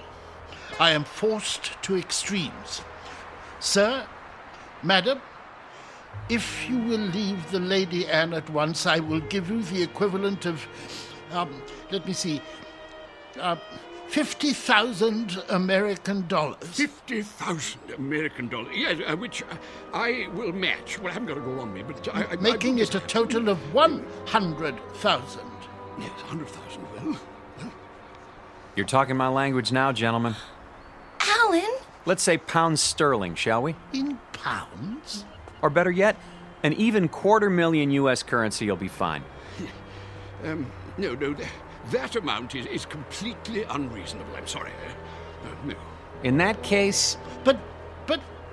I am forced to extremes. Sir, madam, if you will leave the Lady Anne at once, I will give you the equivalent of, let me see, 50,000 American dollars. 50,000 American dollars? Yes, which I will match. Well, I haven't got it all on me, but Making it a total of 100,000. Yes, 100,000. Well. You're talking my language now, gentlemen. Alan? Let's say pounds sterling, shall we? In pounds? Or better yet, an even $250,000 U.S. currency will be fine. No, that amount is completely unreasonable. I'm sorry. No. In that case... But...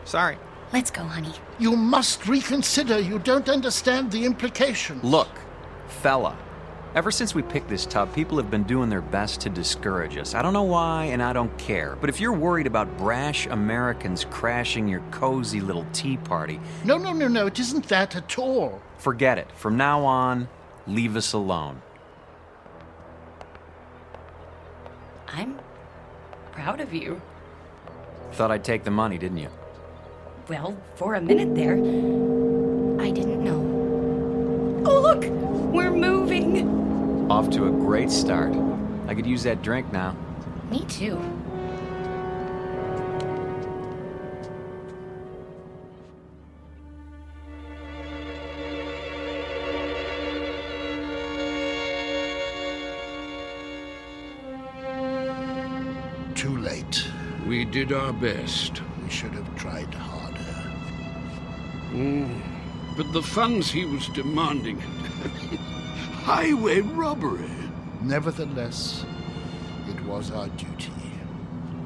Sorry. Let's go, honey. You must reconsider. You don't understand the implications. Look, fella. Ever since we picked this tub, people have been doing their best to discourage us. I don't know why, and I don't care. But if you're worried about brash Americans crashing your cozy little tea party... No, it isn't that at all. Forget it. From now on, leave us alone. I'm proud of you. Thought I'd take the money, didn't you? Well, for a minute there, I didn't know. Oh, look! We're moving! Off to a great start. I could use that drink now. Me too. Too late. We did our best. We should have tried harder. But the funds he was demanding... Highway robbery. Nevertheless, it was our duty.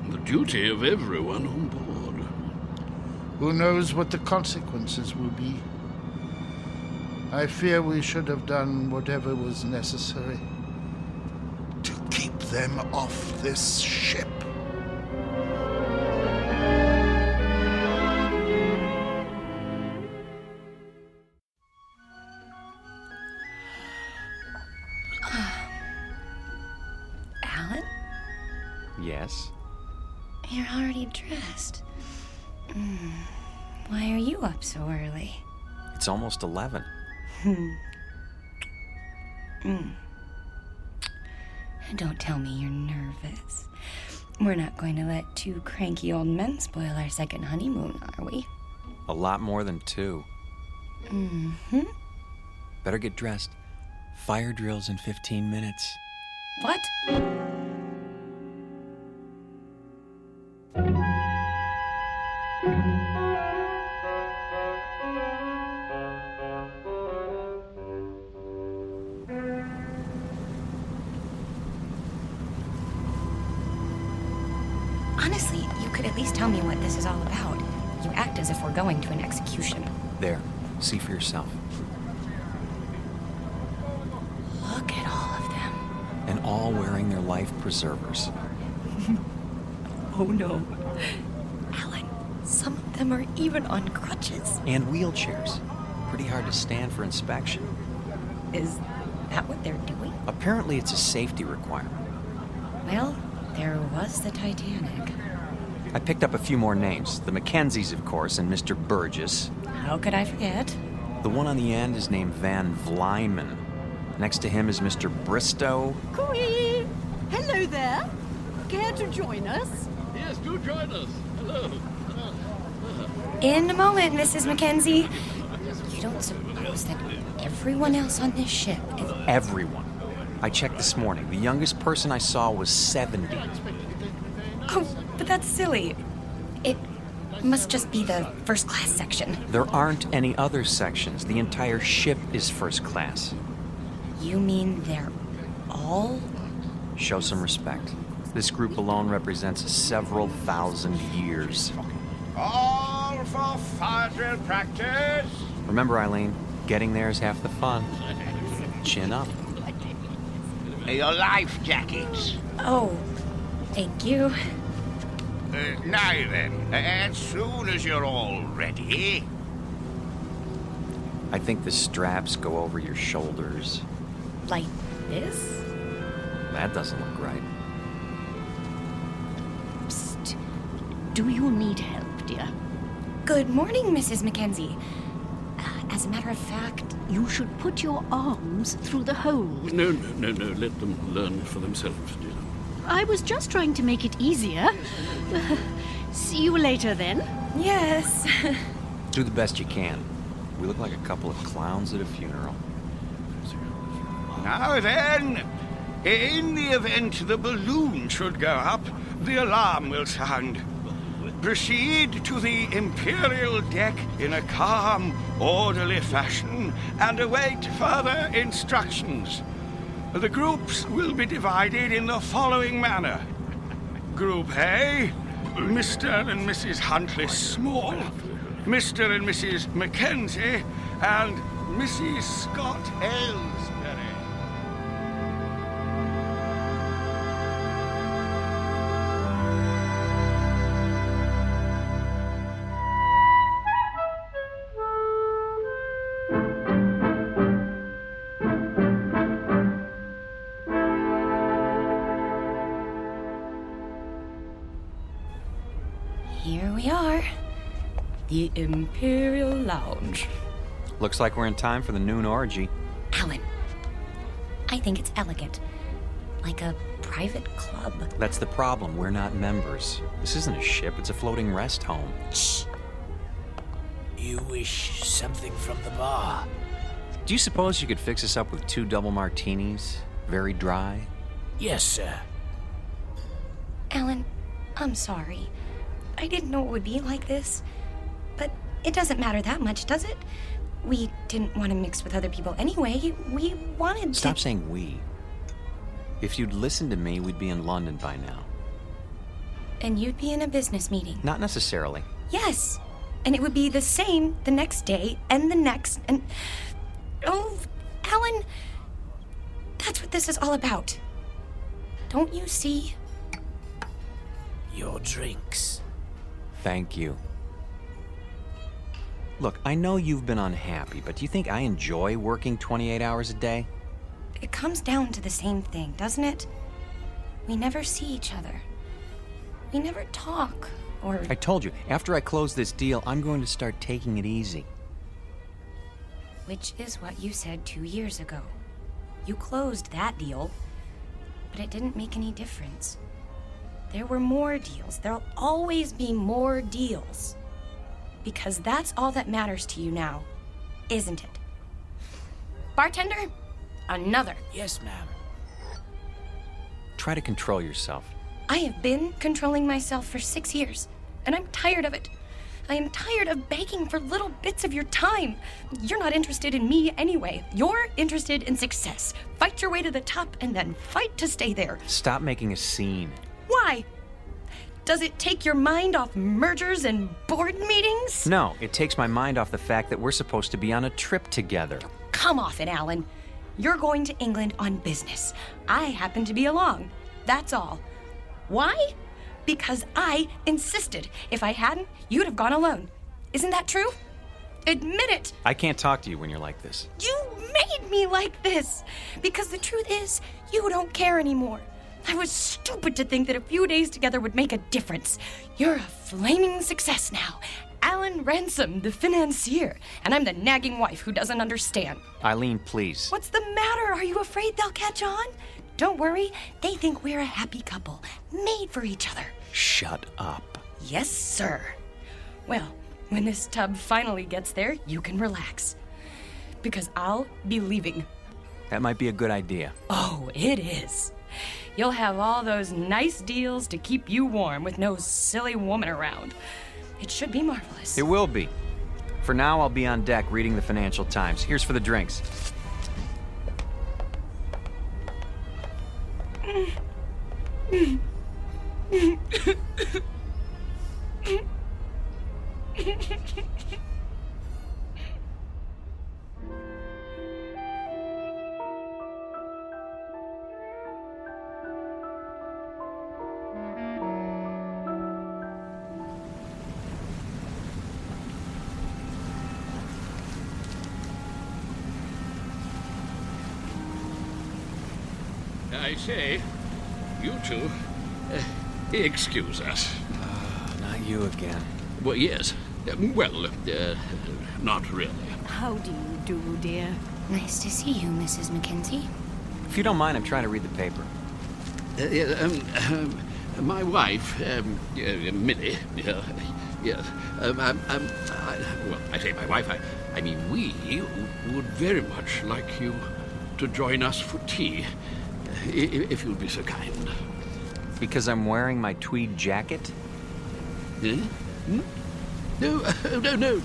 The duty of everyone on board. Who knows what the consequences will be? I fear we should have done whatever was necessary to keep them off this ship. You're already dressed. Why are you up so early? It's almost 11. Don't tell me you're nervous. We're not going to let two cranky old men spoil our second honeymoon, are we? A lot more than 2. Better get dressed. Fire drill's in 15 minutes. What? Honestly, you could at least tell me what this is all about. You act as if we're going to an execution. There. See for yourself. Look at all of them. And all wearing their life preservers. Oh no. Alan, some of them are even on crutches. And wheelchairs. Pretty hard to stand for inspection. Is that what they're doing? Apparently it's a safety requirement. Well, there was the Titanic. I picked up a few more names. The Mackenzies, of course, and Mr. Burgess. How could I forget? The one on the end is named Van Vlyman. Next to him is Mr. Bristow. Cooey! Hello there. Care to join us? Yes, do join us. Hello. In a moment, Mrs. Mackenzie. You don't suppose that everyone else on this ship is... Everyone. I checked this morning. The youngest person I saw was 70. Oh, but that's silly. It must just be the first class section. There aren't any other sections. The entire ship is first class. You mean they're all? Show some respect. This group alone represents several thousand years. All for fire drill practice. Remember, Eileen, getting there is half the fun. Chin up. Your life jackets. Oh, thank you. Now then, as soon as you're all ready... I think the straps go over your shoulders. Like this? That doesn't look right. Psst. Do you need help, dear? Good morning, Mrs. Mackenzie. As a matter of fact... You should put your arms through the hole. No. Let them learn for themselves, dear. I was just trying to make it easier. See you later, then. Yes. Do the best you can. We look like a couple of clowns at a funeral. Now then, in the event the balloon should go up, the alarm will sound. Proceed to the Imperial deck in a calm, orderly fashion and await further instructions. The groups will be divided in the following manner. Group A, Mr. and Mrs. Huntley Small, Mr. and Mrs. Mackenzie, and Mrs. Scott Aylesbury. Here we are. The Imperial Lounge. Looks like we're in time for the noon orgy. Alan, I think it's elegant. Like a private club. That's the problem. We're not members. This isn't a ship. It's a floating rest home. Shh. You wish something from the bar? Do you suppose you could fix us up with 2 double martinis? Very dry? Yes, sir. Alan, I'm sorry. I didn't know it would be like this. But it doesn't matter that much, does it? We didn't want to mix with other people anyway. We wanted to... Stop saying we. If you'd listened to me, we'd be in London by now. And you'd be in a business meeting. Not necessarily. Yes. And it would be the same the next day and the next and... Oh, Alan, that's what this is all about. Don't you see? Your drinks. Thank you. Look, I know you've been unhappy, but do you think I enjoy working 28 hours a day? It comes down to the same thing, doesn't it? We never see each other. We never talk, or... I told you, after I close this deal, I'm going to start taking it easy. Which is what you said 2 years ago. You closed that deal, but it didn't make any difference. There were more deals. There'll always be more deals. Because that's all that matters to you now, isn't it? Bartender, another. Yes, ma'am. Try to control yourself. I have been controlling myself for 6 years, and I'm tired of it. I am tired of begging for little bits of your time. You're not interested in me anyway. You're interested in success. Fight your way to the top and then fight to stay there. Stop making a scene. Why? Does it take your mind off mergers and board meetings? No, it takes my mind off the fact that we're supposed to be on a trip together. Come off it, Alan. You're going to England on business. I happen to be along. That's all. Why? Because I insisted. If I hadn't, you'd have gone alone. Isn't that true? Admit it. I can't talk to you when you're like this. You made me like this. Because the truth is, you don't care anymore. I was stupid to think that a few days together would make a difference. You're a flaming success now. Alan Ransom, the financier. And I'm the nagging wife who doesn't understand. Eileen, please. What's the matter? Are you afraid they'll catch on? Don't worry. They think we're a happy couple, made for each other. Shut up. Yes, sir. Well, when this tub finally gets there, you can relax. Because I'll be leaving. That might be a good idea. Oh, it is. You'll have all those nice deals to keep you warm with no silly woman around. It should be marvelous. It will be. For now, I'll be on deck reading the Financial Times. Here's for the drinks. I say, you two, excuse us. Not you again. Well, yes. Not really. How do you do, dear? Nice to see you, Mrs. Mackenzie. If you don't mind, I'm trying to read the paper. My wife, Millie, yes. I say my wife, I mean we would very much like you to join us for tea, if you'd be so kind. Because I'm wearing my tweed jacket? Eh? Hmm? No, no.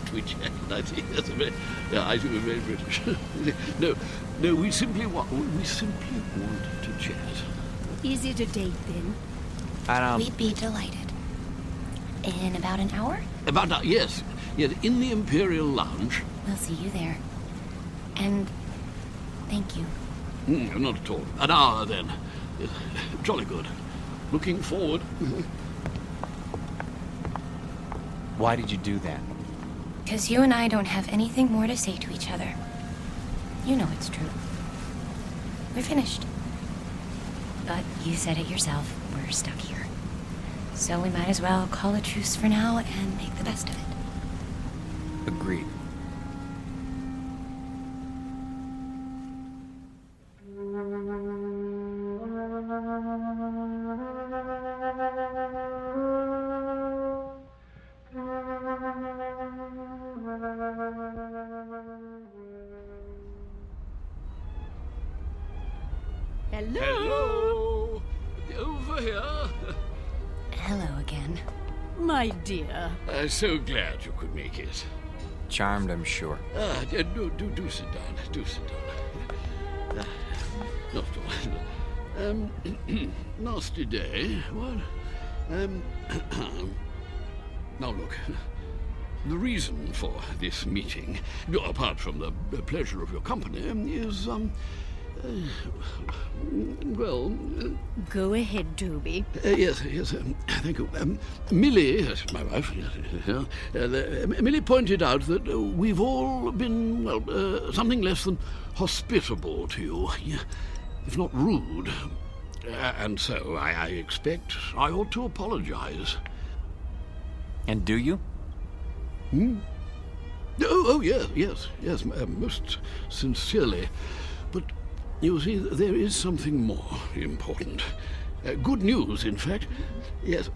Tweed jacket, I see. That's a very, I see, very British. No, we simply want to chat. Is it a date, then? We'd be delighted. In about an hour? Yes, in the Imperial Lounge. We'll see you there. And thank you. Not at all. An hour, then. Jolly good. Looking forward. Why did you do that? Because you and I don't have anything more to say to each other. You know it's true. We're finished. But you said it yourself, we're stuck here. So we might as well call a truce for now and make the best of it. Agreed. Hello. Over here. Hello again. My dear. So glad you could make it. Charmed, I'm sure. Do sit down. Do sit down. Not at all. Nasty day. What? Now look. The reason for this meeting, apart from the pleasure of your company, is Go ahead, Toby. Yes, thank you. Millie, yes, my wife, Millie pointed out that we've all been, something less than hospitable to you, if not rude. And so I expect I ought to apologize. And do you? Oh, yes, most sincerely. But you see, there is something more important. Good news, in fact. Yes,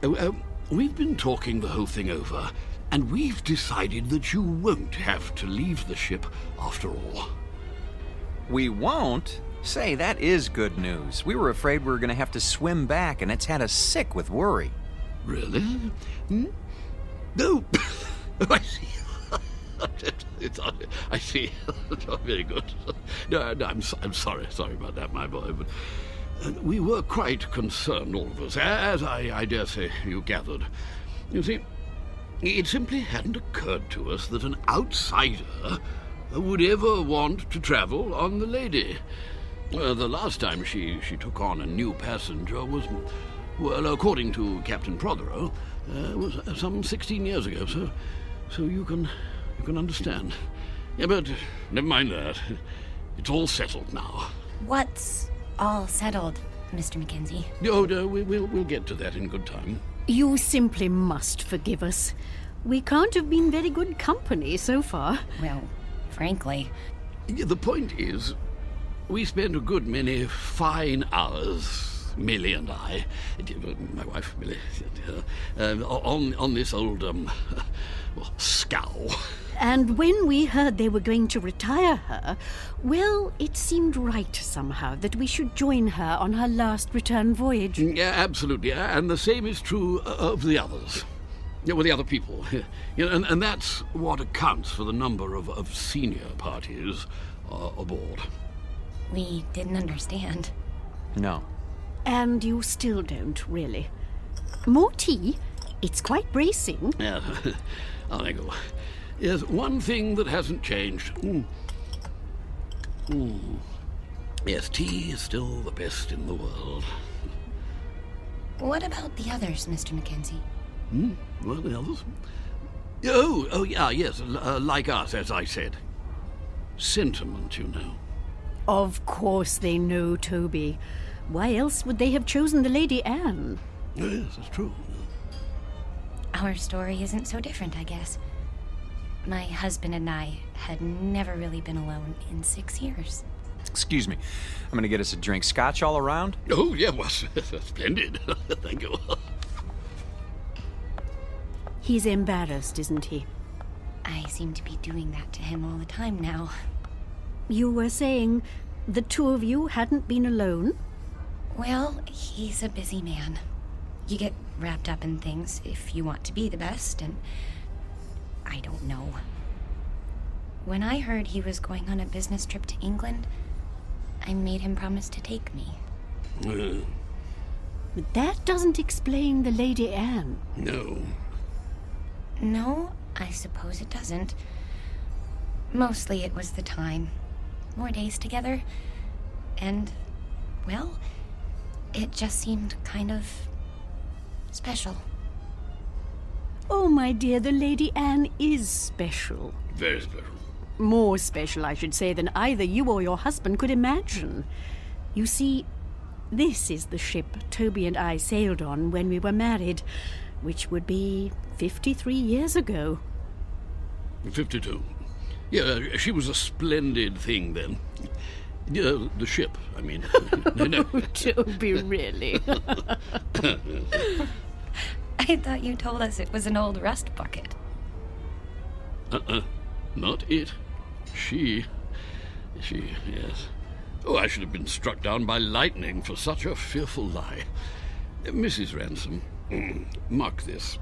we've been talking the whole thing over, and we've decided that you won't have to leave the ship after all. We won't? Say, that is good news. We were afraid we were going to have to swim back, and it's had us sick with worry. Really? No. I see. I see. Very good. No, I'm sorry about that, my boy. But we were quite concerned, all of us, as I dare say you gathered. You see, it simply hadn't occurred to us that an outsider would ever want to travel on the Lady. The last time she took on a new passenger was, well, according to Captain Prothero, was some 16 years ago. So you can understand. Yeah, but never mind that. It's all settled now. What's all settled, Mr. Mackenzie? Oh, no, we'll get to that in good time. You simply must forgive us. We can't have been very good company so far. Well, frankly. The point is, we spent a good many fine hours, Millie and I, my wife Millie, on this old, scow. And when we heard they were going to retire her, well, it seemed right somehow that we should join her on her last return voyage. Yeah, absolutely. And the same is true of the others. Yeah, well, the other people. And that's what accounts for the number of senior parties aboard. We didn't understand. No. And you still don't, really. More tea? It's quite bracing. Yeah, there you go. Yes, one thing that hasn't changed. Yes, tea is still the best in the world. What about the others, Mr. Mackenzie? What, the others? Oh, yeah, yes, like us, as I said. Sentiment, you know. Of course they know, Toby. Why else would they have chosen the Lady Anne? Yes, that's true. Our story isn't so different, I guess. My husband and I had never really been alone in 6 years. Excuse me. I'm going to get us a drink. Scotch all around? Oh, yeah, well, splendid. Thank you. He's embarrassed, isn't he? I seem to be doing that to him all the time now. You were saying the two of you hadn't been alone? Well, he's a busy man. You get wrapped up in things if you want to be the best, and I don't know. When I heard he was going on a business trip to England, I made him promise to take me. But that doesn't explain the Lady Anne. No. No, I suppose it doesn't. Mostly it was the time. More days together. And, well, it just seemed kind of special. Oh, my dear, the Lady Anne is special. Very special. More special, I should say, than either you or your husband could imagine. You see, this is the ship Toby and I sailed on when we were married, which would be 53 years ago. 52. Yeah, she was a splendid thing then. Yeah, the ship, I mean. No. Oh, Toby, really? I thought you told us it was an old rust bucket. Not it. She, yes. Oh, I should have been struck down by lightning for such a fearful lie. Mrs. Ransom, mark this.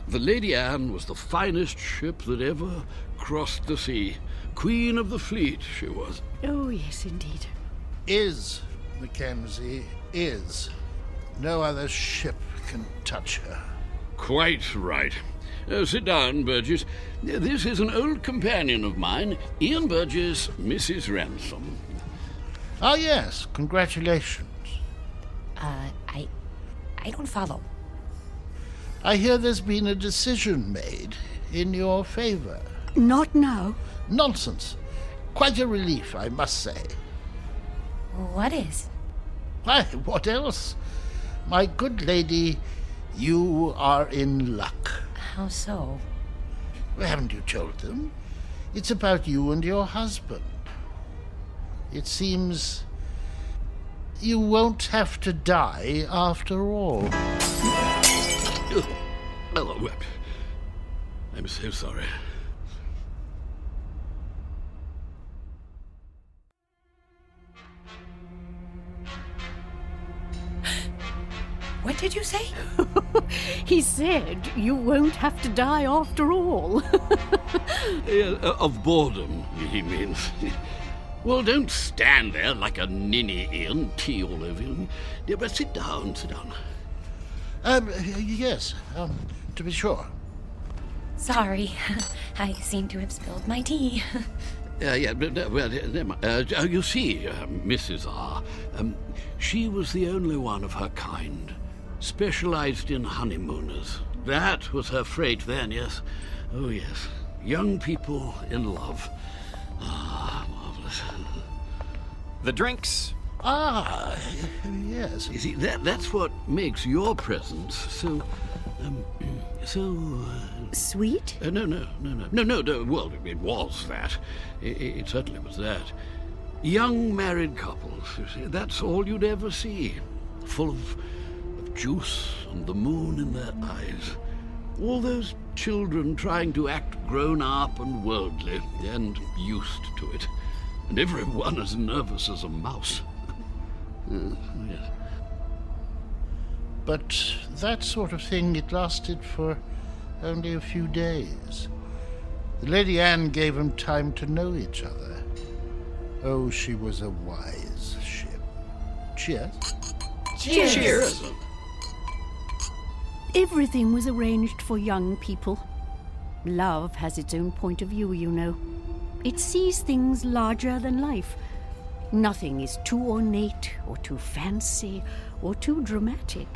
The Lady Anne was the finest ship that ever crossed the sea. Queen of the fleet, she was. Oh, yes, indeed. Is, Mackenzie, is. No other ship can touch her. Quite right. Sit down, Burgess. This is an old companion of mine, Ian Burgess, Mrs. Ransom. Ah, yes. Congratulations. I don't follow. I hear there's been a decision made in your favor. Not now. Nonsense. Quite a relief, I must say. What is? Why, what else? My good lady, you are in luck. How so? Haven't you told them? It's about you and your husband. It seems you won't have to die after all. Oh, I'm so sorry. What did you say? He said you won't have to die after all. Of boredom, he means. Well, don't stand there like a ninny, Ian, tea all over you. Yeah, but sit down, sit down. Yes, to be sure. Sorry, I seem to have spilled my tea. Well, you see, Mrs. R., she was the only one of her kind. Specialized in honeymooners. That was her freight then, yes. Oh, yes. Young people in love. Ah, marvelous. The drinks. Ah, yes. You see, that's what makes your presence so... Sweet? No. Well, it was that. It certainly was that. Young married couples, you see, that's all you'd ever see. Full of juice and the moon in their eyes. All those children trying to act grown up and worldly and used to it. And everyone as nervous as a mouse. Yes. But that sort of thing, it lasted for only a few days. The Lady Anne gave them time to know each other. Oh, she was a wise ship. Cheers. Cheers. Cheers. Everything was arranged for young people. Love has its own point of view, you know. It sees things larger than life. Nothing is too ornate or too fancy or too dramatic.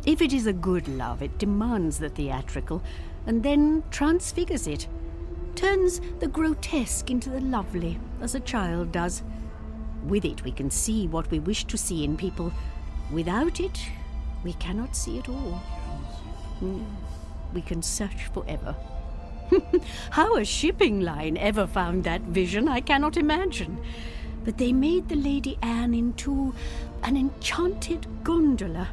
If it is a good love, it demands the theatrical and then transfigures it. Turns the grotesque into the lovely, as a child does. With it, we can see what we wish to see in people. Without it, we cannot see it all. We can search forever. How a shipping line ever found that vision, I cannot imagine. But they made the Lady Anne into an enchanted gondola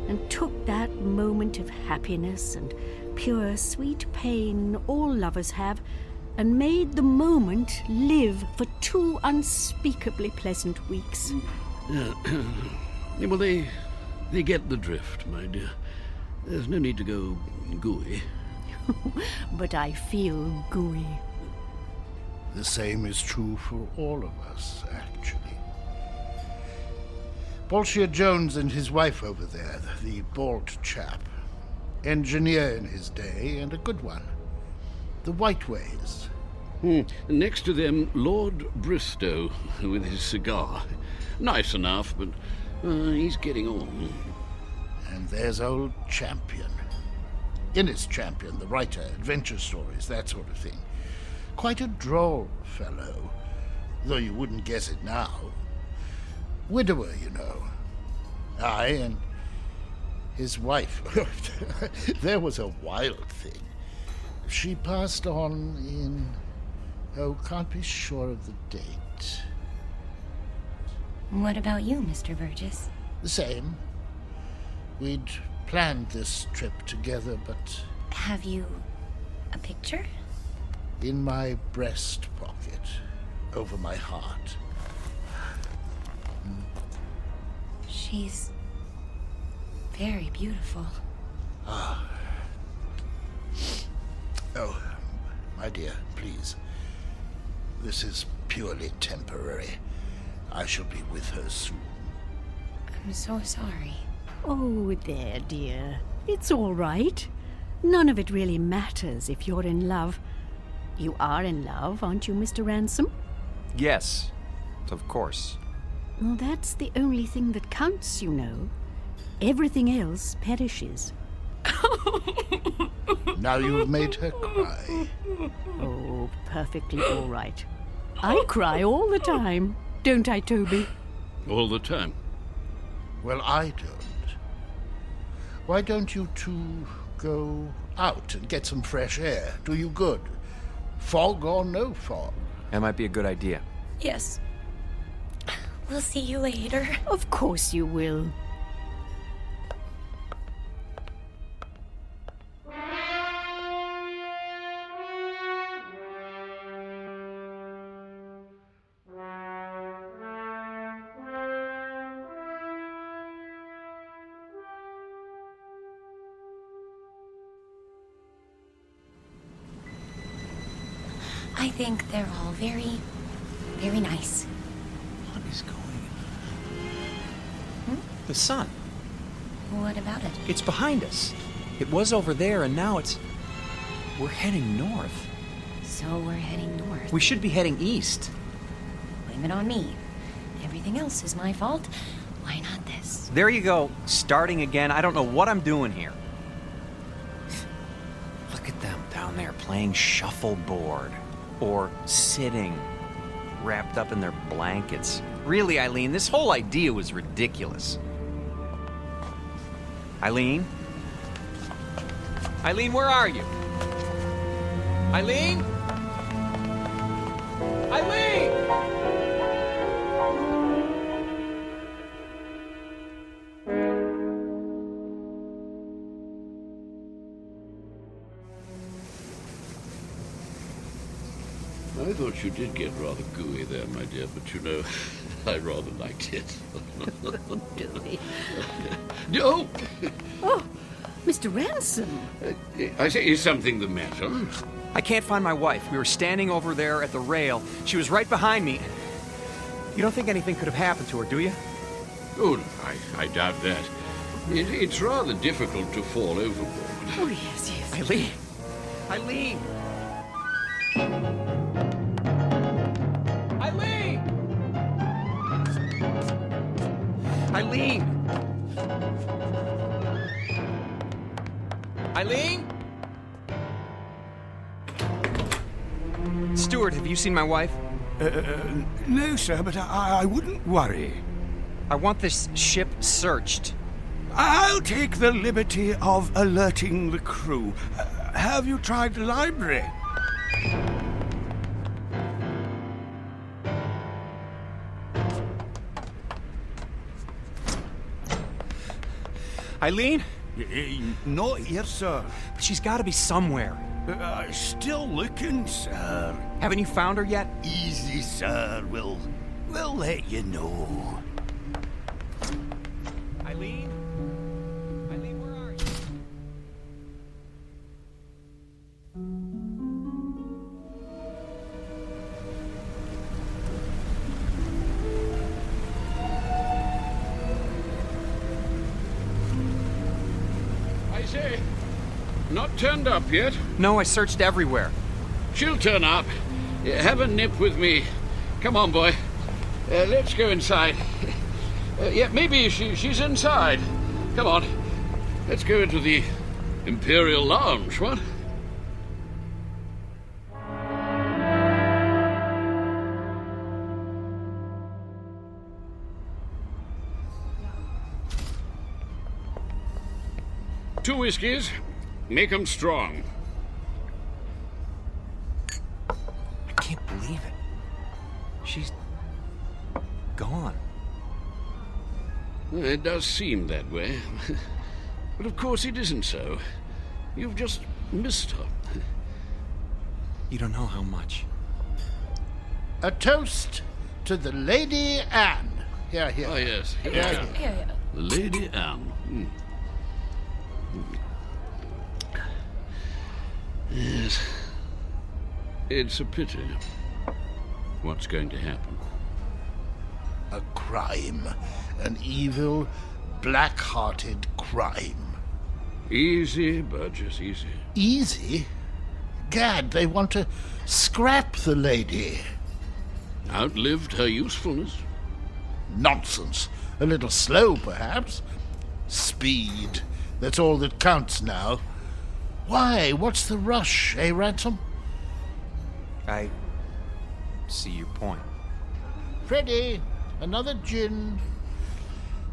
and took that moment of happiness and pure sweet pain all lovers have and made the moment live for 2 unspeakably pleasant weeks. Well, they get the drift, my dear. There's no need to go gooey. But I feel gooey. The same is true for all of us, actually. Bolshia Jones and his wife over there, the bald chap. Engineer in his day, and a good one. The Whiteways. Next to them, Lord Bristow, with his cigar. Nice enough, but he's getting on. And there's old Champion. Innes Champion, the writer, adventure stories, that sort of thing. Quite a droll fellow, though you wouldn't guess it now. Widower, you know. Aye, and his wife. There was a wild thing. She passed on in... Oh, can't be sure of the date. What about you, Mr. Burgess? The same. We'd planned this trip together, but... Have you a picture? In my breast pocket, over my heart. She's very beautiful. Ah. Oh, my dear, please. This is purely temporary. I shall be with her soon. I'm so sorry. Oh, there, dear. It's all right. None of it really matters if you're in love. You are in love, aren't you, Mr. Ransom? Yes, of course. Well, that's the only thing that counts, you know. Everything else perishes. Now you've made her cry. Oh, perfectly all right. I cry all the time, don't I, Toby? All the time. Well, I don't. Why don't you two go out and get some fresh air? Do you good. Fog or no fog. That might be a good idea. Yes. We'll see you later. Of course you will. I think they're all very, very nice. What is going on? The sun. What about it? It's behind us. It was over there, and now it's... We're heading north. So we're heading north. We should be heading east. Blame it on me. Everything else is my fault. Why not this? There you go. Starting again. I don't know what I'm doing here. Look at them down there playing shuffleboard. Or sitting, wrapped up in their blankets. Really, Eileen, this whole idea was ridiculous. Eileen? Eileen, where are you? Eileen? Eileen! I thought you did get rather gooey there, my dear, but you know, I rather liked it. Gooey. No! Oh, Mr. Ransom. I say, is something the matter? I can't find my wife. We were standing over there at the rail. She was right behind me. You don't think anything could have happened to her, do you? Oh, no, I doubt that. It's rather difficult to fall overboard. Oh, yes, yes. Eileen! Eileen! Eileen! Eileen! Eileen? Stuart, have you seen my wife? No, sir, but I wouldn't worry. I want this ship searched. I'll take the liberty of alerting the crew. Have you tried the library? Eileen? Not here, sir. But she's got to be somewhere. Still looking, sir. Haven't you found her yet? Easy, sir. We'll let you know. Eileen? Eileen, where are you? I say, not turned up yet? No, I searched everywhere. She'll turn up. Have a nip with me. Come on, boy. Let's go inside. Yeah, maybe she's inside. Come on. Let's go into the Imperial Lounge, what? Two whiskeys. Make 'em strong. I can't believe it. She's gone. Well, it does seem that way. But of course it isn't so. You've just missed her. You don't know how much. A toast to the Lady Anne. Here, here. Oh, yes. Yeah. Lady Anne. Yes. It's a pity. What's going to happen? A crime. An evil, black-hearted crime. Easy, Burgess, easy. Easy? Gad, they want to scrap the lady. Outlived her usefulness. Nonsense. A little slow, perhaps. Speed. That's all that counts now. Why? What's the rush, eh, Ransom? I see your point. Freddie, another gin.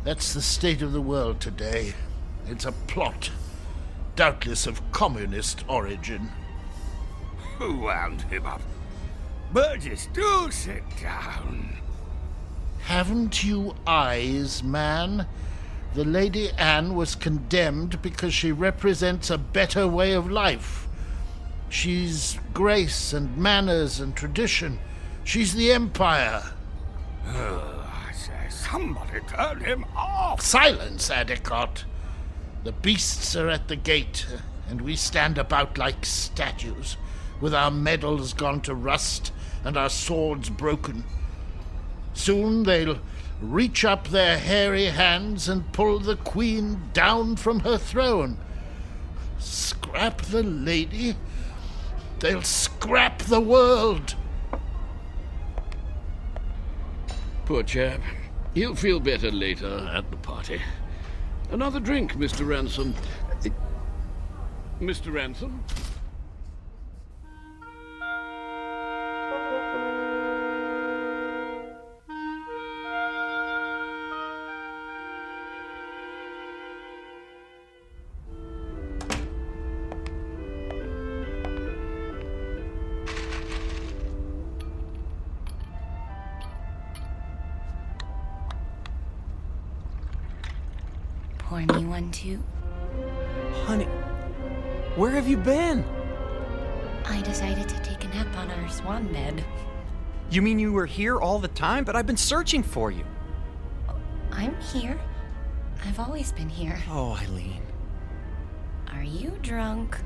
That's the state of the world today. It's a plot, doubtless of communist origin. Who wound him up? Burgess, do sit down. Haven't you eyes, man? The Lady Anne was condemned because she represents a better way of life. She's grace and manners and tradition. She's the Empire. I say, somebody turn him off! Silence, Adicott. The beasts are at the gate, and we stand about like statues, with our medals gone to rust and our swords broken. Soon they'll reach up their hairy hands and pull the Queen down from her throne. Scrap the lady? They'll scrap the world! Poor chap. He'll feel better later at the party. Another drink, Mr. Ransom. Mr. Ransom? Pour me one, too. Honey, where have you been? I decided to take a nap on our swan bed. You mean you were here all the time? But I've been searching for you. I'm here. I've always been here. Oh, Eileen. Are you drunk?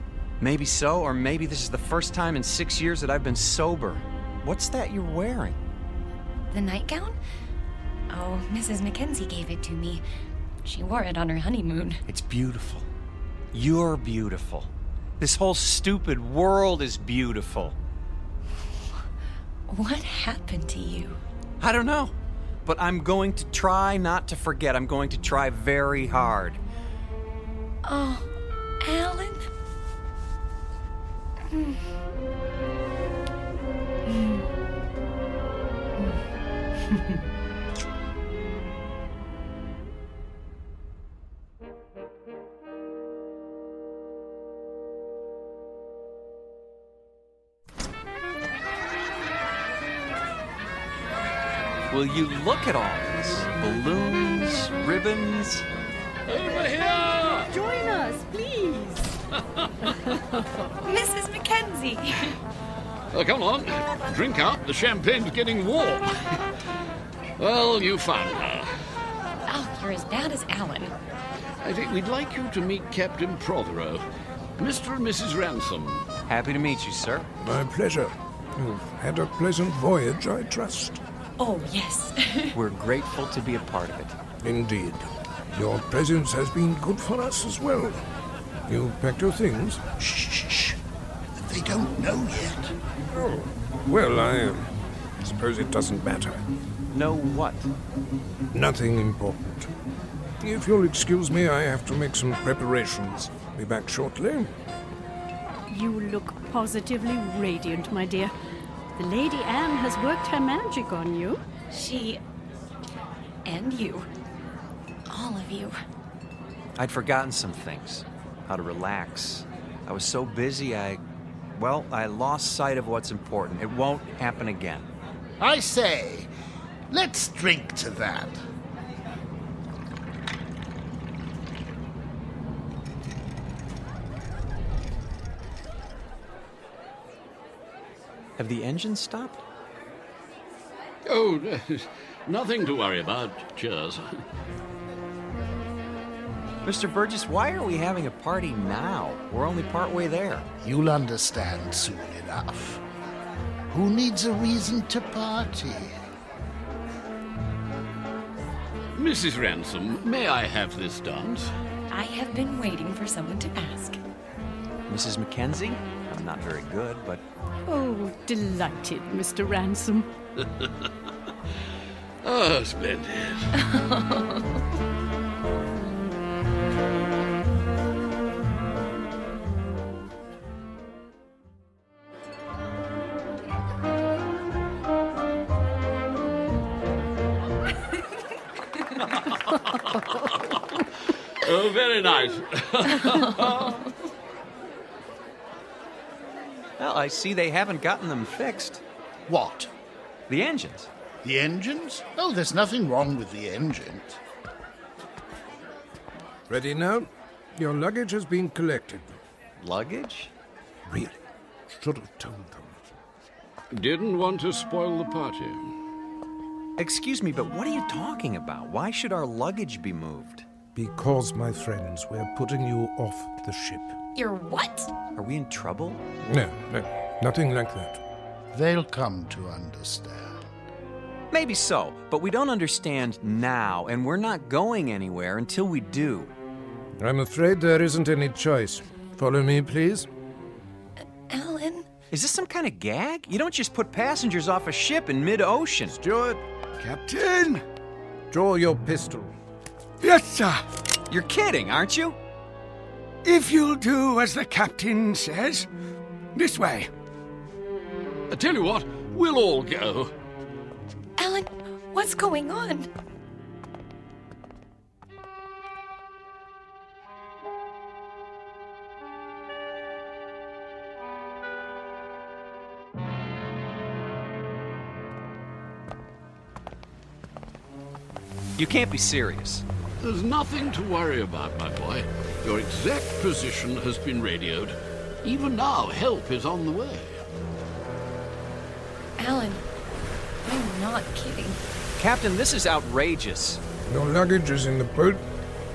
Maybe so, or maybe this is the first time in 6 years that I've been sober. What's that you're wearing? The nightgown? Oh, Mrs. Mackenzie gave it to me. She wore it on her honeymoon. It's beautiful. You're beautiful. This whole stupid world is beautiful. What happened to you? I don't know. But I'm going to try not to forget. I'm going to try very hard. Oh, Alan? Will you look at all this? Balloons, ribbons. Over here! Join us, please. Mrs. Mackenzie! Come on, drink up. The champagne's getting warm. Well, you found her. Oh, you're as bad as Alan. I think we'd like you to meet Captain Prothero. Mr. and Mrs. Ransom. Happy to meet you, sir. My pleasure. You've had a pleasant voyage, I trust. Oh, yes. We're grateful to be a part of it. Indeed. Your presence has been good for us as well. You packed your things? Shh. They don't know yet. Oh, well, I suppose it doesn't matter. Know what? Nothing important. If you'll excuse me, I have to make some preparations. Be back shortly. You look positively radiant, my dear. The Lady Anne has worked her magic on you. She... and you. All of you. I'd forgotten some things. How to relax. I was so busy, I lost sight of what's important. It won't happen again. I say, let's drink to that. Have the engines stopped? Oh, nothing to worry about. Cheers. Mr. Burgess, why are we having a party now? We're only partway there. You'll understand soon enough. Who needs a reason to party? Mrs. Ransom, may I have this dance? I have been waiting for someone to ask. Mrs. Mackenzie? I'm not very good, but... Oh, delighted, Mr. Ransom. Oh, splendid. very nice. Well, I see they haven't gotten them fixed. What? The engines. The engines? Oh, there's nothing wrong with the engines. Ready now? Your luggage has been collected. Luggage? Really? Should have told them. Didn't want to spoil the party. Excuse me, but what are you talking about? Why should our luggage be moved? Because, my friends, we're putting you off the ship. You're what? Are we in trouble? No, nothing like that. They'll come to understand. Maybe so, but we don't understand now, and we're not going anywhere until we do. I'm afraid there isn't any choice. Follow me, please. Alan? Is this some kind of gag? You don't just put passengers off a ship in mid-ocean. Steward. Captain! Draw your pistol. Yes, sir. You're kidding, aren't you? If you'll do as the captain says. This way. I tell you what, we'll all go. Alan, what's going on? You can't be serious. There's nothing to worry about, my boy. Your exact position has been radioed. Even now, help is on the way. Alan, I'm not kidding. Captain, this is outrageous. Your luggage is in the boat.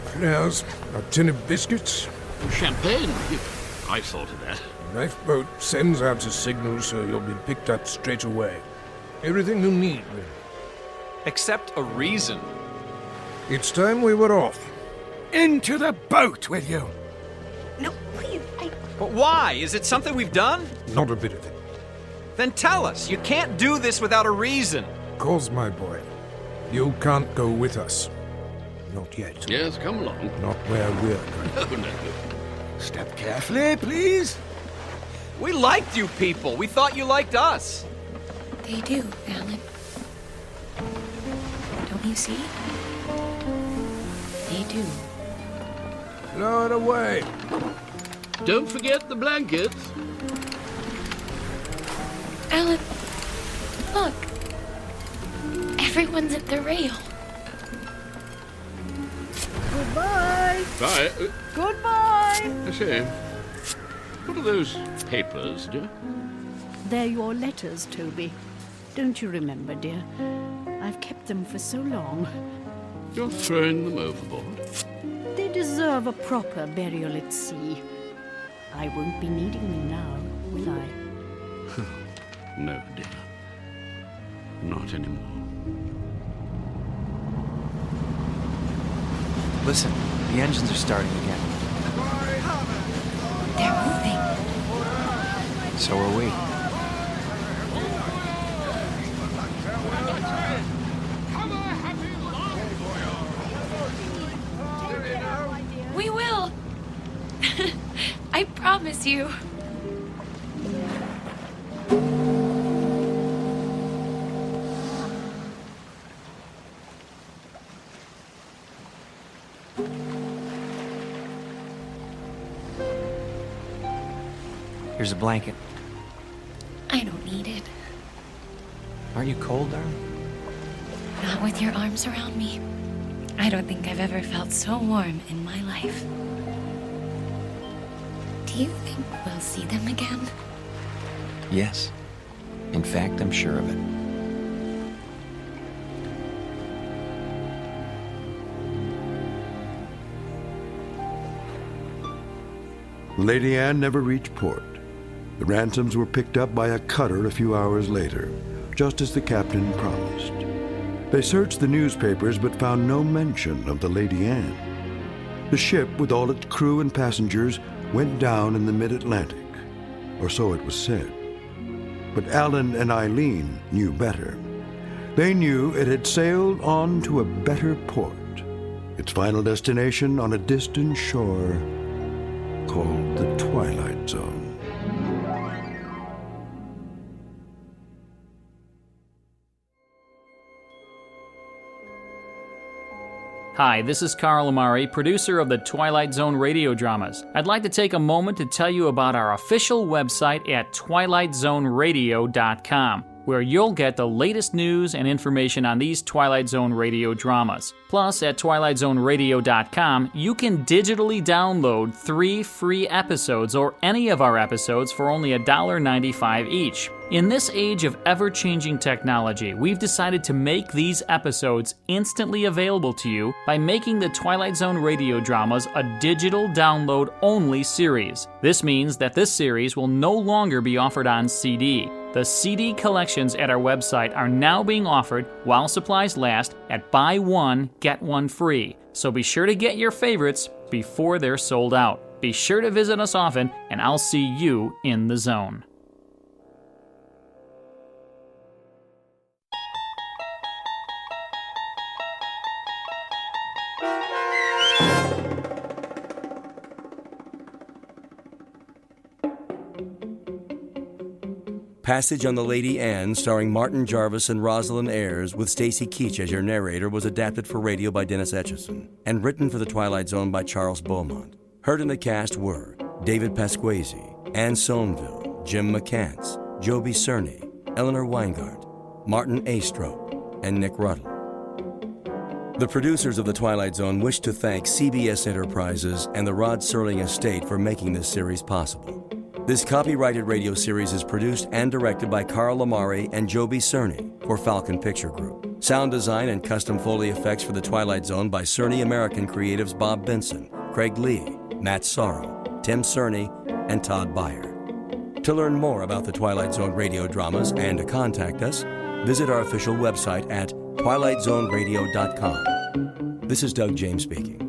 Flares, a tin of biscuits. Champagne? I thought of that. The lifeboat sends out a signal so you'll be picked up straight away. Everything you need, really. Except a reason. It's time we were off. Into the boat with you. No, please, But why? Is it something we've done? Not a bit of it. Then tell us. You can't do this without a reason. Cause, my boy, you can't go with us. Not yet. Yes, come along. Not where we're going. No. Step carefully, please. We liked you people. We thought you liked us. They do, Alan. Don't you see? They do. Lower away. Don't forget the blankets. Alan, look. Everyone's at the rail. Goodbye. Bye. Goodbye. I say, what are those papers, dear? They're your letters, Toby. Don't you remember, dear? I've kept them for so long. You're throwing them overboard? They deserve a proper burial at sea. I won't be needing them now, will I? No, dear. Not anymore. Listen, the engines are starting again. They're moving. So are we. We will. I promise you. Here's a blanket. I don't need it. Aren't you cold, darling? Not with your arms around me. I don't think I've ever felt so warm in my life. Do you think we'll see them again? Yes. In fact, I'm sure of it. Lady Anne never reached port. The ransoms were picked up by a cutter a few hours later, just as the captain promised. They searched the newspapers but found no mention of the Lady Anne. The ship, with all its crew and passengers, went down in the mid-Atlantic, or so it was said. But Alan and Eileen knew better. They knew it had sailed on to a better port, its final destination on a distant shore called the Twilight Zone. Hi, this is Carl Amari, producer of the Twilight Zone radio dramas. I'd like to take a moment to tell you about our official website at twilightzoneradio.com, where you'll get the latest news and information on these Twilight Zone radio dramas. Plus, at twilightzoneradio.com, you can digitally download 3 free episodes or any of our episodes for only $1.95 each. In this age of ever-changing technology, we've decided to make these episodes instantly available to you by making the Twilight Zone radio dramas a digital download-only series. This means that this series will no longer be offered on CD. The CD collections at our website are now being offered, while supplies last, at buy one, get one free. So be sure to get your favorites before they're sold out. Be sure to visit us often, and I'll see you in the zone. Passage on the Lady Anne, starring Martin Jarvis and Rosalind Ayres, with Stacy Keach as your narrator, was adapted for radio by Dennis Etchison and written for The Twilight Zone by Charles Beaumont. Heard in the cast were David Pasquesi, Anne Somerville, Jim McCants, Joby Cerny, Eleanor Weingart, Martin Astrop, and Nick Ruddle. The producers of The Twilight Zone wish to thank CBS Enterprises and the Rod Serling Estate for making this series possible. This copyrighted radio series is produced and directed by Carl Amari and Joby Cerny for Falcon Picture Group. Sound design and custom Foley effects for The Twilight Zone by Cerny American creatives Bob Benson, Craig Lee, Matt Sorrow, Tim Cerny, and Todd Beyer. To learn more about the Twilight Zone radio dramas and to contact us, visit our official website at twilightzoneradio.com. This is Doug James speaking.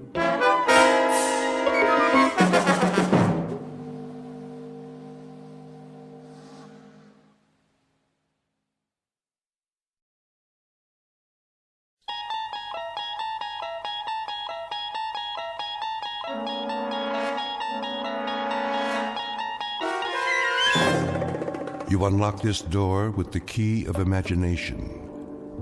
You unlock this door with the key of imagination.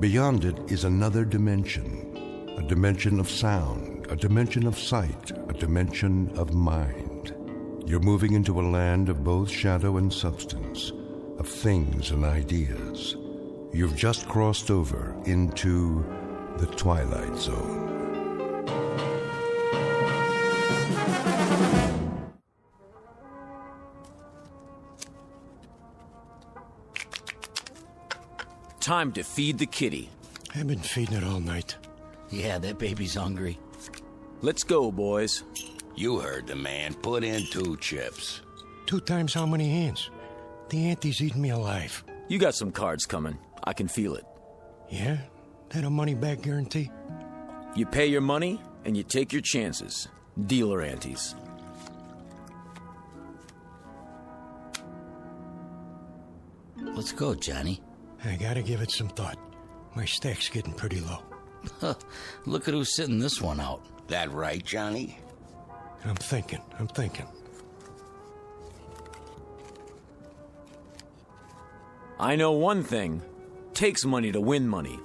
Beyond it is another dimension, a dimension of sound, a dimension of sight, a dimension of mind. You're moving into a land of both shadow and substance, of things and ideas. You've just crossed over into the Twilight Zone. Time to feed the kitty. I've been feeding it all night. Yeah, that baby's hungry. Let's go, boys. You heard the man. Put in 2 chips. 2 times how many hands? The auntie's eating me alive. You got some cards coming. I can feel it. Yeah? That a money-back guarantee? You pay your money, and you take your chances. Dealer aunties. Let's go, Johnny. I gotta give it some thought. My stack's getting pretty low. Look at who's sitting this one out. That right, Johnny? I'm thinking. I know one thing. Takes money to win money.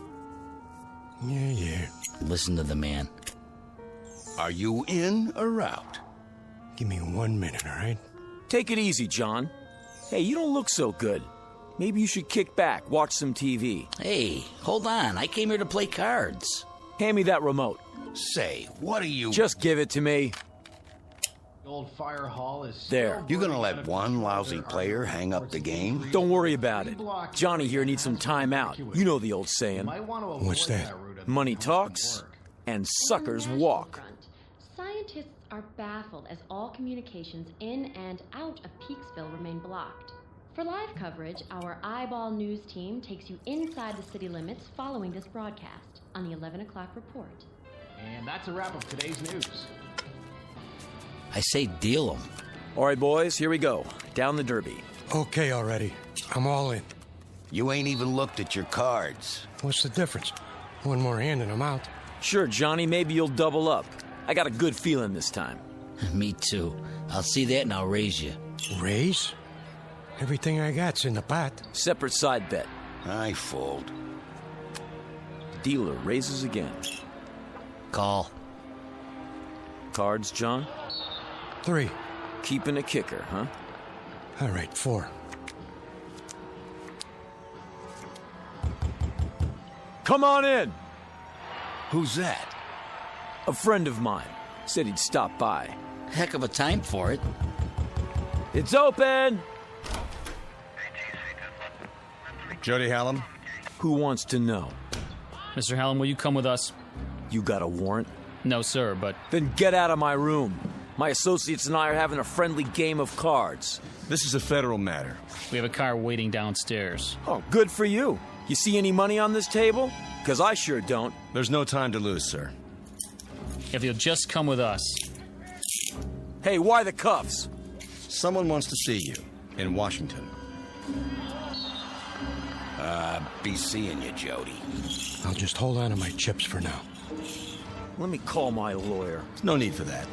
Yeah. Listen to the man. Are you in or out? Give me 1 minute, all right? Take it easy, John. Hey, you don't look so good. Maybe you should kick back, watch some TV. Hey, hold on. I came here to play cards. Hand me that remote. Say, what are you... Just give it to me. The old fire hall is... There. You gonna let one lousy player hang up the game? Don't worry about it. Johnny here needs some time out. You know the old saying. What's that? Money talks, and suckers walk. Scientists are baffled as all communications in and out of Peaksville remain blocked. For live coverage, our Eyeball News team takes you inside the city limits following this broadcast on the 11 o'clock report. And that's a wrap of today's news. I say deal them. All right, boys, here we go. Down the derby. Okay already. I'm all in. You ain't even looked at your cards. What's the difference? 1 more hand and I'm out. Sure, Johnny, maybe you'll double up. I got a good feeling this time. Me too. I'll see that and I'll raise you. Raise? Everything I got's in the pot. Separate side bet. I fold. Dealer raises again. Call. Cards, John? 3. Keeping a kicker, huh? All right, 4. Come on in! Who's that? A friend of mine. Said he'd stop by. Heck of a time for it. It's open! Jody Hallam? Who wants to know? Mr. Hallam, will you come with us? You got a warrant? No, sir, but... Then get out of my room. My associates and I are having a friendly game of cards. This is a federal matter. We have a car waiting downstairs. Oh, good for you. You see any money on this table? Because I sure don't. There's no time to lose, sir. If you'll just come with us. Hey, why the cuffs? Someone wants to see you in Washington. Be seeing you, Jody. I'll just hold on to my chips for now. Let me call my lawyer. No need for that.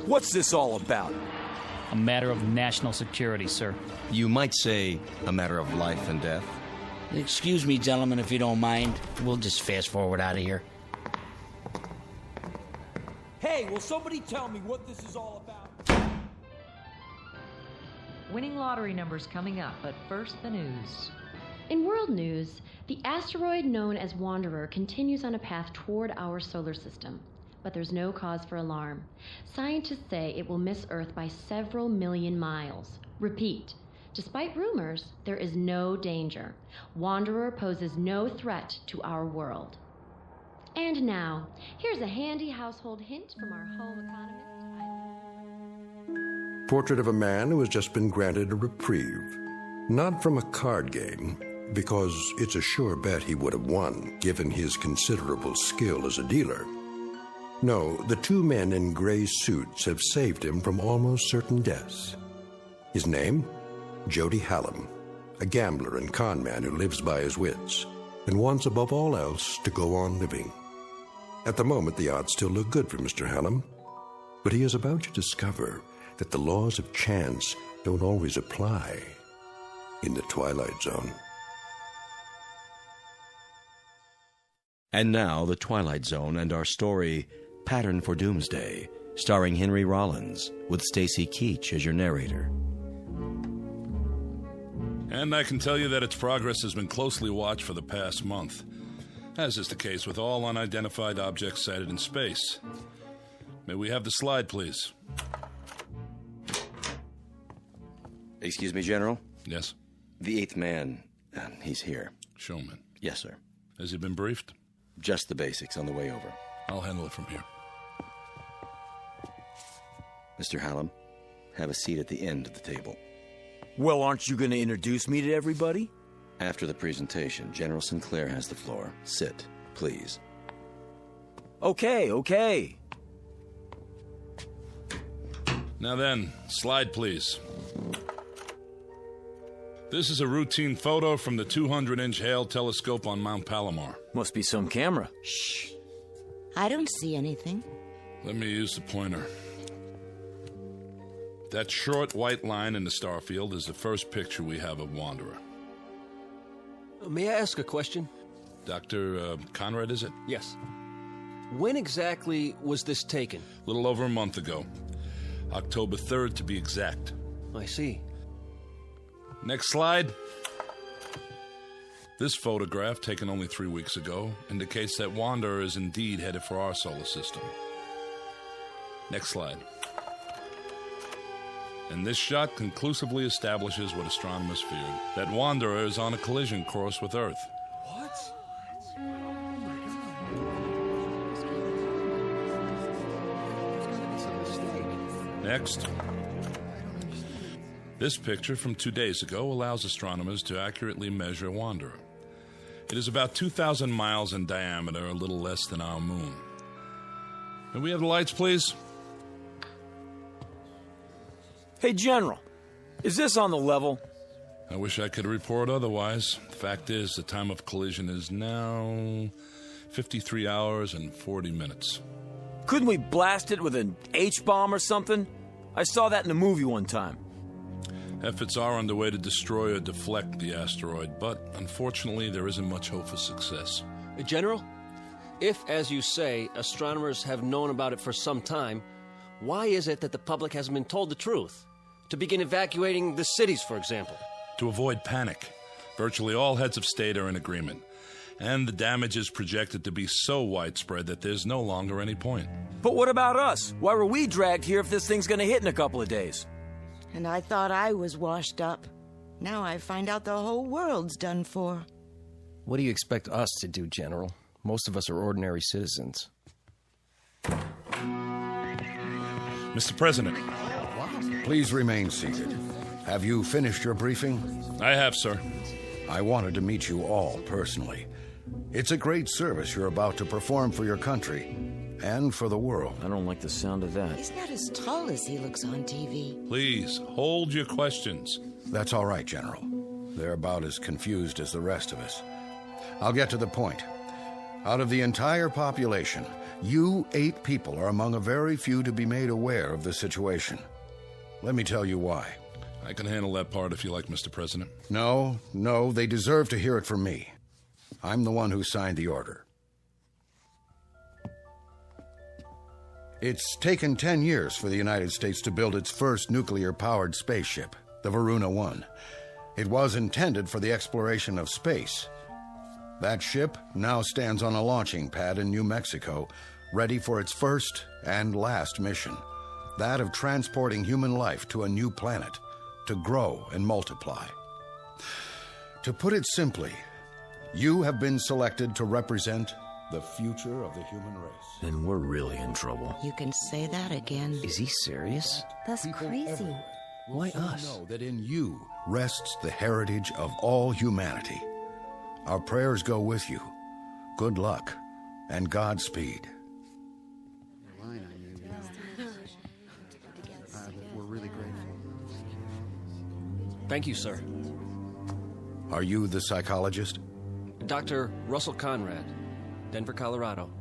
What's this all about? A matter of national security, sir. You might say a matter of life and death. Excuse me, gentlemen, if you don't mind. We'll just fast forward out of here. Hey, will somebody tell me what this is all about? Winning lottery numbers coming up, but first the news. In world news, the asteroid known as Wanderer continues on a path toward our solar system. But there's no cause for alarm. Scientists say it will miss Earth by several million miles. Repeat, despite rumors, there is no danger. Wanderer poses no threat to our world. And now, here's a handy household hint from our home economist. Portrait of a man who has just been granted a reprieve. Not from a card game, because it's a sure bet he would have won, given his considerable skill as a dealer. No, the 2 men in gray suits have saved him from almost certain deaths. His name? Jody Hallam, a gambler and con man who lives by his wits, and wants above all else to go on living. At the moment, the odds still look good for Mr. Hallam, but he is about to discover that the laws of chance don't always apply in the Twilight Zone. And now, The Twilight Zone and our story, Pattern for Doomsday, starring Henry Rollins, with Stacy Keach as your narrator. And I can tell you that its progress has been closely watched for the past month, as is the case with all unidentified objects sighted in space. May we have the slide, please? Excuse me, General? Yes? The 8th man, he's here. Showman? Yes, sir. Has he been briefed? Just the basics on the way over. I'll handle it from here. Mr. Hallam, have a seat at the end of the table. Well, aren't you going to introduce me to everybody? After the presentation, General Sinclair has the floor. Sit, please. Okay. Now then, slide, please. This is a routine photo from the 200-inch Hale telescope on Mount Palomar. Must be some camera. Shh. I don't see anything. Let me use the pointer. That short white line in the star field is the first picture we have of Wanderer. May I ask a question? Dr. Conrad, is it? Yes. When exactly was this taken? A little over a month ago. October 3rd, to be exact. I see. Next slide. This photograph, taken only 3 weeks ago, indicates that Wanderer is indeed headed for our solar system. Next slide. And this shot conclusively establishes what astronomers feared, that Wanderer is on a collision course with Earth. What? Next. This picture from 2 days ago allows astronomers to accurately measure Wanderer. It is about 2,000 miles in diameter, a little less than our moon. Can we have the lights, please? Hey, General, is this on the level? I wish I could report otherwise. The fact is, the time of collision is now 53 hours and 40 minutes. Couldn't we blast it with an H-bomb or something? I saw that in a movie one time. Efforts are underway to destroy or deflect the asteroid, but unfortunately there isn't much hope for success. General, If, as you say, astronomers have known about it for some time, why is it that the public hasn't been told the truth? To begin evacuating the cities, for example. To avoid panic, virtually all heads of state are in agreement. And the damage is projected to be so widespread that there's no longer any point. But what about us? Why were we dragged here if this thing's gonna hit in a couple of days? And I thought I was washed up. Now I find out the whole world's done for. What do you expect us to do, General? Most of us are ordinary citizens. Mr. President. Please remain seated. Have you finished your briefing? I have, sir. I wanted to meet you all personally. It's a great service you're about to perform for your country and for the world. I don't like the sound of that. He's not as tall as he looks on TV. Please, hold your questions. That's all right, General. They're about as confused as the rest of us. I'll get to the point. Out of the entire population, you 8 people are among a very few to be made aware of the situation. Let me tell you why. I can handle that part if you like, Mr. President. No, they deserve to hear it from me. I'm the one who signed the order. It's taken 10 years for the United States to build its first nuclear-powered spaceship, the Varuna 1. It was intended for the exploration of space. That ship now stands on a launching pad in New Mexico, ready for its first and last mission, that of transporting human life to a new planet, to grow and multiply. To put it simply, you have been selected to represent the future of the human race. Then we're really in trouble. You can say that again. Is he serious? That's crazy. Why us? Know that in you rests the heritage of all humanity. Our prayers go with you. Good luck and Godspeed. We're really grateful. Thank you, sir. Are you the psychologist? Dr. Russell Conrad, Denver, Colorado.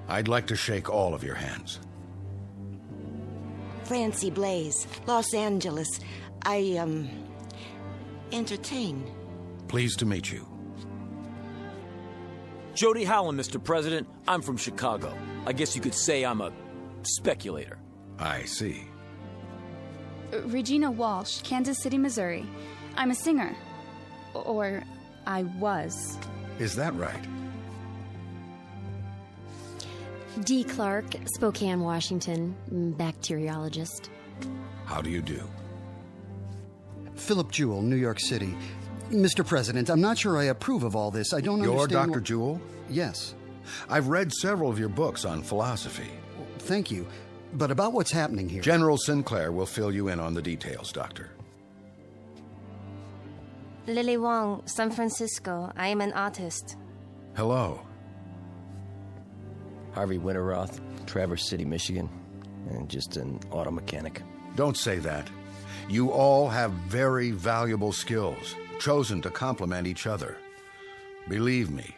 I'd like to shake all of your hands. Francie Blaze, Los Angeles. I, entertain. Pleased to meet you. Jody Howland, Mr. President. I'm from Chicago. I guess you could say I'm a speculator. I see. Regina Walsh, Kansas City, Missouri. I'm a singer. Or I was. Is that right? Dee Clark, Spokane, Washington, bacteriologist. How do you do? Philip Jewell, New York City. Mr. President, I'm not sure I approve of all this. I don't understand. You're Dr. Jewell? Yes. I've read several of your books on philosophy. Thank you. But about what's happening here... General Sinclair will fill you in on the details, Doctor. Lily Wong, San Francisco. I am an artist. Hello. Harvey Winterroth, Traverse City, Michigan, and just an auto mechanic. Don't say that. You all have very valuable skills, chosen to complement each other. Believe me,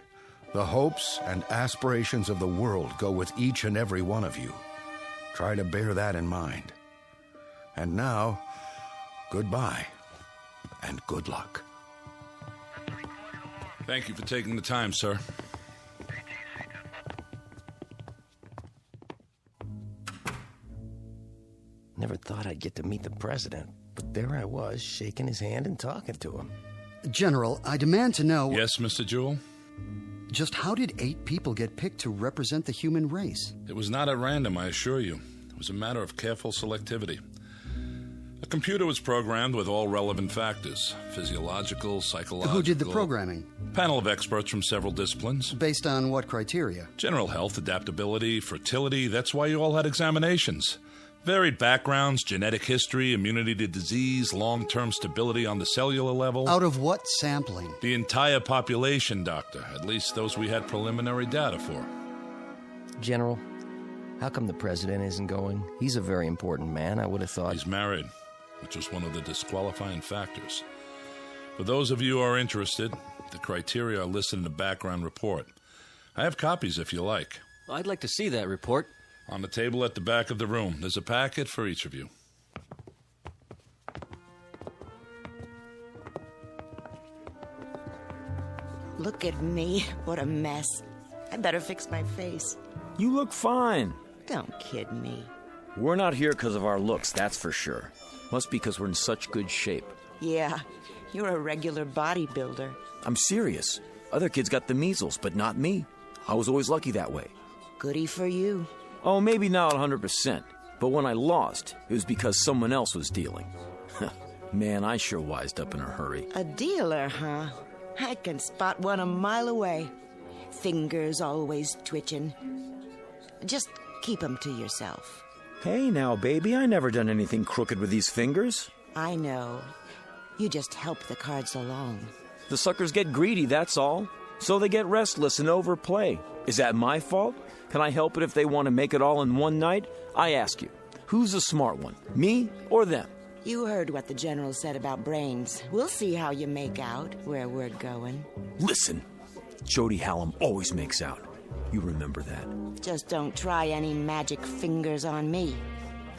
the hopes and aspirations of the world go with each and every one of you. Try to bear that in mind. And now, goodbye, and good luck. Thank you for taking the time, sir. Never thought I'd get to meet the president, but there I was, shaking his hand and talking to him. General, I demand to know... Yes, Mr. Jewell? Just how did 8 people get picked to represent the human race? It was not at random, I assure you. It was a matter of careful selectivity. A computer was programmed with all relevant factors, physiological, psychological... Who did the programming? Panel of experts from several disciplines. Based on what criteria? General health, adaptability, fertility. That's why you all had examinations. Varied backgrounds, genetic history, immunity to disease, long-term stability on the cellular level. Out of what sampling? The entire population, Doctor. At least those we had preliminary data for. General, how come the president isn't going? He's a very important man. I would have thought... He's married, which was one of the disqualifying factors. For those of you who are interested, the criteria are listed in the background report. I have copies if you like. I'd like to see that report. On the table at the back of the room. There's a packet for each of you. Look at me. What a mess. I better fix my face. You look fine. Don't kid me. We're not here because of our looks, that's for sure. Must be because we're in such good shape. Yeah, you're a regular bodybuilder. I'm serious. Other kids got the measles, but not me. I was always lucky that way. Goody for you. Oh, maybe not 100%. But when I lost, it was because someone else was dealing. Man, I sure wised up in a hurry. A dealer, huh? I can spot one a mile away. Fingers always twitching. Just keep 'em to yourself. Hey now, baby, I never done anything crooked with these fingers. I know. You just help the cards along. The suckers get greedy, that's all. So they get restless and overplay. Is that my fault? Can I help it if they want to make it all in one night? I ask you, who's the smart one, me or them? You heard what the general said about brains. We'll see how you make out where we're going. Listen, Jody Hallam always makes out. You remember that. Just don't try any magic fingers on me.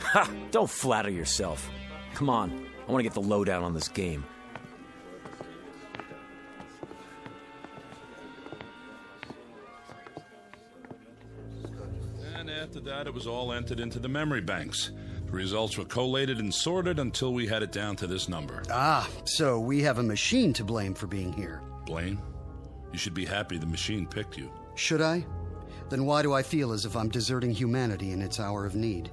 Ha! Don't flatter yourself. Come on, I want to get the lowdown on this game. And after that, it was all entered into the memory banks. The results were collated and sorted until we had it down to this number. Ah, so we have a machine to blame for being here. Blame? You should be happy the machine picked you. Should I? Then why do I feel as if I'm deserting humanity in its hour of need?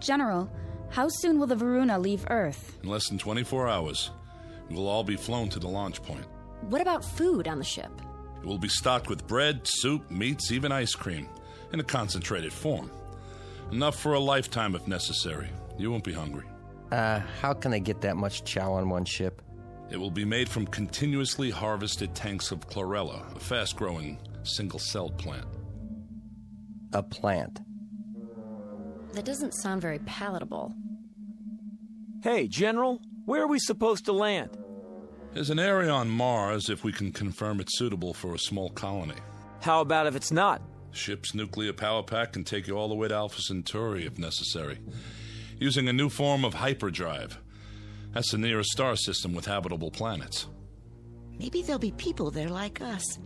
General, how soon will the Varuna leave Earth? In less than 24 hours, we will all be flown to the launch point. What about food on the ship? It will be stocked with bread, soup, meats, even ice cream, in a concentrated form. Enough for a lifetime if necessary. You won't be hungry. How can they get that much chow on one ship? It will be made from continuously harvested tanks of chlorella, a fast-growing, single-celled plant. A plant? That doesn't sound very palatable. Hey, General, where are we supposed to land? There's an area on Mars if we can confirm it's suitable for a small colony. How about if it's not? Ship's nuclear power pack can take you all the way to Alpha Centauri if necessary, using a new form of hyperdrive. That's the nearest star system with habitable planets. Maybe there'll be people there like us.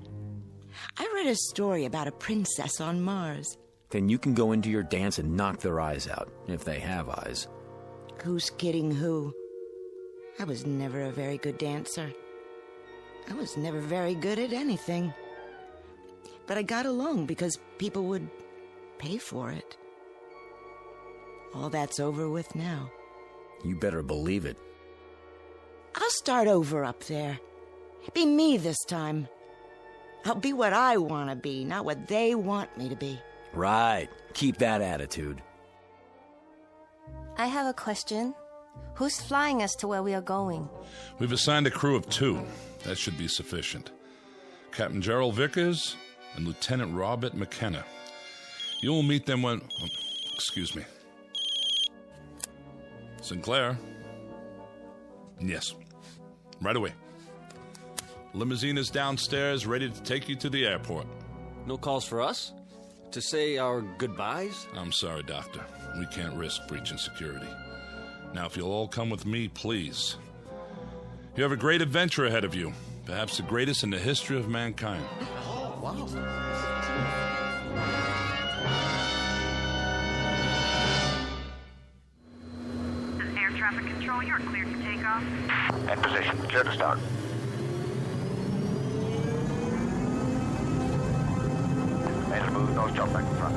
I read a story about a princess on Mars. Then you can go into your dance and knock their eyes out, if they have eyes. Who's kidding who? I was never a very good dancer. I was never very good at anything. But I got along because people would pay for it. All that's over with now. You better believe it. I'll start over up there. Be me this time. I'll be what I want to be, not what they want me to be. Right. Keep that attitude. I have a question. Who's flying us to where we are going? We've assigned a crew of 2. That should be sufficient. Captain Gerald Vickers and Lieutenant Robert McKenna. You will meet them when... excuse me. Sinclair? Yes. Right away. Limousine is downstairs, ready to take you to the airport. No calls for us? To say our goodbyes? I'm sorry, Doctor. We can't risk breaching security. Now, if you'll all come with me, please. You have a great adventure ahead of you. Perhaps the greatest in the history of mankind. Oh, wow. This is air traffic control. You're cleared for takeoff. In position. Clear to start. Made a move. Nose job back in front.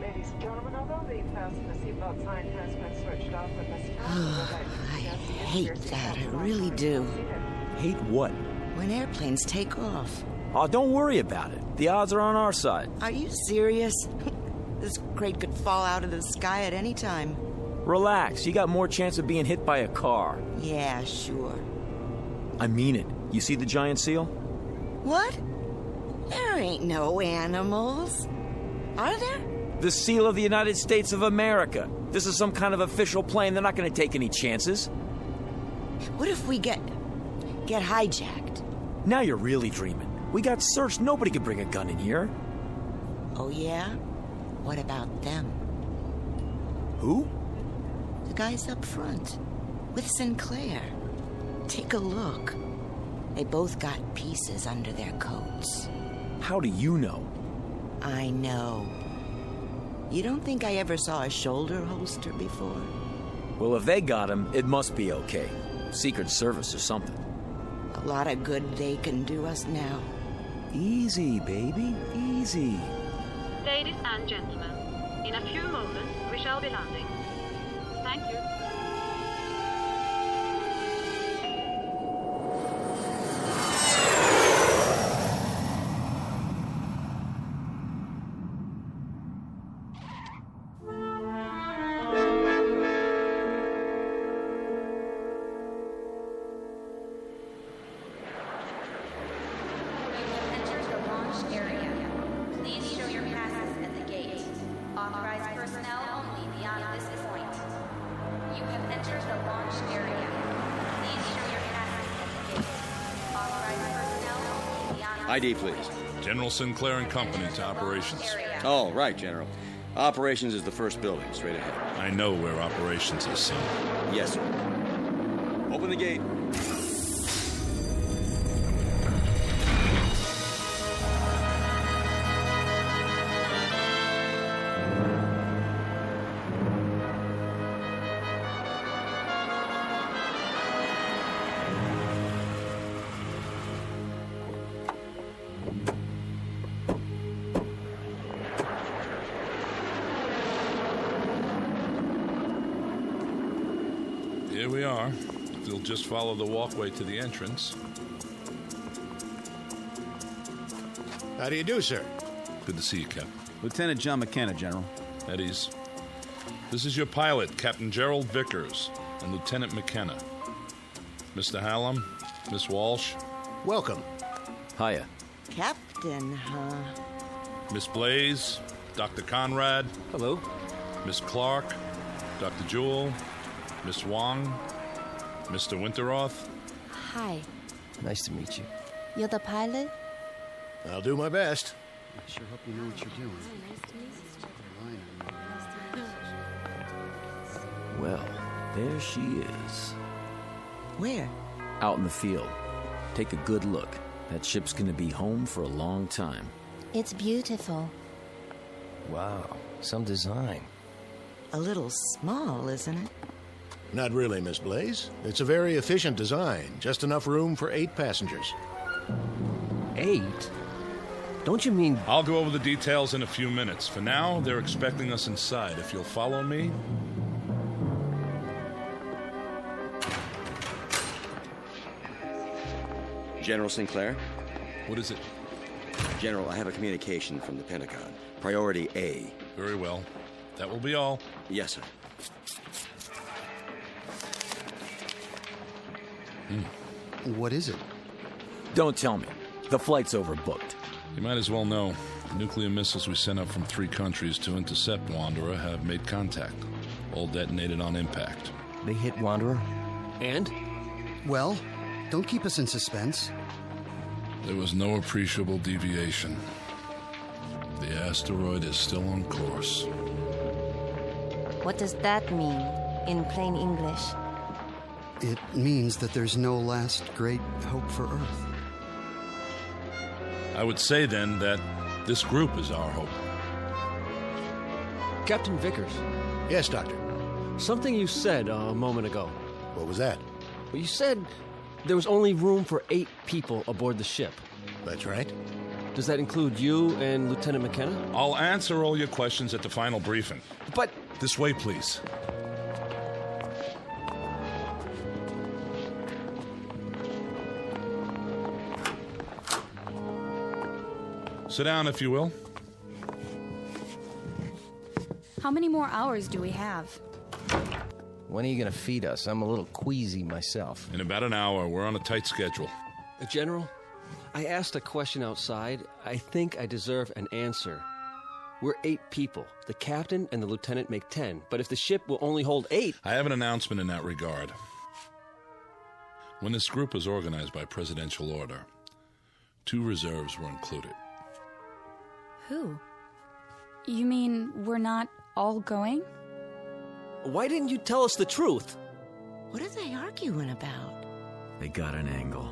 Ladies and gentlemen, although the fasten the seatbelt sign has been switched off at this time, I hate that. I really do. Hate what? When airplanes take off. Oh, don't worry about it. The odds are on our side. Are you serious? This crate could fall out of the sky at any time. Relax. You got more chance of being hit by a car. Yeah, sure. I mean it. You see the giant seal? What? There ain't no animals. Are there? The seal of the United States of America. This is some kind of official plane. They're not going to take any chances. What if we get hijacked? Now you're really dreaming. We got searched. Nobody could bring a gun in here. Oh, yeah? What about them? Who? The guys up front. With Sinclair. Take a look. They both got pieces under their coats. How do you know? I know. You don't think I ever saw a shoulder holster before? Well, if they got him, it must be okay. Secret Service or something. A lot of good they can do us now. Easy, baby. Easy. Ladies and gentlemen, in a few moments we shall be landing. Thank you. ID, please. General Sinclair and Company to operations. Oh, right, General. Operations is the first building, straight ahead. I know where operations is, son. Yes, sir. Open the gate. Here we are. If you'll just follow the walkway to the entrance. How do you do, sir? Good to see you, Cap. Lieutenant John McKenna, General. At ease. This is your pilot, Captain Gerald Vickers, and Lieutenant McKenna. Mr. Hallam, Miss Walsh. Welcome. Hiya. Captain, huh? Miss Blaze, Dr. Conrad. Hello. Miss Clark, Dr. Jewell, Miss Wong, Mr. Winteroth. Hi. Nice to meet you. You're the pilot? I'll do my best. I sure hope you know what you're doing. Well, there she is. Where? Out in the field. Take a good look. That ship's gonna be home for a long time. It's beautiful. Wow, some design. A little small, isn't it? Not really, Miss Blaze. It's a very efficient design. Just enough room for 8 passengers. 8? Don't you mean... I'll go over the details in a few minutes. For now, they're expecting us inside. If you'll follow me... General Sinclair? What is it? General, I have a communication from the Pentagon. Priority A. Very well. That will be all. Yes, sir. What is it? Don't tell me. The flight's overbooked. You might as well know. The nuclear missiles we sent up from 3 countries to intercept Wanderer have made contact. All detonated on impact. They hit Wanderer? And? Well, don't keep us in suspense. There was no appreciable deviation. The asteroid is still on course. What does that mean in plain English? It means that there's no last great hope for Earth. I would say then that this group is our hope. Captain Vickers. Yes, Doctor. Something you said a moment ago. What was that? Well, you said there was only room for 8 people aboard the ship. That's right. Does that include you and Lieutenant McKenna? I'll answer all your questions at the final briefing. But... This way, please. Sit down, if you will. How many more hours do we have? When are you going to feed us? I'm a little queasy myself. In about an hour. We're on a tight schedule. General, I asked a question outside. I think I deserve an answer. We're 8 people. The captain and the lieutenant make 10. But if the ship will only hold 8... I have an announcement in that regard. When this group was organized by presidential order, 2 reserves were included. Who? You mean we're not all going? Why didn't you tell us the truth? What are they arguing about? They got an angle.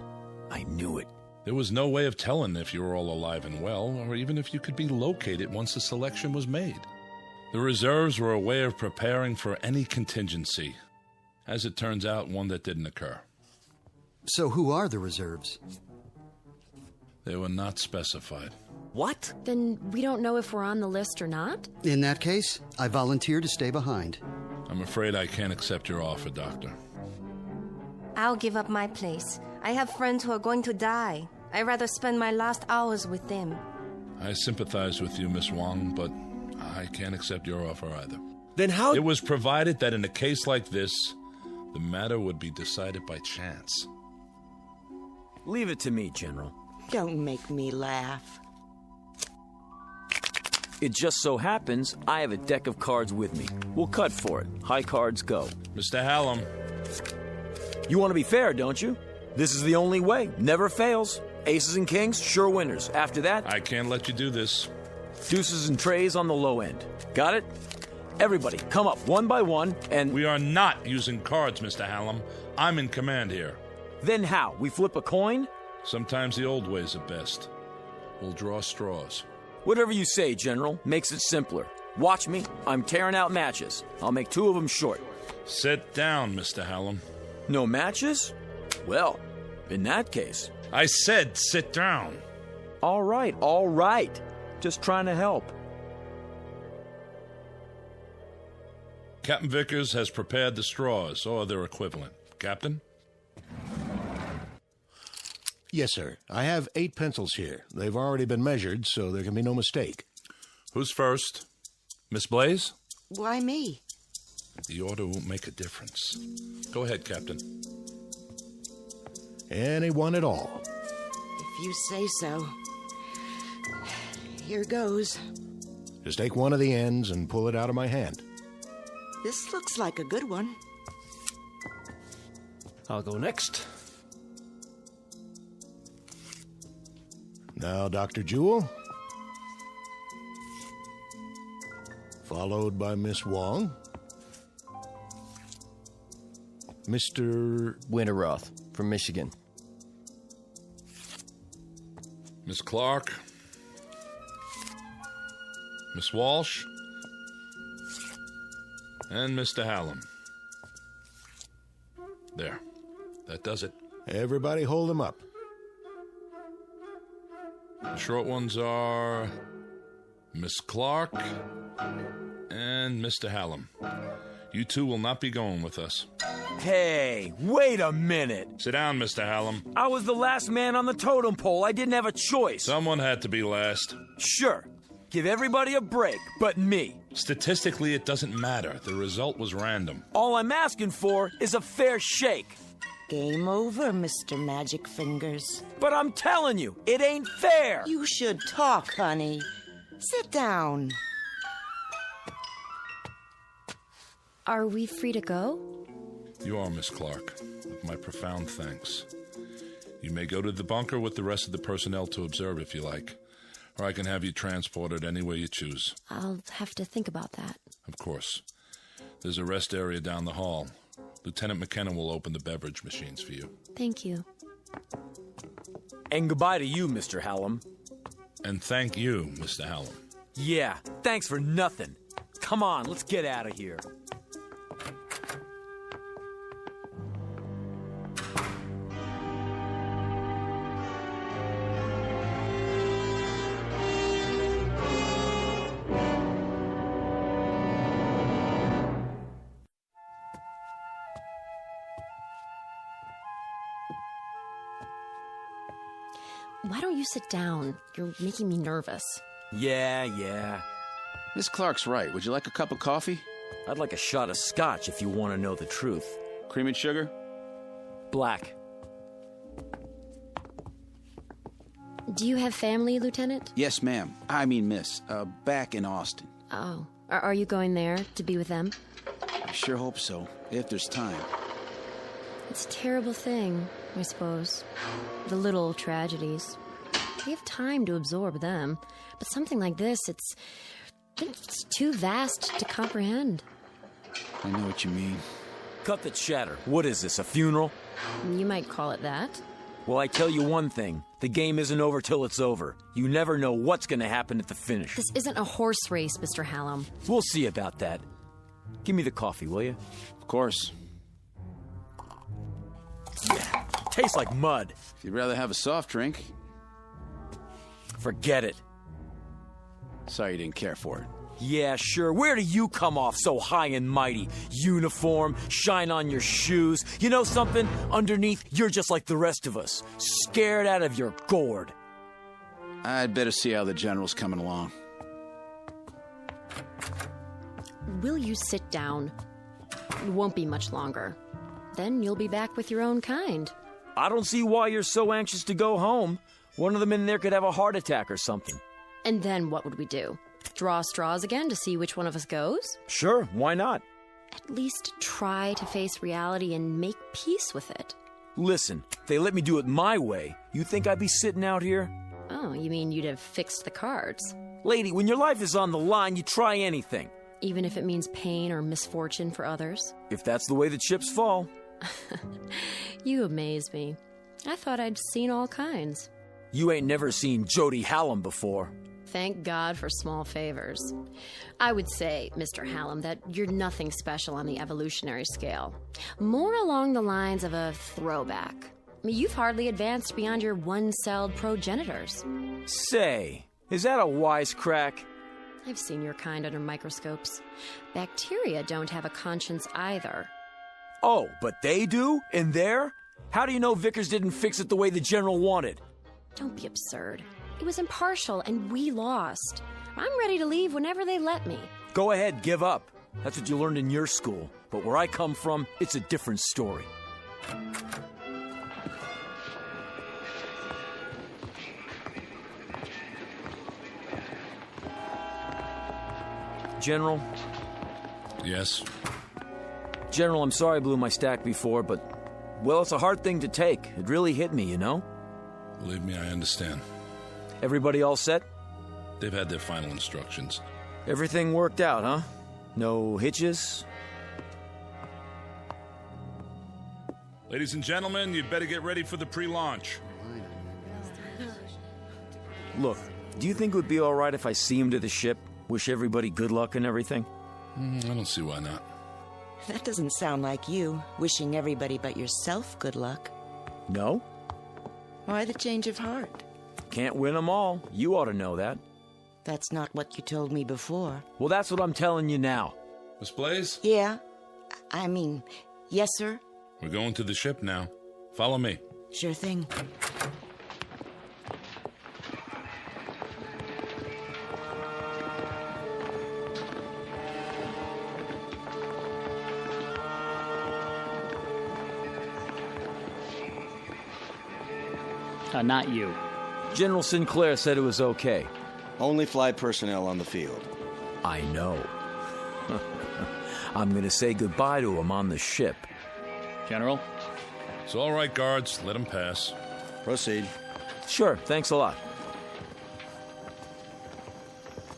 I knew it. There was no way of telling if you were all alive and well, or even if you could be located once the selection was made. The reserves were a way of preparing for any contingency. As it turns out, one that didn't occur. So who are the reserves? They were not specified. What? Then we don't know if we're on the list or not? In that case, I volunteer to stay behind. I'm afraid I can't accept your offer, Doctor. I'll give up my place. I have friends who are going to die. I'd rather spend my last hours with them. I sympathize with you, Miss Wong, but I can't accept your offer either. Then how... It was provided that in a case like this, the matter would be decided by chance. Leave it to me, General. Don't make me laugh. It just so happens I have a deck of cards with me. We'll cut for it. High cards go. Mr. Hallam. You want to be fair, don't you? This is the only way. Never fails. Aces and kings, sure winners. After that... I can't let you do this. Deuces and trays on the low end. Got it? Everybody, come up one by one and... We are not using cards, Mr. Hallam. I'm in command here. Then how? We flip a coin? Sometimes the old ways are best. We'll draw straws. Whatever you say, General. Makes it simpler. Watch me. I'm tearing out matches. I'll make 2 of them short. Sit down, Mr. Hallam. No matches? Well, in that case... I said sit down. All right. Just trying to help. Captain Vickers has prepared the straws, or their equivalent. Captain? Yes, sir. I have 8 pencils here. They've already been measured, so there can be no mistake. Who's first? Miss Blaze? Why me? The order won't make a difference. Go ahead, Captain. Anyone at all. If you say so. Here goes. Just take one of the ends and pull it out of my hand. This looks like a good one. I'll go next. Now, Dr. Jewell. Followed by Miss Wong. Mr. Winterroth from Michigan. Miss Clark. Miss Walsh. And Mr. Hallam. There. That does it. Everybody hold them up. The short ones are Miss Clark and Mr. Hallam. You 2 will not be going with us. Hey, wait a minute. Sit down, Mr. Hallam. I was the last man on the totem pole. I didn't have a choice. Someone had to be last. Sure. Give everybody a break, but me. Statistically, it doesn't matter. The result was random. All I'm asking for is a fair shake. Game over, Mr. Magic Fingers. But I'm telling you, it ain't fair. You should talk, honey. Sit down. Are we free to go? You are, Miss Clark, with my profound thanks. You may go to the bunker with the rest of the personnel to observe if you like, or I can have you transported any way you choose. I'll have to think about that. Of course. There's a rest area down the hall. Lieutenant McKenna will open the beverage machines for you. Thank you. And goodbye to you, Mr. Hallam. And thank you, Mr. Hallam. Yeah, thanks for nothing. Come on, let's get out of here. Why don't you sit down? You're making me nervous. Yeah. Miss Clark's right. Would you like a cup of coffee? I'd like a shot of scotch if you want to know the truth. Cream and sugar? Black. Do you have family, Lieutenant? Yes, ma'am. I mean, miss. Back in Austin. Oh. Are you going there to be with them? I sure hope so, if there's time. It's a terrible thing, I suppose. The little tragedies. We have time to absorb them. But something like this, it's too vast to comprehend. I know what you mean. Cut the chatter. What is this, a funeral? You might call it that. Well, I tell you one thing. The game isn't over till it's over. You never know what's going to happen at the finish. This isn't a horse race, Mr. Hallam. We'll see about that. Give me the coffee, will you? Of course. Yeah, tastes like mud. If you'd rather have a soft drink. Forget it. Sorry you didn't care for it. Yeah, sure. Where do you come off so high and mighty? Uniform, shine on your shoes. You know something? Underneath, you're just like the rest of us. Scared out of your gourd. I'd better see how the general's coming along. Will you sit down? It won't be much longer. Then you'll be back with your own kind. I don't see why you're so anxious to go home. One of them in there could have a heart attack or something. And then what would we do? Draw straws again to see which one of us goes? Sure, why not? At least try to face reality and make peace with it. Listen, if they let me do it my way, you think I'd be sitting out here? Oh, you mean you'd have fixed the cards? Lady, when your life is on the line, you try anything. Even if it means pain or misfortune for others? If that's the way the chips fall. You amaze me. I thought I'd seen all kinds. You ain't never seen Jody Hallam before. Thank God for small favors. I would say, Mr. Hallam, that you're nothing special on the evolutionary scale. More along the lines of a throwback. I mean, you've hardly advanced beyond your one-celled progenitors. Say, is that a wisecrack? I've seen your kind under microscopes. Bacteria don't have a conscience either. Oh, but they do? In there? How do you know Vickers didn't fix it the way the general wanted? Don't be absurd. It was impartial, and we lost. I'm ready to leave whenever they let me. Go ahead, give up. That's what you learned in your school. But where I come from, it's a different story. General? Yes? General, I'm sorry I blew my stack before, but, well, it's a hard thing to take. It really hit me, you know? Believe me, I understand. Everybody all set? They've had their final instructions. Everything worked out, huh? No hitches? Ladies and gentlemen, you'd better get ready for the pre-launch. Look, do you think it would be all right if I see him to the ship? Wish everybody good luck and everything? I don't see why not. That doesn't sound like you, wishing everybody but yourself good luck. No? Why the change of heart? Can't win them all. You ought to know that. That's not what you told me before. Well, that's what I'm telling you now. Miss Blaze? Yeah. Yes, sir? We're going to the ship now. Follow me. Sure thing. Not you. General Sinclair said it was okay. Only flight personnel on the field. I know. I'm going to say goodbye to him on the ship. General? It's all right, guards. Let him pass. Proceed. Sure, thanks a lot.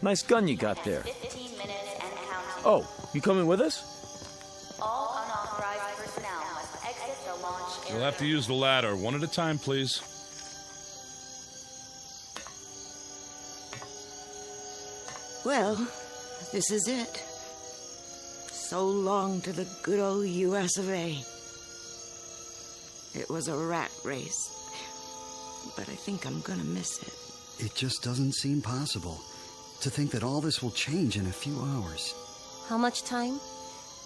Nice gun you got there. 15 minutes and counting. Oh, you coming with us? All unauthorized personnel must exit the launch area. You'll have to use the ladder. One at a time, please. Well, this is it. So long to the good old U.S. of A. It was a rat race, but I think I'm gonna miss it. It just doesn't seem possible to think that all this will change in a few hours. How much time?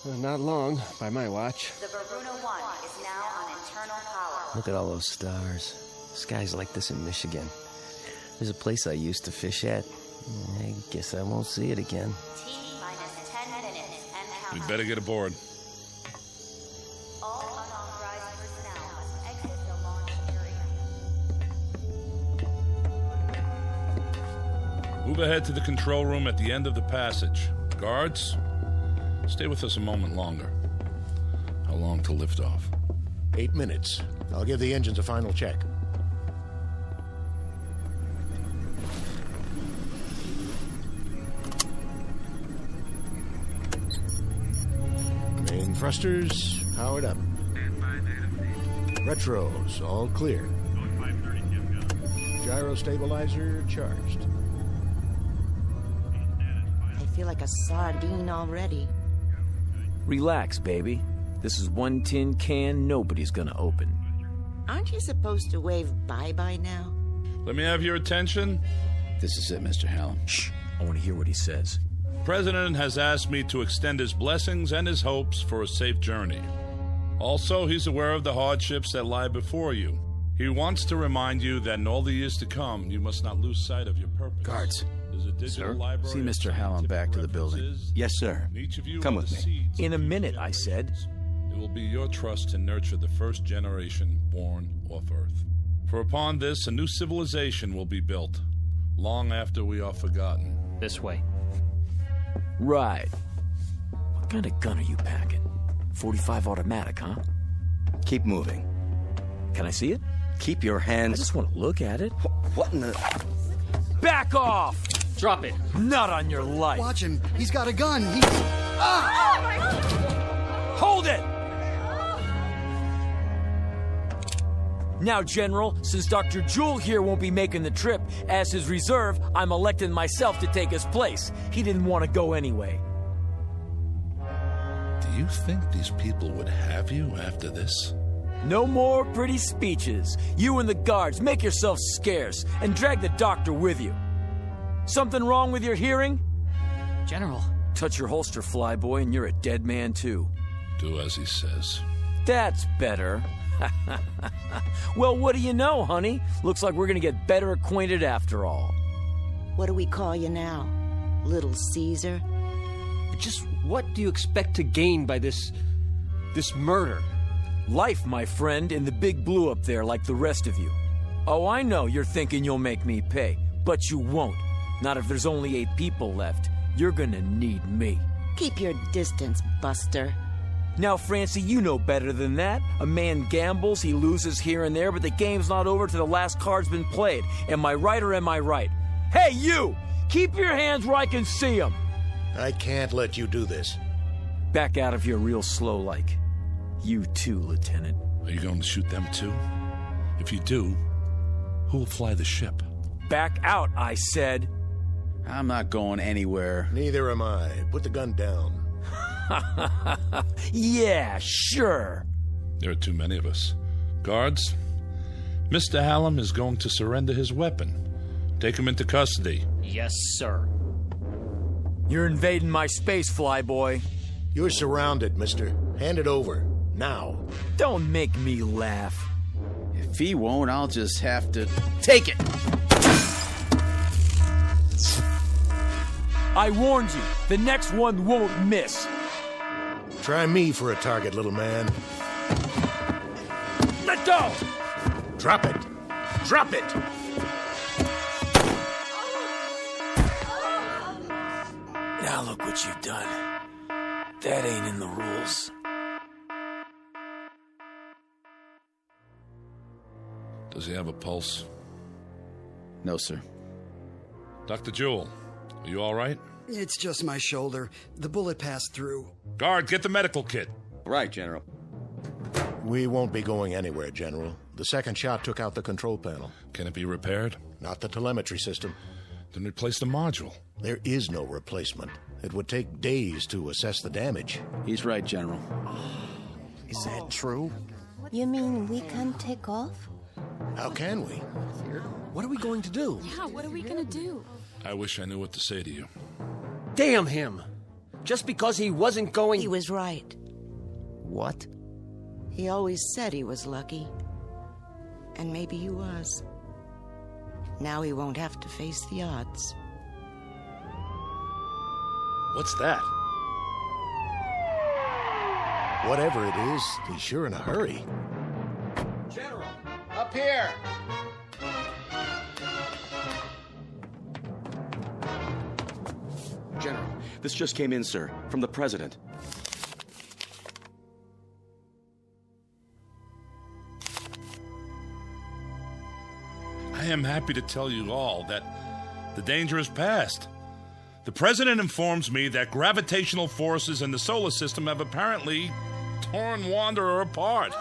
Not long, by my watch. The Baruna 1 is now on internal power. Look at all those stars. Skies like this in Michigan. There's a place I used to fish at. I guess I won't see it again. T-minus 10 minutes and counting. We'd better get aboard. All unauthorized personnel must exit the launch area. Move ahead to the control room at the end of the passage. Guards, stay with us a moment longer. How long to lift off? 8 minutes. I'll give the engines a final check. Thrusters powered up. Retros all clear. Gyro stabilizer charged. I feel like a sardine already. Relax, baby. This is one tin can nobody's gonna open. Aren't you supposed to wave bye-bye now? Let me have your attention. This is it, Mr. Hallam. Shh. I want to hear what he says. President has asked me to extend his blessings and his hopes for a safe journey. Also, he's aware of the hardships that lie before you. He wants to remind you that in all the years to come, you must not lose sight of your purpose. Guards. There's a digital library. See Mr. Hallam back to the building. Yes, sir. Each of you Come are with the me. seeds In a of minute, future I said. generations. It will be your trust to nurture the first generation born off Earth. For upon this, a new civilization will be built, long after we are forgotten. This way. Right. What kind of gun are you packing? 45 automatic, huh? Keep moving. Can I see it? Keep your hands... I just want to look at it. What in the... Back off! Drop it. Not on your life. Watch him. He's got a gun. He's... Ah! Hold it! Now, General, since Dr. Jewell here won't be making the trip, as his reserve, I'm electing myself to take his place. He didn't want to go anyway. Do you think these people would have you after this? No more pretty speeches. You and the guards, make yourselves scarce, and drag the doctor with you. Something wrong with your hearing? General. Touch your holster, flyboy, and you're a dead man, too. Do as he says. That's better. Well, what do you know, honey? Looks like we're gonna get better acquainted after all. What do we call you now? Little Caesar? Just what do you expect to gain by this murder? Life, my friend, in the big blue up there like the rest of you. Oh, I know you're thinking you'll make me pay, but you won't. Not if there's only 8 people left. You're gonna need me. Keep your distance, Buster. Now, Francie, you know better than that. A man gambles, he loses here and there, but the game's not over till the last card's been played. Am I right or am I right? Hey, you! Keep your hands where I can see them! I can't let you do this. Back out of here real slow like. You too, Lieutenant. Are you going to shoot them too? If you do, who will fly the ship? Back out, I said. I'm not going anywhere. Neither am I. Put the gun down. Yeah, sure. There are too many of us. Guards, Mr. Hallam is going to surrender his weapon. Take him into custody. Yes, sir. You're invading my space, flyboy. You're surrounded, mister. Hand it over. Now. Don't make me laugh. If he won't, I'll just have to take it. I warned you. The next one won't miss. Try me for a target, little man. Let go! Drop it. Drop it! Now look what you've done. That ain't in the rules. Does he have a pulse? No, sir. Dr. Jewell, are you all right? It's just my shoulder. The bullet passed through. Guard, get the medical kit. Right, General. We won't be going anywhere, General. The second shot took out the control panel. Can it be repaired? Not the telemetry system. Then replace the module. There is no replacement. It would take days to assess the damage. He's right, General. Is that true? You mean we can't take off? How can we? What are we going to do? Yeah, what are we gonna do? I wish I knew what to say to you. Damn him! Just because he wasn't going... He was right. What? He always said he was lucky. And maybe he was. Now he won't have to face the odds. What's that? Whatever it is, he's sure in a hurry. General, up here! General, this just came in, sir, from the President. I am happy to tell you all that the danger is past. The President informs me that gravitational forces in the solar system have apparently torn wanderer apart.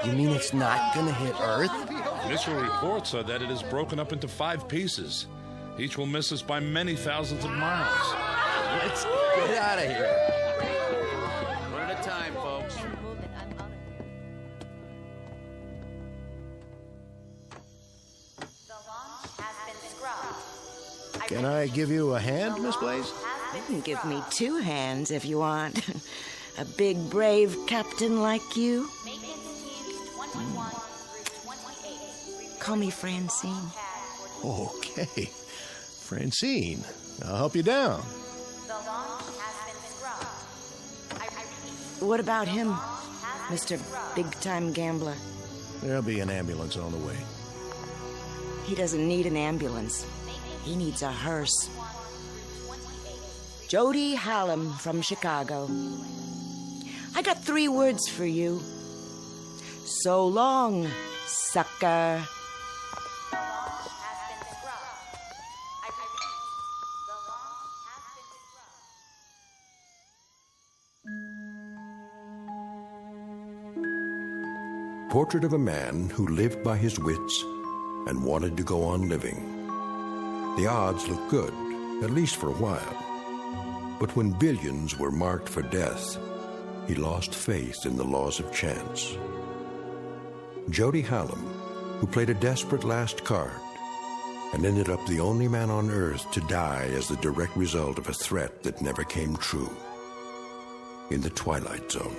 You mean it's not gonna hit Earth? Initial reports are that it is broken up into 5 pieces. Each will miss us by many thousands of miles. Let's get out of here. One at a time, folks. Can I give you a hand, Miss Blaze? You can give me 2 hands if you want. A big, brave captain like you. Call me Francine. Okay. Francine, I'll help you down. What about him, Mr. Big-Time Gambler? There'll be an ambulance on the way. He doesn't need an ambulance. He needs a hearse. Jody Hallam from Chicago. I got 3 words for you. So long, sucker. Portrait of a man who lived by his wits and wanted to go on living. The odds looked good, at least for a while. But when billions were marked for death, he lost faith in the laws of chance. Jody Hallam, who played a desperate last card and ended up the only man on Earth to die as the direct result of a threat that never came true. In the Twilight Zone.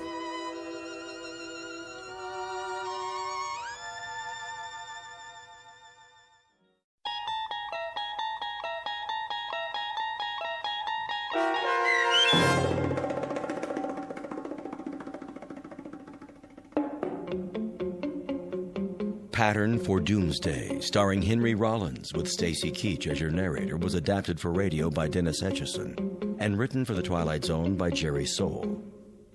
Pattern for Doomsday, starring Henry Rollins with Stacy Keach as your narrator, was adapted for radio by Dennis Etchison and written for The Twilight Zone by Jerry Soule.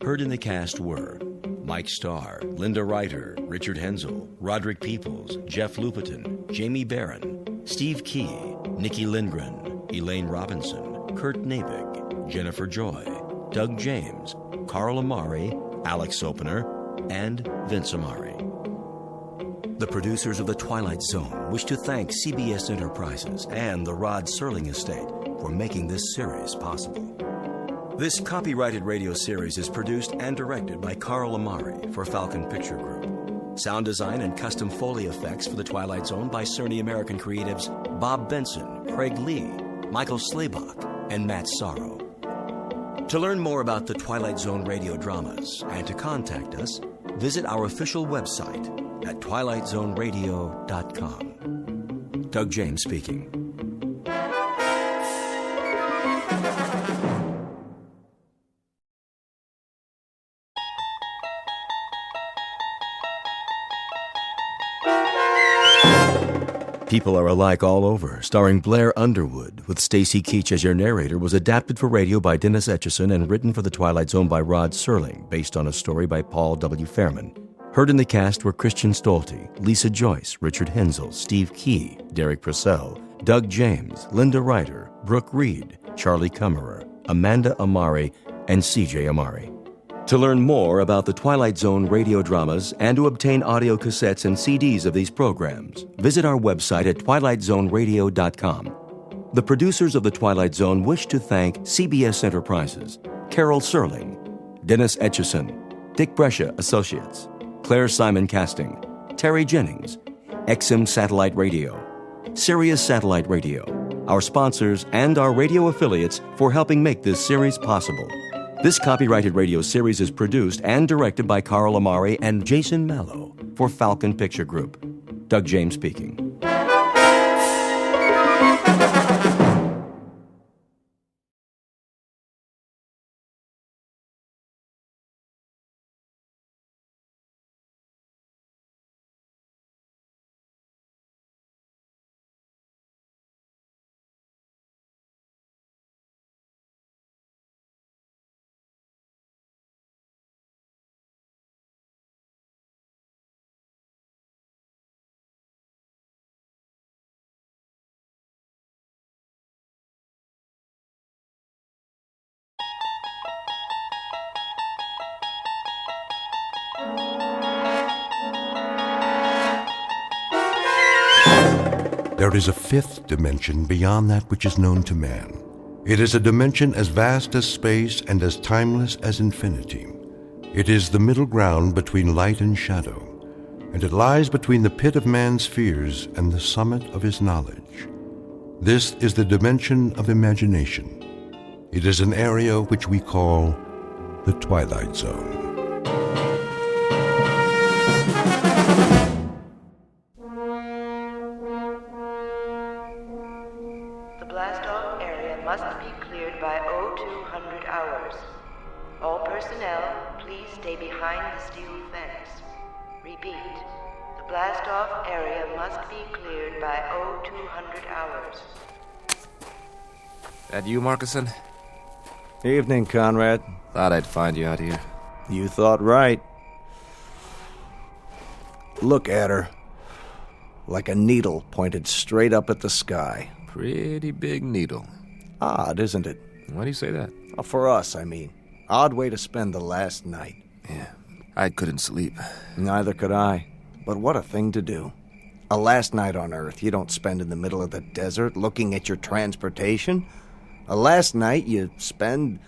Heard in the cast were Mike Starr, Linda Ryder, Richard Hensel, Roderick Peoples, Jeff Lupetin, Jamie Barron, Steve Key, Nikki Lindgren, Elaine Robinson, Kurt Nabik, Jennifer Joy, Doug James, Carl Amari, Alex Sopener, and Vince Amari. The producers of The Twilight Zone wish to thank CBS Enterprises and the Rod Serling Estate for making this series possible. This copyrighted radio series is produced and directed by Carl Amari for Falcon Picture Group. Sound design and custom Foley effects for The Twilight Zone by Cerny American creatives Bob Benson, Craig Lee, Michael Slaybach, and Matt Sorrow. To learn more about the Twilight Zone radio dramas and to contact us, visit our official website at twilightzoneradio.com. Doug James speaking. People Are Alike All Over, starring Blair Underwood, with Stacy Keach as your narrator, was adapted for radio by Dennis Etchison and written for The Twilight Zone by Rod Serling, based on a story by Paul W. Fairman. Heard in the cast were Christian Stolte, Lisa Joyce, Richard Hensel, Steve Key, Derek Purcell, Doug James, Linda Ryder, Brooke Reed, Charlie Kummerer, Amanda Amari, and CJ Amari. To learn more about the Twilight Zone radio dramas and to obtain audio cassettes and CDs of these programs, visit our website at twilightzoneradio.com. The producers of The Twilight Zone wish to thank CBS Enterprises, Carol Serling, Dennis Etchison, Dick Brescia Associates, Claire Simon Casting, Terry Jennings, XM Satellite Radio, Sirius Satellite Radio, our sponsors, and our radio affiliates for helping make this series possible. This copyrighted radio series is produced and directed by Carl Amari and Jason Mallow for Falcon Picture Group. Doug James speaking. there is a fifth dimension beyond that which is known to man. It is a dimension as vast as space and as timeless as infinity. It is the middle ground between light and shadow, and it lies between the pit of man's fears and the summit of his knowledge. This is the dimension of imagination. It is an area which we call the Twilight Zone. The blast-off area must be cleared by 0200 hours. All personnel, please stay behind the steel fence. Repeat, the blast-off area must be cleared by 0200 hours. That you, Markison? Evening, Conrad. Thought I'd find you out here. You thought right. Look at her. Like a needle pointed straight up at the sky. Pretty big needle. Odd, isn't it? Why do you say that? For us, I mean. Odd way to spend the last night. Yeah, I couldn't sleep. Neither could I. But what a thing to do. A last night on Earth you don't spend in the middle of the desert looking at your transportation. A last night you spend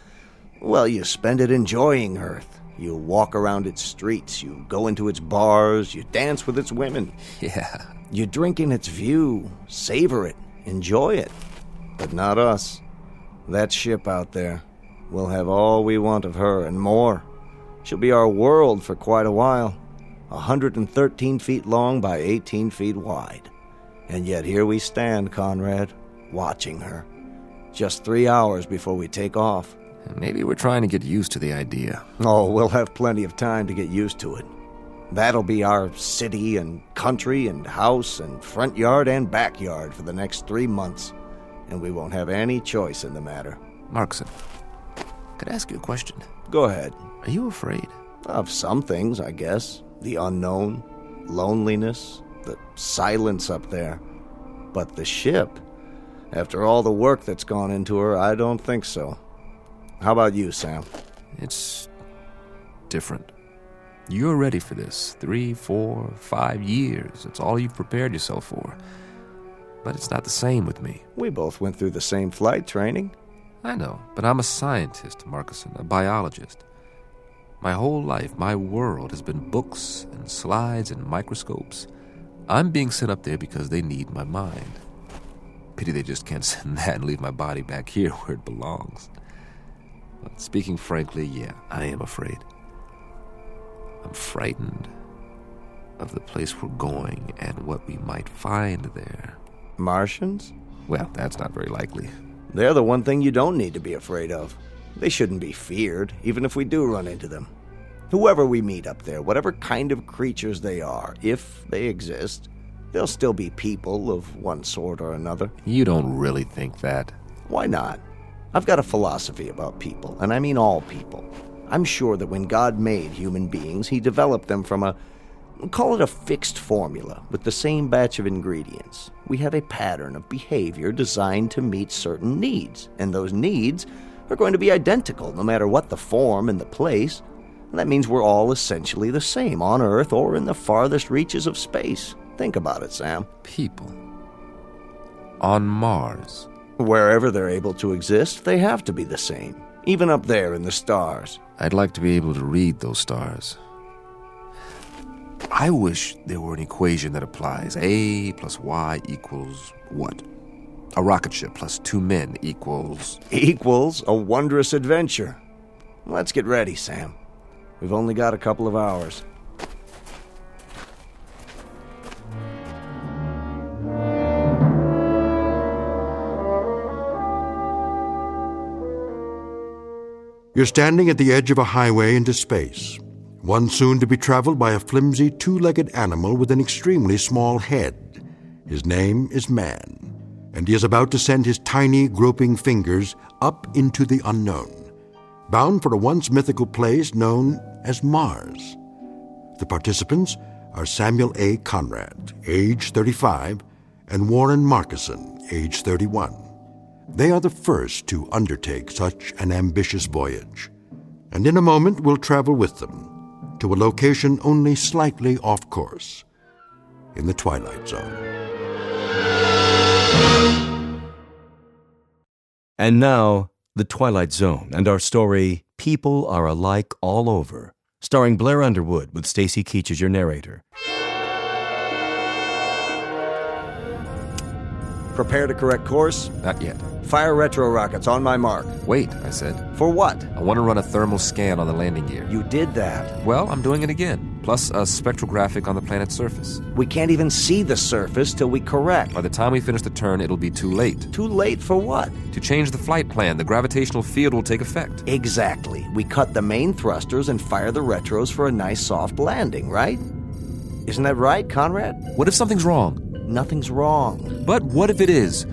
it enjoying Earth. You walk around its streets, you go into its bars, you dance with its women. Yeah. You drink in its view, savor it, enjoy it. But not us. That ship out there. We'll have all we want of her and more. She'll be our world for quite a while. 113 feet long by 18 feet wide. And yet here we stand, Conrad, watching her. Just 3 hours before we take off. Maybe we're trying to get used to the idea. Oh, we'll have plenty of time to get used to it. That'll be our city and country and house and front yard and backyard for the next 3 months. And we won't have any choice in the matter. Markson, could I ask you a question? Go ahead. Are you afraid? Of some things, I guess. The unknown, loneliness, the silence up there. But the ship, after all the work that's gone into her, I don't think so. How about you, Sam? It's different. You're ready for this. 3, 4, 5 years. It's all you've prepared yourself for. But it's not the same with me. We both went through the same flight training. I know, but I'm a scientist, Markison, a biologist. My whole life, my world has been books and slides and microscopes. I'm being sent up there because they need my mind. Pity they just can't send that and leave my body back here where it belongs. But speaking frankly, yeah, I am afraid. I'm frightened of the place we're going and what we might find there. Martians? Well, that's not very likely. They're the one thing you don't need to be afraid of. They shouldn't be feared, even if we do run into them. Whoever we meet up there, whatever kind of creatures they are, if they exist, they'll still be people of one sort or another. You don't really think that? Why not? I've got a philosophy about people, and I mean all people. I'm sure that when God made human beings, he developed them from call it a fixed formula, with the same batch of ingredients. We have a pattern of behavior designed to meet certain needs, and those needs are going to be identical no matter what the form and the place. And that means we're all essentially the same on Earth or in the farthest reaches of space. Think about it, Sam. People. On Mars. Wherever they're able to exist, they have to be the same, even up there in the stars. I'd like to be able to read those stars. I wish there were an equation that applies. A plus Y equals what? A rocket ship plus 2 men equals... Equals a wondrous adventure. Let's get ready, Sam. We've only got a couple of hours. You're standing at the edge of a highway into space, one soon to be traveled by a flimsy, two-legged animal with an extremely small head. His name is Man, and he is about to send his tiny, groping fingers up into the unknown, bound for a once mythical place known as Mars. The participants are Samuel A. Conrad, age 35, and Warren Markison, age 31. They are the first to undertake such an ambitious voyage, and in a moment we'll travel with them to a location only slightly off course, in the Twilight Zone. And now, The Twilight Zone and our story, People Are Alike All Over, starring Blair Underwood with Stacy Keach as your narrator. Prepare to correct course? Not yet. Fire retro rockets on my mark. Wait, I said. For what? I want to run a thermal scan on the landing gear. You did that. Well, I'm doing it again, plus a spectrographic on the planet's surface. We can't even see the surface till we correct. By the time we finish the turn, it'll be too late. Too late for what? To change the flight plan, the gravitational field will take effect. Exactly. We cut the main thrusters and fire the retros for a nice soft landing, right? Isn't that right, Conrad? What if something's wrong? Nothing's wrong. But what if it is?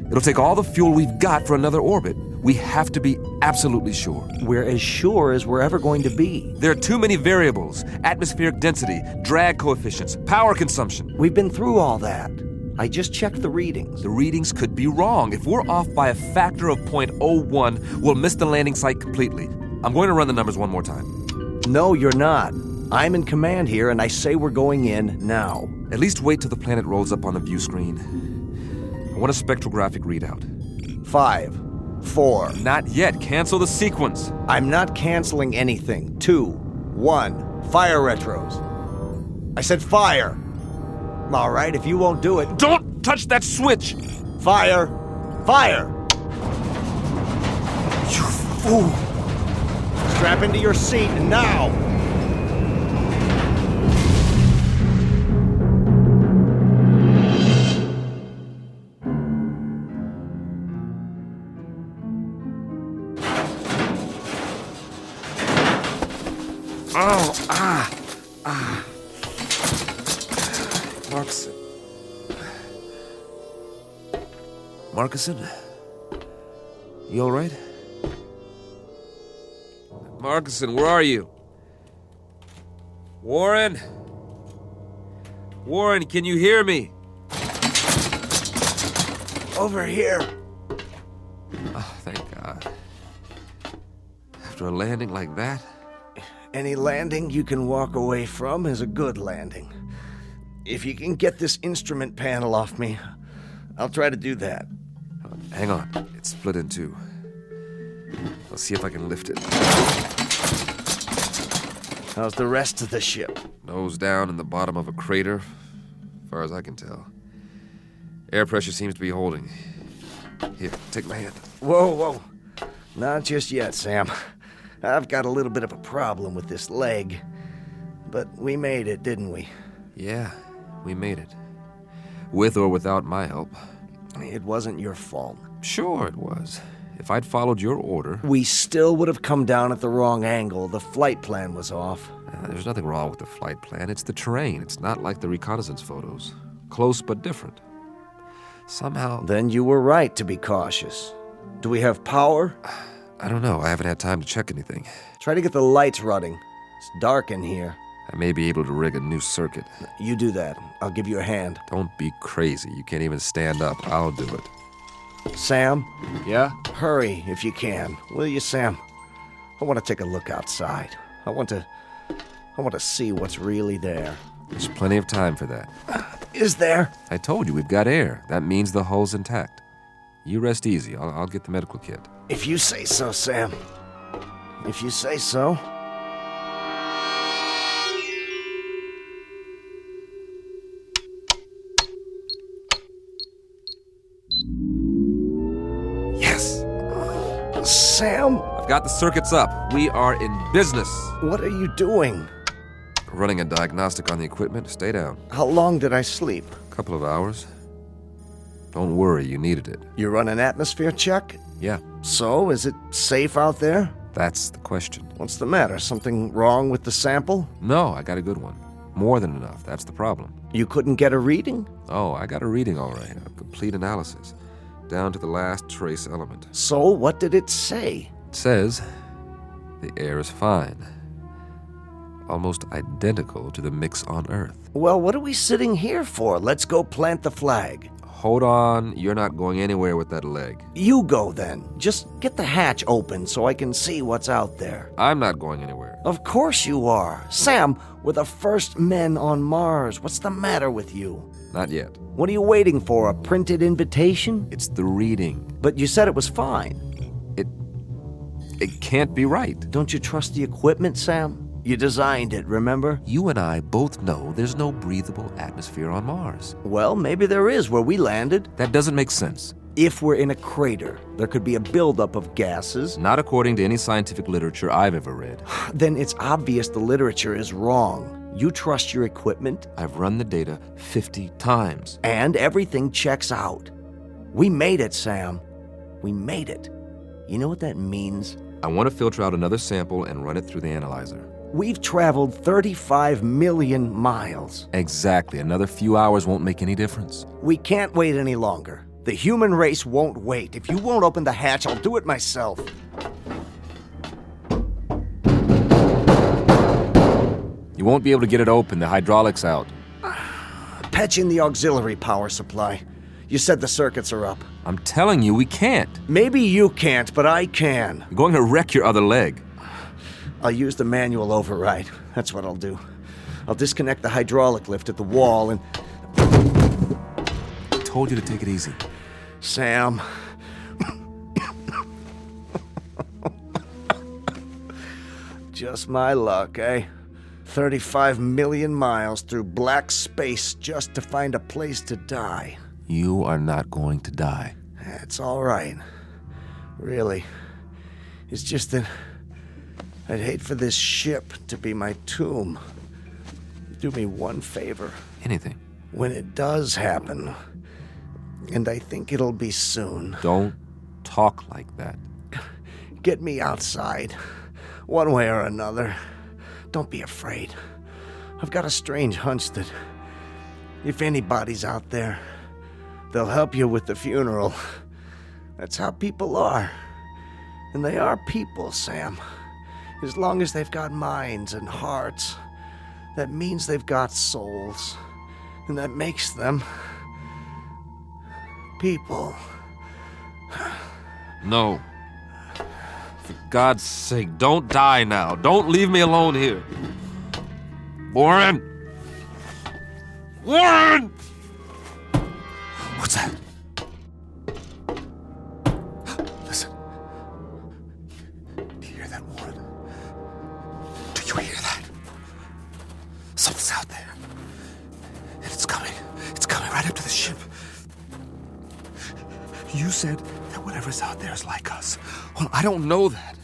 It'll take all the fuel we've got for another orbit. We have to be absolutely sure. We're as sure as we're ever going to be. There are too many variables. Atmospheric density, drag coefficients, power consumption. We've been through all that. I just checked the readings. The readings could be wrong. If we're off by a factor of 0.01, we'll miss the landing site completely. I'm going to run the numbers one more time. No, you're not. I'm in command here, and I say we're going in now. At least wait till the planet rolls up on the view screen. I want a spectrographic readout. 5, 4. Not yet. Cancel the sequence. I'm not canceling anything. 2, 1. Fire retros. I said fire. All right, if you won't do it... Don't touch that switch! Fire! Fire! You fool! Strap into your seat now! Marcuson? You all right? Marcuson, where are you? Warren? Warren, can you hear me? Over here. Oh, thank God. After a landing like that? Any landing you can walk away from is a good landing. If you can get this instrument panel off me, I'll try to do that. Hang on. It's split in two. I'll see if I can lift it. How's the rest of the ship? Nose down in the bottom of a crater, as far as I can tell. Air pressure seems to be holding. Here, take my hand. Whoa. Not just yet, Sam. I've got a little bit of a problem with this leg. But we made it, didn't we? Yeah, we made it. With or without my help. It wasn't your fault. Sure it was. If I'd followed your order... We still would have come down at the wrong angle. The flight plan was off. There's nothing wrong with the flight plan. It's the terrain. It's not like the reconnaissance photos. Close but different. Somehow... Then you were right to be cautious. Do we have power? I don't know. I haven't had time to check anything. Try to get the lights running. It's dark in here. I may be able to rig a new circuit. You do that. I'll give you a hand. Don't be crazy. You can't even stand up. I'll do it. Sam? Yeah? Hurry if you can. Will you, Sam? I want to take a look outside. I want to see what's really there. There's plenty of time for that. Is there? I told you, we've got air. That means the hull's intact. You rest easy. I'll get the medical kit. If you say so, Sam. If you say so. Yes! Sam? I've got the circuits up. We are in business. What are you doing? Running a diagnostic on the equipment. Stay down. How long did I sleep? A couple of hours. Don't worry, you needed it. You run an atmosphere check? Yeah. So, is it safe out there? That's the question. What's the matter? Something wrong with the sample? No, I got a good one. More than enough. That's the problem. You couldn't get a reading? Oh, I got a reading all right. A complete analysis. Down to the last trace element. So, what did it say? It says the air is fine. Almost identical to the mix on Earth. Well, what are we sitting here for? Let's go plant the flag. Hold on, you're not going anywhere with that leg. You go then. Just get the hatch open so I can see what's out there. I'm not going anywhere. Of course you are. Sam, we're the first men on Mars. What's the matter with you? Not yet. What are you waiting for, a printed invitation? It's the reading. But you said it was fine. It can't be right. Don't you trust the equipment, Sam? You designed it, remember? You and I both know there's no breathable atmosphere on Mars. Well, maybe there is where we landed. That doesn't make sense. If we're in a crater, there could be a buildup of gases. Not according to any scientific literature I've ever read. Then it's obvious the literature is wrong. You trust your equipment? I've run the data 50 times. And everything checks out. We made it, Sam. We made it. You know what that means? I want to filter out another sample and run it through the analyzer. We've traveled 35 million miles. Exactly. Another few hours won't make any difference. We can't wait any longer. The human race won't wait. If you won't open the hatch, I'll do it myself. You won't be able to get it open. The hydraulics out. Patch in the auxiliary power supply. You said the circuits are up. I'm telling you, we can't. Maybe you can't, but I can. You're going to wreck your other leg. I'll use the manual override. That's what I'll do. I'll disconnect the hydraulic lift at the wall and... I told you to take it easy. Sam. Just my luck, eh? 35 million miles through black space just to find a place to die. You are not going to die. It's all right. Really. It's just that I'd hate for this ship to be my tomb. Do me one favor. Anything. When it does happen, and I think it'll be soon. Don't talk like that. Get me outside, one way or another. Don't be afraid. I've got a strange hunch that if anybody's out there, they'll help you with the funeral. That's how people are. And they are people, Sam. As long as they've got minds and hearts, that means they've got souls. And that makes them people. No. For God's sake, don't die now. Don't leave me alone here. Warren! Warren! What's that? Listen. Do you hear that, Warren? Do you hear that? Something's out there. And it's coming. It's coming right up to the ship. You said that whatever's out there is like us. Well, I don't know that.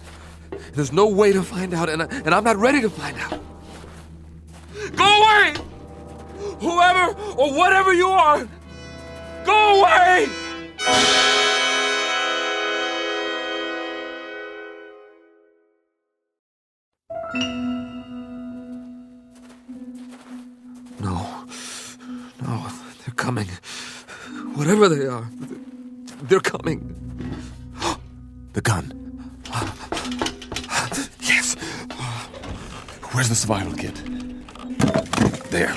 There's no way to find out, and I'm not ready to find out. Go away! Whoever or whatever you are, go away! No, they're coming. Whatever they are, they're coming. The gun. Yes. Where's the survival kit? There.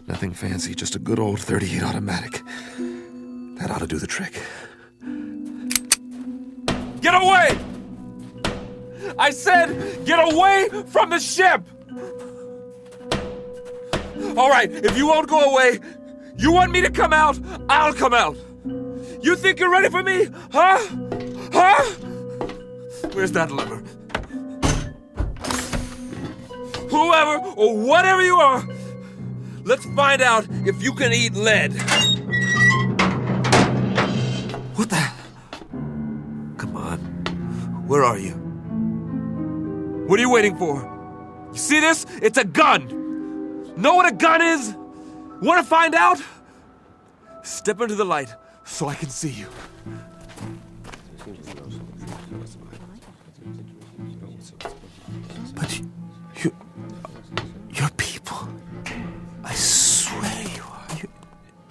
Nothing fancy, just a good old .38 automatic. That ought to do the trick. Get away! I said, get away from the ship! All right, if you won't go away, you want me to come out, I'll come out. You think you're ready for me? Huh? Huh? Where's that lever? Whoever or whatever you are, let's find out if you can eat lead. What the? Come on. Where are you? What are you waiting for? You see this? It's a gun. Know what a gun is? Want to find out? Step into the light so I can see you. But you're people. I swear you are.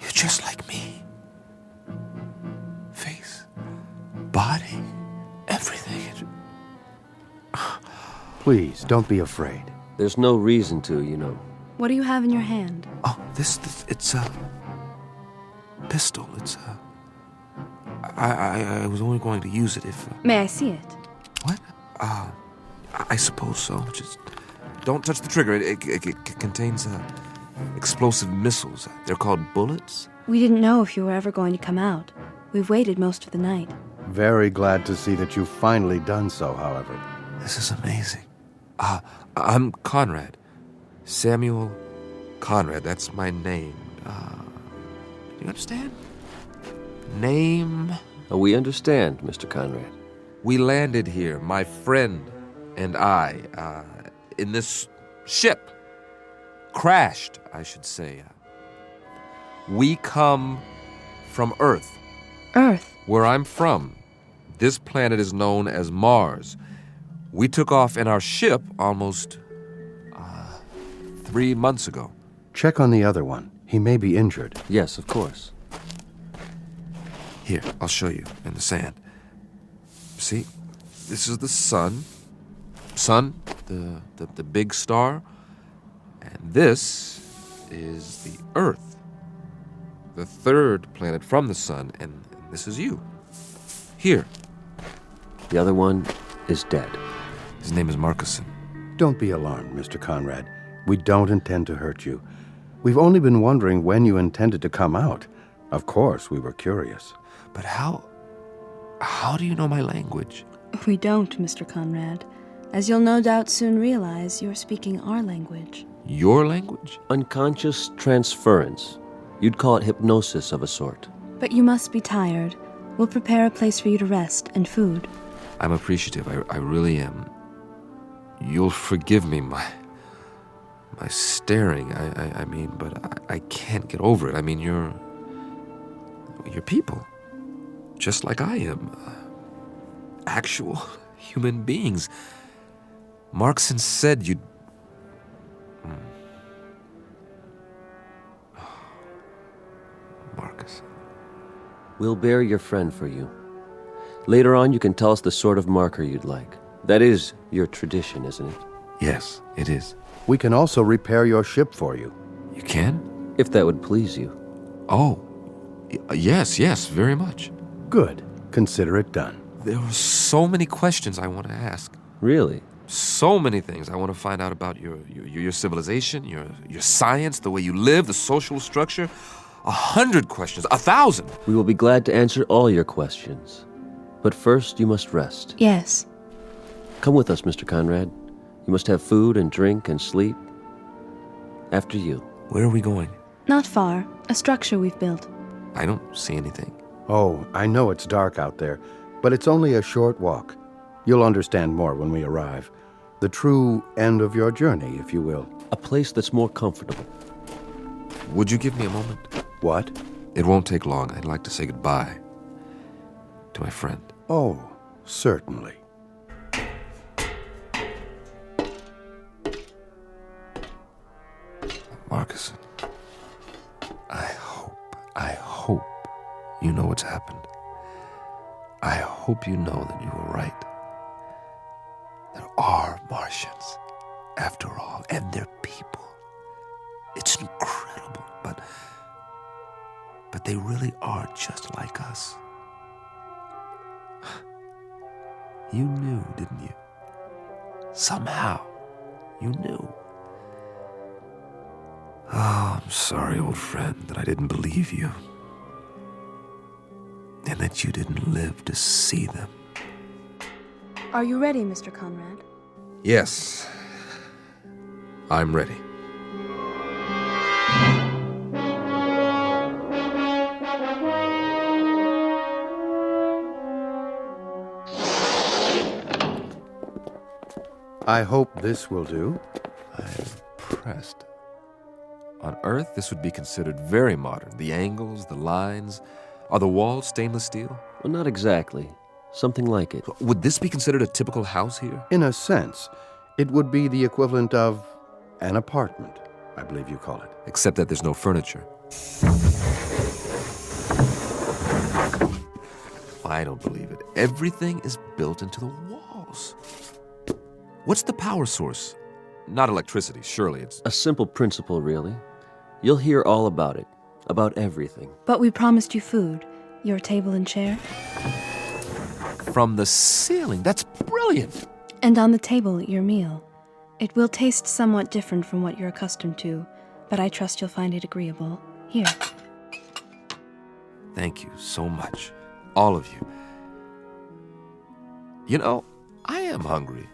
You're just like me. Face, body, everything. Please, don't be afraid. There's no reason to, you know. What do you have in your hand? Oh, this it's pistol. It's I was only going to use it if... May I see it? What? I suppose so. Just don't touch the trigger. It contains explosive missiles. They're called bullets. We didn't know if you were ever going to come out. We've waited most of the night. Very glad to see that you've finally done so, however. This is amazing. I'm Conrad. Samuel Conrad. That's my name. Do you understand? Name? We understand, Mr. Conrad. We landed here, my friend and I, in this ship. Crashed, I should say. We come from Earth. Earth? Where I'm from, this planet is known as Mars. We took off in our ship almost 3 months ago. Check on the other one. He may be injured. Yes, of course. Here, I'll show you in the sand. See, this is the sun. Sun, the big star. And this is the Earth, the third planet from the sun, and this is you. Here. The other one is dead. His name is Marcuson. Don't be alarmed, Mr. Conrad. We don't intend to hurt you. We've only been wondering when you intended to come out. Of course, we were curious. But how do you know my language? We don't, Mr. Conrad. As you'll no doubt soon realize, you're speaking our language. Your language? Unconscious transference. You'd call it hypnosis of a sort. But you must be tired. We'll prepare a place for you to rest and food. I'm appreciative. I really am. You'll forgive me my staring. I mean, but I can't get over it. I mean, you're people. Just like I am. Actual human beings. Marcuson said you'd... Marcus. We'll bear your friend for you. Later on, you can tell us the sort of marker you'd like. That is your tradition, isn't it? Yes, it is. We can also repair your ship for you. You can? If that would please you. Oh, yes, very much. Good. Consider it done. There are so many questions I want to ask. Really? So many things I want to find out about your civilization, your science, the way you live, the social structure. 100 questions, 1,000. We will be glad to answer all your questions. But first, you must rest. Yes. Come with us, Mr. Conrad. You must have food and drink and sleep. After you. Where are we going? Not far. A structure we've built. I don't see anything. Oh, I know it's dark out there, but it's only a short walk. You'll understand more when we arrive. The true end of your journey, if you will. A place that's more comfortable. Would you give me a moment? What? It won't take long. I'd like to say goodbye to my friend. Oh, certainly. Marcuson, I hope you know what's happened. I hope you know that you were right. There are Martians, after all, and they're people. It's incredible, but they really are just like us. You knew, didn't you? Somehow, you knew. Oh, I'm sorry, old friend, that I didn't believe you. And that you didn't live to see them. Are you ready, Mr. Conrad? Yes. I'm ready. I hope this will do. I'm impressed. On Earth, this would be considered very modern. The angles, the lines. Are the walls stainless steel? Well, not exactly. Something like it. Would this be considered a typical house here? In a sense, it would be the equivalent of an apartment, I believe you call it. Except that there's no furniture. I don't believe it. Everything is built into the walls. What's the power source? Not electricity, surely it's... A simple principle, really. You'll hear all about it. About everything. But we promised you food. Your table and chair. From the ceiling. That's brilliant. And on the table, your meal. It will taste somewhat different from what you're accustomed to, but I trust you'll find it agreeable. Here. Thank you so much. All of you. You know, I am hungry.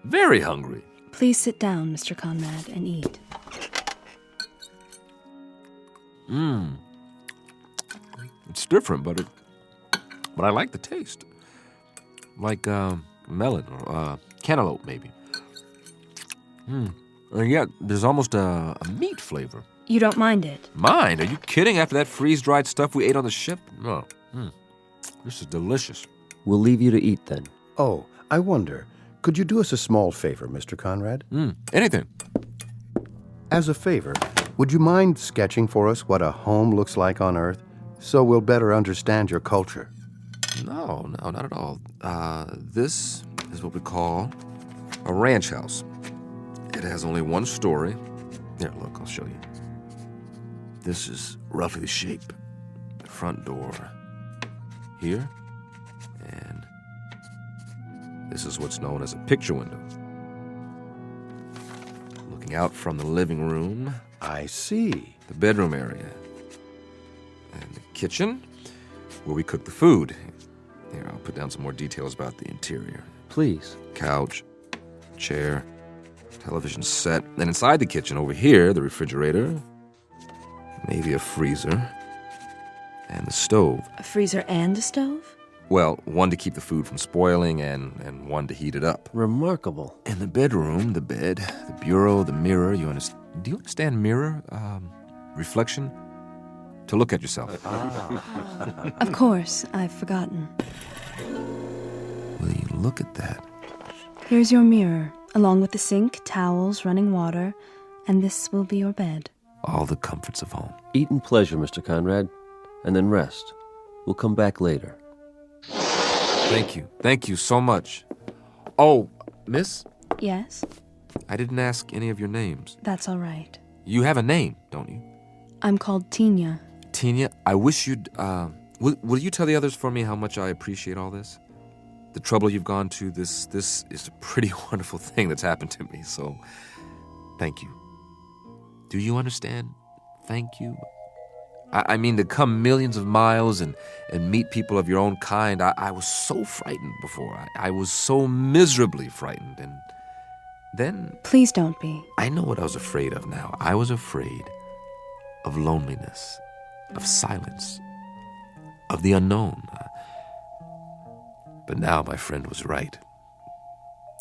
Very hungry. Please sit down, Mr. Conrad, and eat. It's different, but I like the taste. Like melon or cantaloupe, maybe. And yet, there's almost a meat flavor. You don't mind it? Mind? Are you kidding? After that freeze-dried stuff we ate on the ship? No. This is delicious. We'll leave you to eat then. Oh, I wonder, could you do us a small favor, Mr. Conrad? Anything. As a favor, would you mind sketching for us what a home looks like on Earth, so we'll better understand your culture? No, not at all. This is what we call a ranch house. It has only one story. Here, look, I'll show you. This is roughly the shape. The front door here. And this is what's known as a picture window. Looking out from the living room. I see. The bedroom area. And the kitchen, where we cook the food. Here, I'll put down some more details about the interior. Please. Couch, chair, television set. Then inside the kitchen, over here, the refrigerator, maybe a freezer, and the stove. A freezer and a stove? Well, one to keep the food from spoiling and one to heat it up. Remarkable. In the bedroom, the bed, the bureau, the mirror. Do you understand mirror? Reflection? To look at yourself. Of course, I've forgotten. Will you look at that? Here's your mirror, along with the sink, towels, running water, and this will be your bed. All the comforts of home. Eat in pleasure, Mr. Conrad, and then rest. We'll come back later. Thank you. Thank you so much. Oh, miss? Yes? I didn't ask any of your names. That's all right. You have a name, don't you? I'm called Tina. Tina, I wish you'd... Will you tell the others for me how much I appreciate all this? The trouble you've gone to, this is a pretty wonderful thing that's happened to me, so thank you. Do you understand? Thank you. I mean, to come millions of miles and meet people of your own kind, I was so frightened before. I was so miserably frightened, and then... Please don't be. I know what I was afraid of now. I was afraid of loneliness, of silence, of the unknown. But now my friend was right.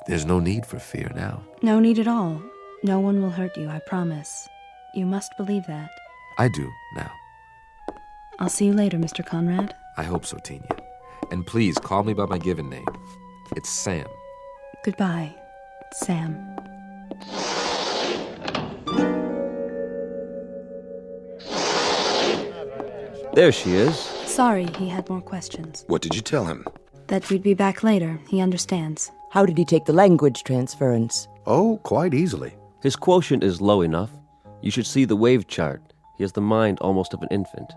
There's no need for fear now. No need at all. No one will hurt you, I promise. You must believe that. I do now. I'll see you later, Mr. Conrad. I hope so, Tina. And please, call me by my given name. It's Sam. Goodbye, Sam. There she is. Sorry, he had more questions. What did you tell him? That we'd be back later. He understands. How did he take the language transference? Oh, quite easily. His quotient is low enough. You should see the wave chart. He has the mind almost of an infant.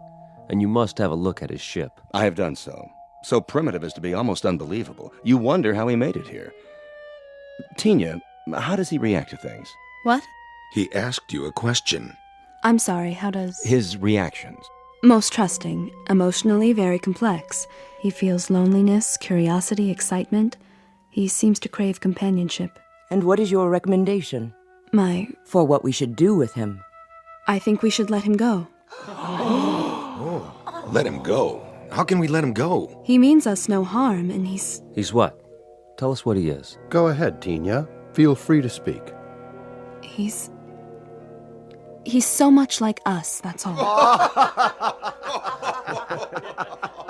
And you must have a look at his ship. I have done so. So primitive as to be almost unbelievable. You wonder how he made it here. Tina, how does he react to things? What? He asked you a question. I'm sorry, how does... His reactions. Most trusting, emotionally very complex. He feels loneliness, curiosity, excitement. He seems to crave companionship. And what is your recommendation? For what we should do with him. I think we should let him go. Let him go? How can we let him go? He means us no harm, and he's... He's what? Tell us what he is. Go ahead, Tina. Feel free to speak. He's so much like us, that's all.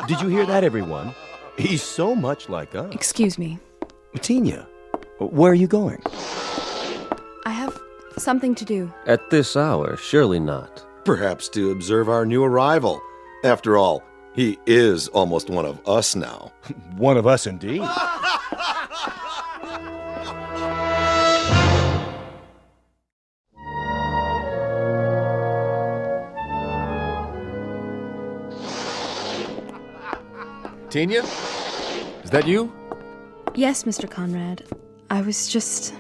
Did you hear that, everyone? He's so much like us. Excuse me. Tina, where are you going? I have something to do. At this hour, surely not. Perhaps to observe our new arrival. After all, he is almost one of us now. One of us indeed. Tanya? Is that you? Yes, Mr. Conrad. I was just...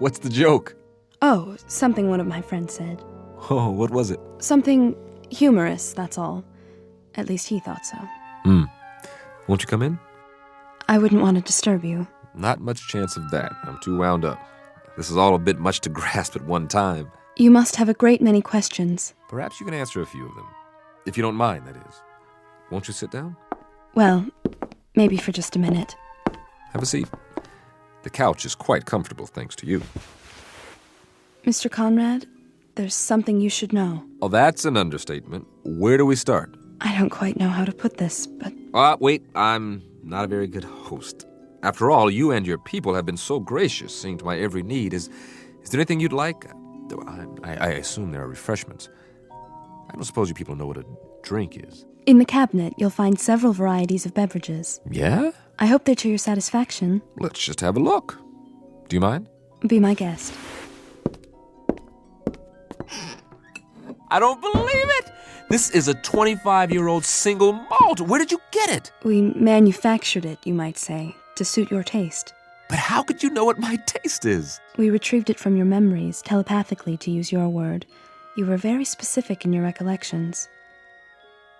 What's the joke? Oh, something one of my friends said. Oh, what was it? Something humorous, that's all. At least he thought so. Won't you come in? I wouldn't want to disturb you. Not much chance of that. I'm too wound up. This is all a bit much to grasp at one time. You must have a great many questions. Perhaps you can answer a few of them. If you don't mind, that is. Won't you sit down? Well, maybe for just a minute. Have a seat. The couch is quite comfortable, thanks to you. Mr. Conrad, there's something you should know. Oh, that's an understatement. Where do we start? I don't quite know how to put this, but... Wait, I'm not a very good host. After all, you and your people have been so gracious, seeing to my every need. Is there anything you'd like? I assume there are refreshments. I don't suppose you people know what a drink is. In the cabinet, you'll find several varieties of beverages. Yeah? I hope they're to your satisfaction. Let's just have a look. Do you mind? Be my guest. I don't believe it! This is a 25-year-old single malt. Where did you get it? We manufactured it, you might say, to suit your taste. But how could you know what my taste is? We retrieved it from your memories, telepathically, to use your word. You were very specific in your recollections.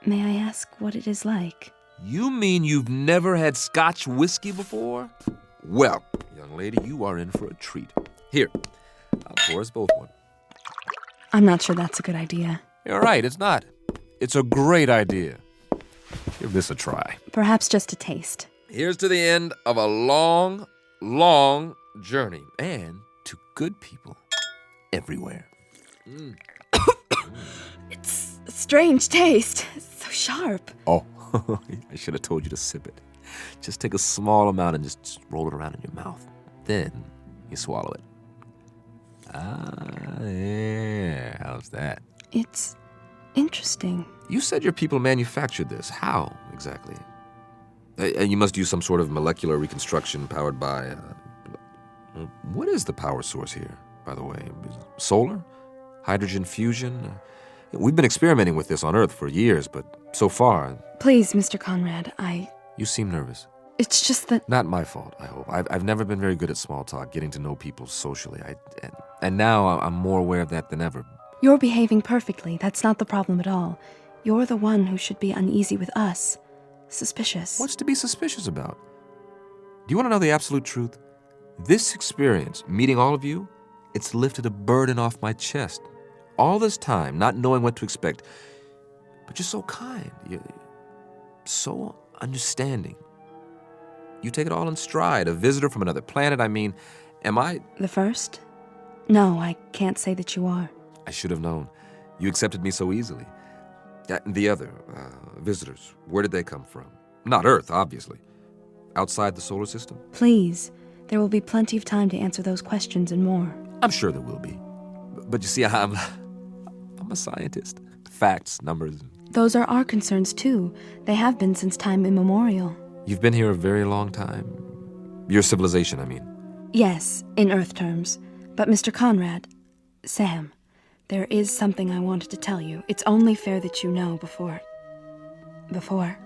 May I ask what it is like? You mean you've never had Scotch whiskey before? Well, young lady, you are in for a treat. Here, I'll pour us both one. I'm not sure that's a good idea. You're right, it's not. It's a great idea. Give this a try. Perhaps just a taste. Here's to the end of a long, long journey. And to good people everywhere. It's a strange taste. It's so sharp. Oh, I should have told you to sip it. Just take a small amount and just roll it around in your mouth. Then you swallow it. Yeah. How's that? It's interesting. You said your people manufactured this. How, exactly? And you must use some sort of molecular reconstruction powered by... what is the power source here, by the way? Solar? Hydrogen fusion? We've been experimenting with this on Earth for years, but so far... Please, Mr. Conrad, You seem nervous. It's just that... Not my fault, I hope. I've never been very good at small talk, getting to know people socially. And now I'm more aware of that than ever. You're behaving perfectly. That's not the problem at all. You're the one who should be uneasy with us. Suspicious. What's to be suspicious about? Do you want to know the absolute truth? This experience, meeting all of you, it's lifted a burden off my chest. All this time, not knowing what to expect. But you're so kind. You're so understanding. You take it all in stride. A visitor from another planet, I mean, am I... The first? No, I can't say that you are. I should have known. You accepted me so easily. The other, visitors, where did they come from? Not Earth, obviously. Outside the solar system? Please. There will be plenty of time to answer those questions and more. I'm sure there will be. But you see, I'm a scientist. Facts, numbers. Those are our concerns, too. They have been since time immemorial. You've been here a very long time. Your civilization, I mean. Yes, in Earth terms. But Mr. Conrad, Sam, there is something I wanted to tell you. It's only fair that you know before... Before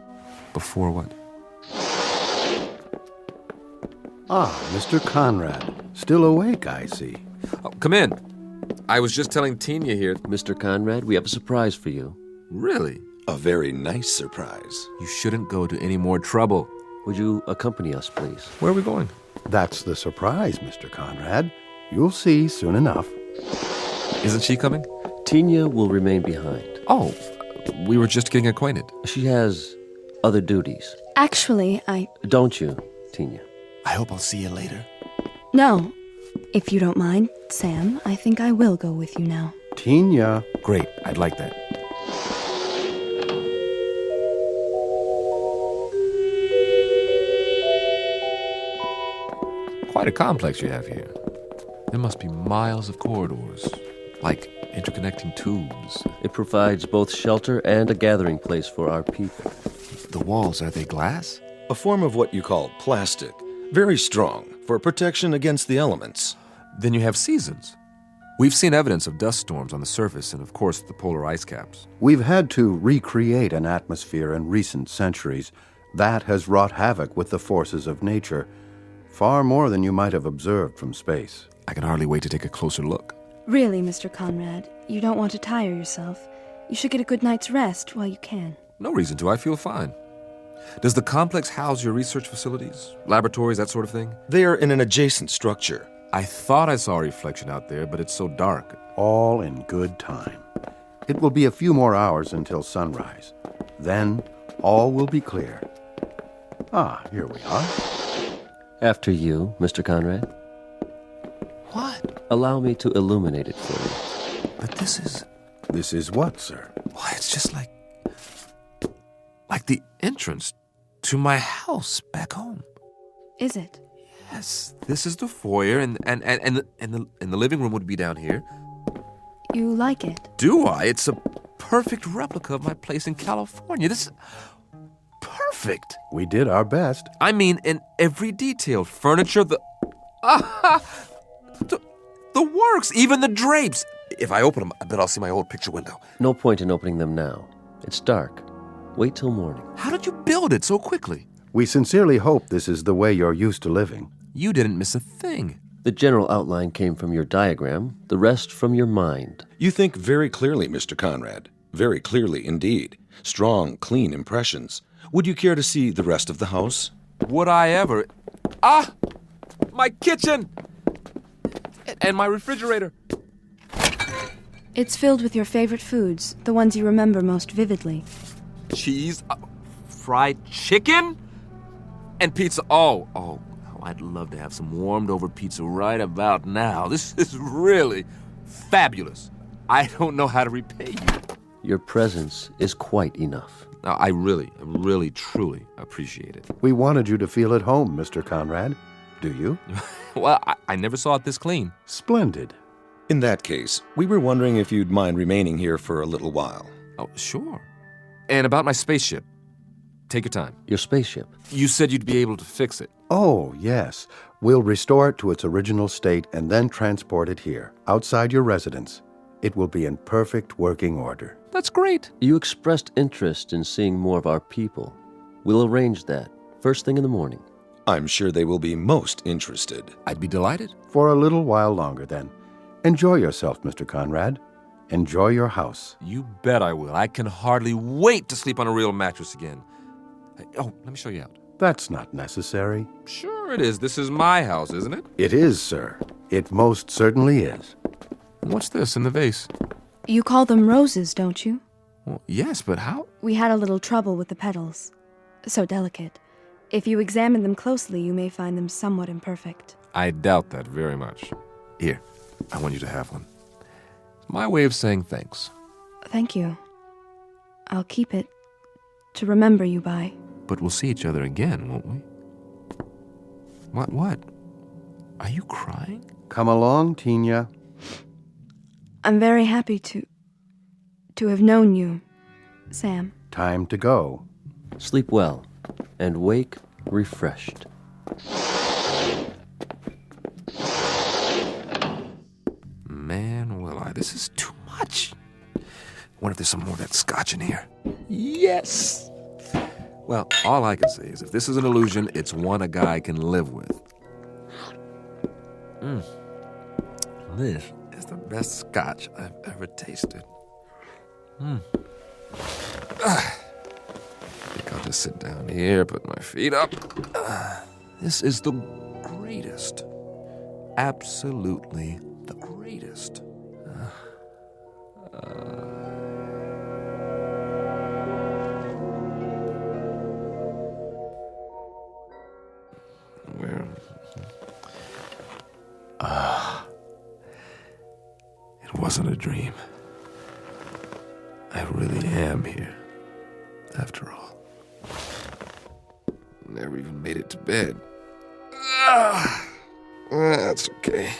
what? Mr. Conrad. Still awake, I see. Oh, come in. I was just telling Tina here... Mr. Conrad, we have a surprise for you. Really? A very nice surprise. You shouldn't go to any more trouble. Would you accompany us, please? Where are we going? That's the surprise, Mr. Conrad. You'll see soon enough. Isn't she coming? Tina will remain behind. Oh, we were just getting acquainted. She has other duties. Actually, Don't you, Tina? I hope I'll see you later. No. If you don't mind, Sam, I think I will go with you now. Tina. Great, I'd like that. Quite a complex you have here. There must be miles of corridors, like interconnecting tubes. It provides both shelter and a gathering place for our people. The walls, are they glass? A form of what you call plastic. Very strong, for protection against the elements. Then you have seasons. We've seen evidence of dust storms on the surface and, of course, the polar ice caps. We've had to recreate an atmosphere in recent centuries, That has wrought havoc with the forces of nature, far more than you might have observed from space. I can hardly wait to take a closer look. Really, Mr. Conrad, you don't want to tire yourself. You should get a good night's rest while you can. No reason to. I feel fine. Does the complex house your research facilities, laboratories, that sort of thing? They are in an adjacent structure. I thought I saw a reflection out there, but it's so dark. All in good time. It will be a few more hours until sunrise. Then all will be clear. Ah, here we are. After you, Mr. Conrad. What? Allow me to illuminate it for you. But this is... This is what, sir? Why, it's just like the entrance to my house back home. Is it? Yes, this is the foyer, and the living room would be down here. You like it? Do I? It's a perfect replica of my place in California. This is perfect. We did our best. I mean, in every detail. Furniture, the works, even the drapes. If I open them, I bet I'll see my old picture window. No point in opening them now. It's dark. Wait till morning. How did you build it so quickly? We sincerely hope this is the way you're used to living. You didn't miss a thing. The general outline came from your diagram, the rest from your mind. You think very clearly, Mr. Conrad. Very clearly indeed. Strong, clean impressions. Would you care to see the rest of the house? Would I ever? Ah! My kitchen! And my refrigerator. It's filled with your favorite foods, the ones you remember most vividly. Cheese, fried chicken, and pizza. Oh, I'd love to have some warmed over pizza right about now. This is really fabulous. I don't know how to repay you. Your presence is quite enough. Now, I really, truly appreciate it. We wanted you to feel at home, Mr. Conrad. Do you? Well, I never saw it this clean. Splendid. In that case, we were wondering if you'd mind remaining here for a little while. Oh, sure. And about my spaceship. Take your time. Your spaceship? You said you'd be able to fix it. Oh, yes. We'll restore it to its original state and then transport it here, outside your residence. It will be in perfect working order. That's great. You expressed interest in seeing more of our people. We'll arrange that, first thing in the morning. I'm sure they will be most interested. I'd be delighted. For a little while longer, then. Enjoy yourself, Mr. Conrad. Enjoy your house. You bet I will. I can hardly wait to sleep on a real mattress again. Oh, let me show you out. That's not necessary. Sure it is. This is my house, isn't it? It is, sir. It most certainly is. What's this in the vase? You call them roses, don't you? Well, yes, but how? We had a little trouble with the petals. So delicate. If you examine them closely, you may find them somewhat imperfect. I doubt that very much. Here, I want you to have one. My way of saying thanks. Thank you. I'll keep it to remember you by. But we'll see each other again, won't we? What? Are you crying? Come along, Tina. I'm very happy to have known you, Sam. Time to go. Sleep well and wake refreshed. Man, will I. This is too much. Wonder if there's some more of that scotch in here. Yes! Well, all I can say is if this is an illusion, it's one a guy can live with. This is the best scotch I've ever tasted. I think I'll just sit down here, put my feet up. This is the greatest. Absolutely the greatest. Where? It wasn't a dream. I really am here, after all. Never even made it to bed. That's okay.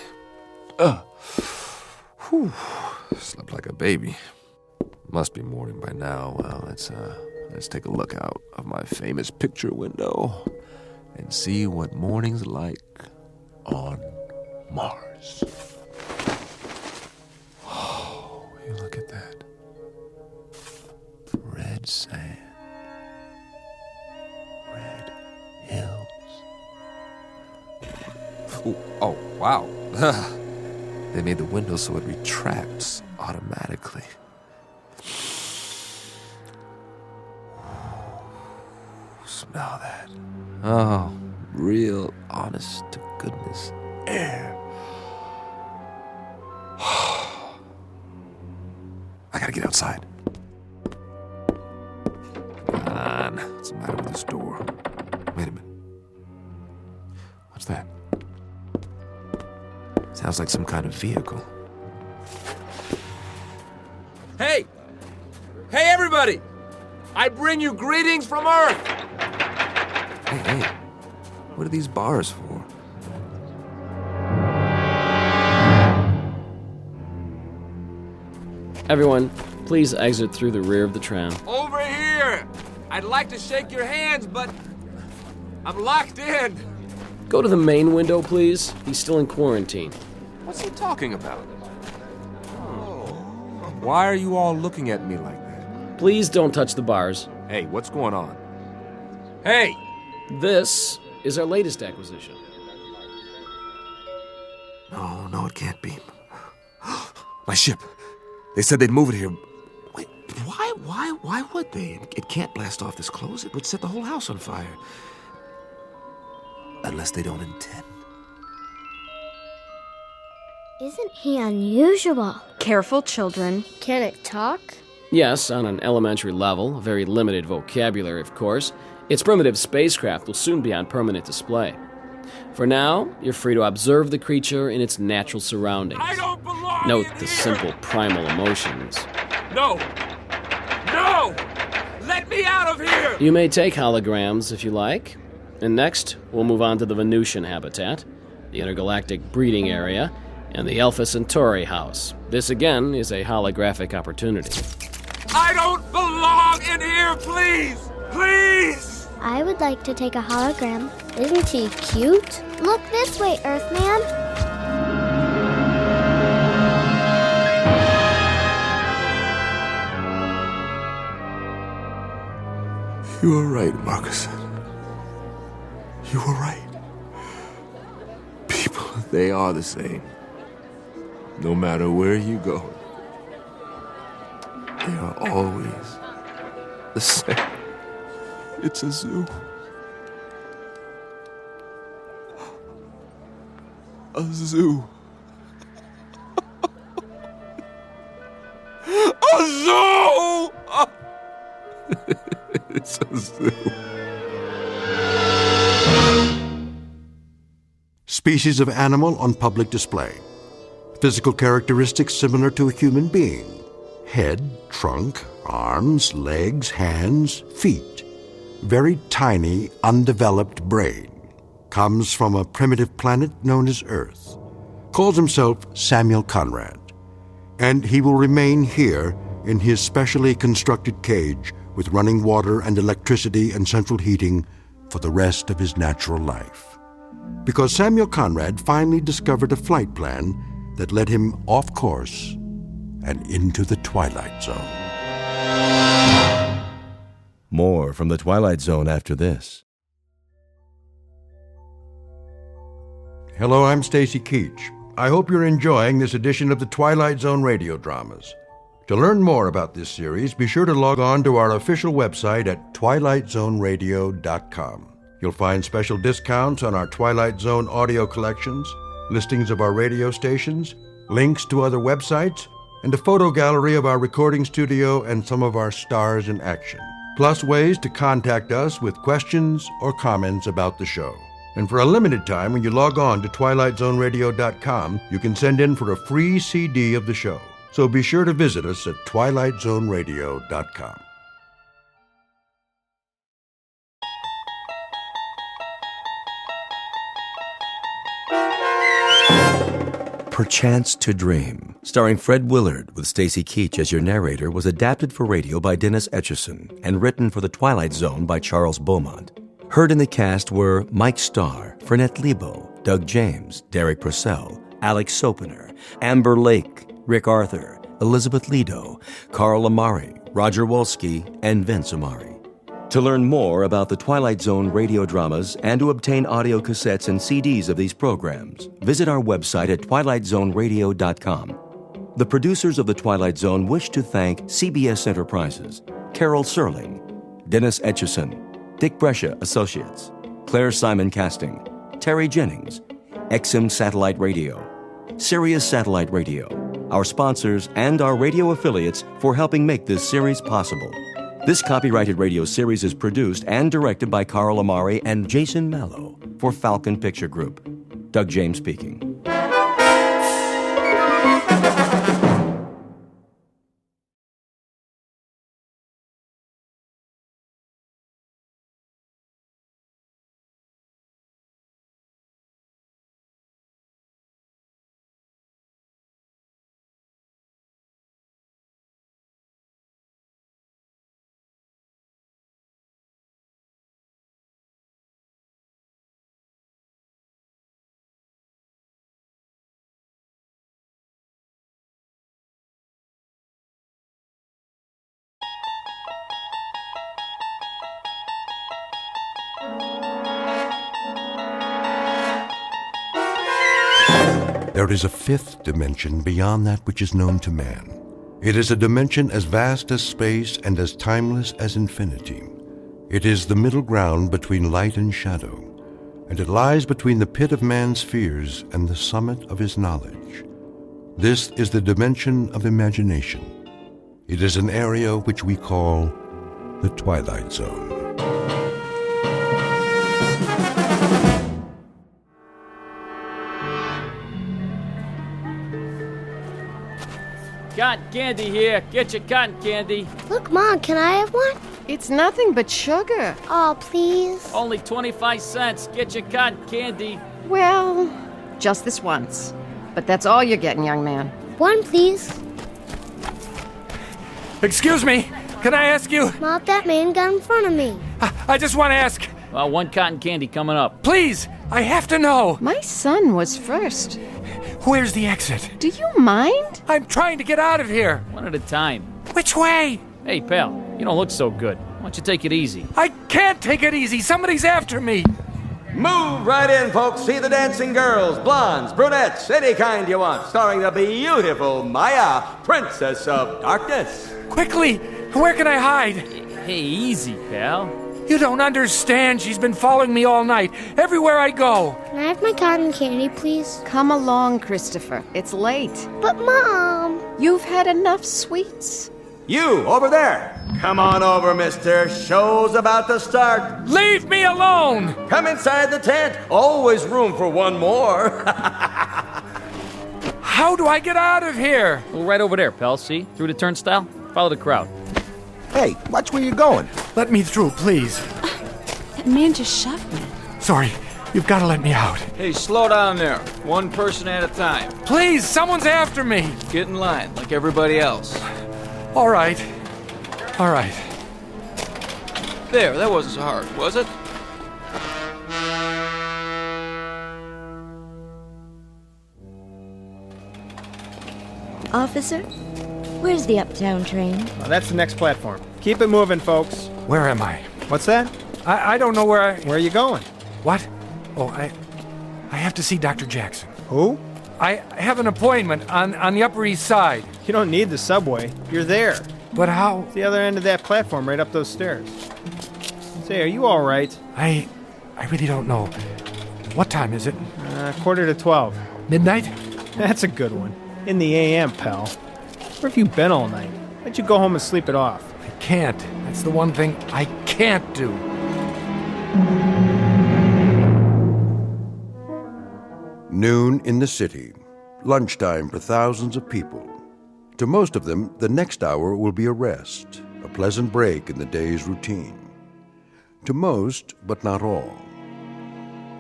Slept like a baby. Must be morning by now. Well, let's take a look out of my famous picture window and see what morning's like on Mars. Oh, you look at that. Red sand. Ooh, oh, wow. They made the window so it retracts automatically. Smell that. Oh, real honest to goodness air. I gotta get outside. Come on. What's the matter with this door? Wait a minute. What's that? Sounds like some kind of vehicle. Hey! Hey, everybody! I bring you greetings from Earth! Hey, what are these bars for? Everyone, please exit through the rear of the tram. Over here! I'd like to shake your hands, but I'm locked in. Go to the main window, please. He's still in quarantine. What's he talking about? Why are you all looking at me like that? Please don't touch the bars. Hey, what's going on? Hey! This is our latest acquisition. No, it can't be. My ship. They said they'd move it here. Wait, why would they? It can't blast off this close. It would set the whole house on fire. Unless they don't intend. Isn't he unusual? Careful, children. Can it talk? Yes, on an elementary level, a very limited vocabulary, of course. Its primitive spacecraft will soon be on permanent display. For now, you're free to observe the creature in its natural surroundings. I don't belong Note in the here. simple primal emotions. No! No! Let me out of here! You may take holograms if you like. And next, we'll move on to the Venusian habitat, the intergalactic breeding area, and the Alpha Centauri house. This again is a holographic opportunity. I don't belong in here, please! Please! I would like to take a hologram. Isn't he cute? Look this way, Earthman. You were right, Marcus. You were right. People, they are the same. No matter where you go, they are always the same. It's a zoo. A zoo. A zoo! It's a zoo. Species of animal on public display. Physical characteristics similar to a human being. Head, trunk, arms, legs, hands, feet. Very tiny, undeveloped brain. Comes from a primitive planet known as Earth. Calls himself Samuel Conrad. And he will remain here in his specially constructed cage with running water and electricity and central heating for the rest of his natural life. Because Samuel Conrad finally discovered a flight plan that led him off course and into the Twilight Zone. More from the Twilight Zone after this. Hello, I'm Stacy Keach. I hope you're enjoying this edition of the Twilight Zone radio dramas. To learn more about this series, be sure to log on to our official website at twilightzoneradio.com. You'll find special discounts on our Twilight Zone audio collections, listings of our radio stations, links to other websites, and a photo gallery of our recording studio and some of our stars in action. Plus ways to contact us with questions or comments about the show. And for a limited time, when you log on to twilightzoneradio.com, you can send in for a free CD of the show. So be sure to visit us at twilightzoneradio.com. Perchance to Dream, starring Fred Willard with Stacy Keach as your narrator, was adapted for radio by Dennis Etchison and written for The Twilight Zone by Charles Beaumont. Heard in the cast were Mike Starr, Fernette Lebo, Doug James, Derek Purcell, Alex Sopener, Amber Lake, Rick Arthur, Elizabeth Lido, Carl Amari, Roger Wolski, and Vince Amari. To learn more about the Twilight Zone radio dramas and to obtain audio cassettes and CDs of these programs, visit our website at twilightzoneradio.com. The producers of The Twilight Zone wish to thank CBS Enterprises, Carol Serling, Dennis Etchison, Dick Brescia Associates, Claire Simon Casting, Terry Jennings, XM Satellite Radio, Sirius Satellite Radio, our sponsors, and our radio affiliates for helping make this series possible. This copyrighted radio series is produced and directed by Carl Amari and Jason Mallow for Falcon Picture Group. Doug James speaking. There is a fifth dimension beyond that which is known to man. It is a dimension as vast as space and as timeless as infinity. It is the middle ground between light and shadow, and it lies between the pit of man's fears and the summit of his knowledge. This is the dimension of imagination. It is an area which we call the Twilight Zone. Cotton candy here. Get your cotton candy. Look, Mom, can I have one? It's nothing but sugar. Oh, please. Only 25 cents. Get your cotton candy. Well, just this once. But that's all you're getting, young man. One, please. Excuse me, can I ask you? Mom, that man got in front of me. I just want to ask. Well, one cotton candy coming up. Please, I have to know. My son was first. Where's the exit? Do you mind? I'm trying to get out of here. One at a time. Which way? Hey, pal, you don't look so good. Why don't you take it easy? I can't take it easy. Somebody's after me. Move right in, folks. See the dancing girls, blondes, brunettes, any kind you want. Starring the beautiful Maya, Princess of Darkness. Quickly, where can I hide? Hey, easy, pal. You don't understand. She's been following me all night, everywhere I go. Can I have my cotton candy, please? Come along, Christopher. It's late. But, Mom... You've had enough sweets. You, over there. Come on over, mister. Show's about to start. Leave me alone! Come inside the tent. Always room for one more. How do I get out of here? Well, right over there, pal. See? Through the turnstile. Follow the crowd. Hey, watch where you're going. Let me through, please. That man just shoved me. Sorry, you've got to let me out. Hey, slow down there. One person at a time. Please, someone's after me. Get in line, like everybody else. All right. All right. There, that wasn't so hard, was it? Officer, where's the uptown train? That's the next platform. Keep it moving, folks. Where am I? What's that? I don't know where I... Where are you going? What? Oh, I have to see Dr. Jackson. Who? I have an appointment on the Upper East Side. You don't need the subway. You're there. But how? It's the other end of that platform, right up those stairs. Say, are you all right? I really don't know. What time is it? 11:45. Midnight? That's a good one. In the AM, pal. Where have you been all night? Why'd you go home and sleep it off? I can't. That's the one thing I can't do. Noon in the city. Lunchtime for thousands of people. To most of them, the next hour will be a rest, a pleasant break in the day's routine. To most, but not all.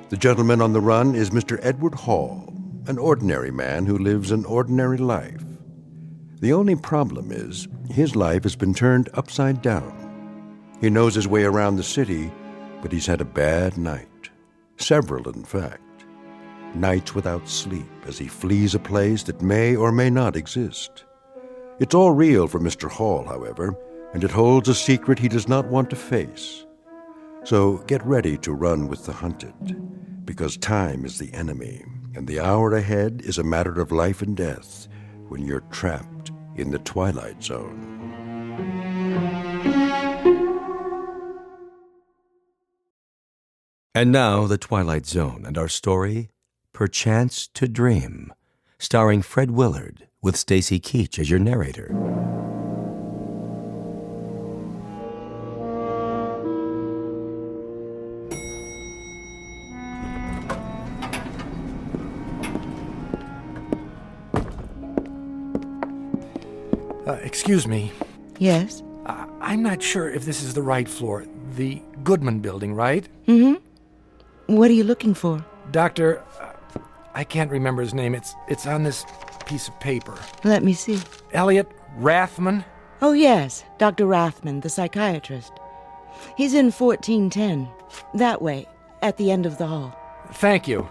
The gentleman on the run is Mr. Edward Hall, an ordinary man who lives an ordinary life. The only problem is, his life has been turned upside down. He knows his way around the city, but he's had a bad night. Several, in fact. Nights without sleep as he flees a place that may or may not exist. It's all real for Mr. Hall, however, and it holds a secret he does not want to face. So get ready to run with the hunted, because time is the enemy, and the hour ahead is a matter of life and death when you're trapped in the Twilight Zone. And now, The Twilight Zone and our story, Perchance to Dream, starring Fred Willard with Stacy Keach as your narrator. Excuse me. Yes? I'm not sure if this is the right floor. The Goodman building, right? Mm-hmm. What are you looking for? Doctor, I can't remember his name. It's on this piece of paper. Let me see. Elliot Rathman? Oh, yes. Dr. Rathman, the psychiatrist. He's in 1410. That way, at the end of the hall. Thank you.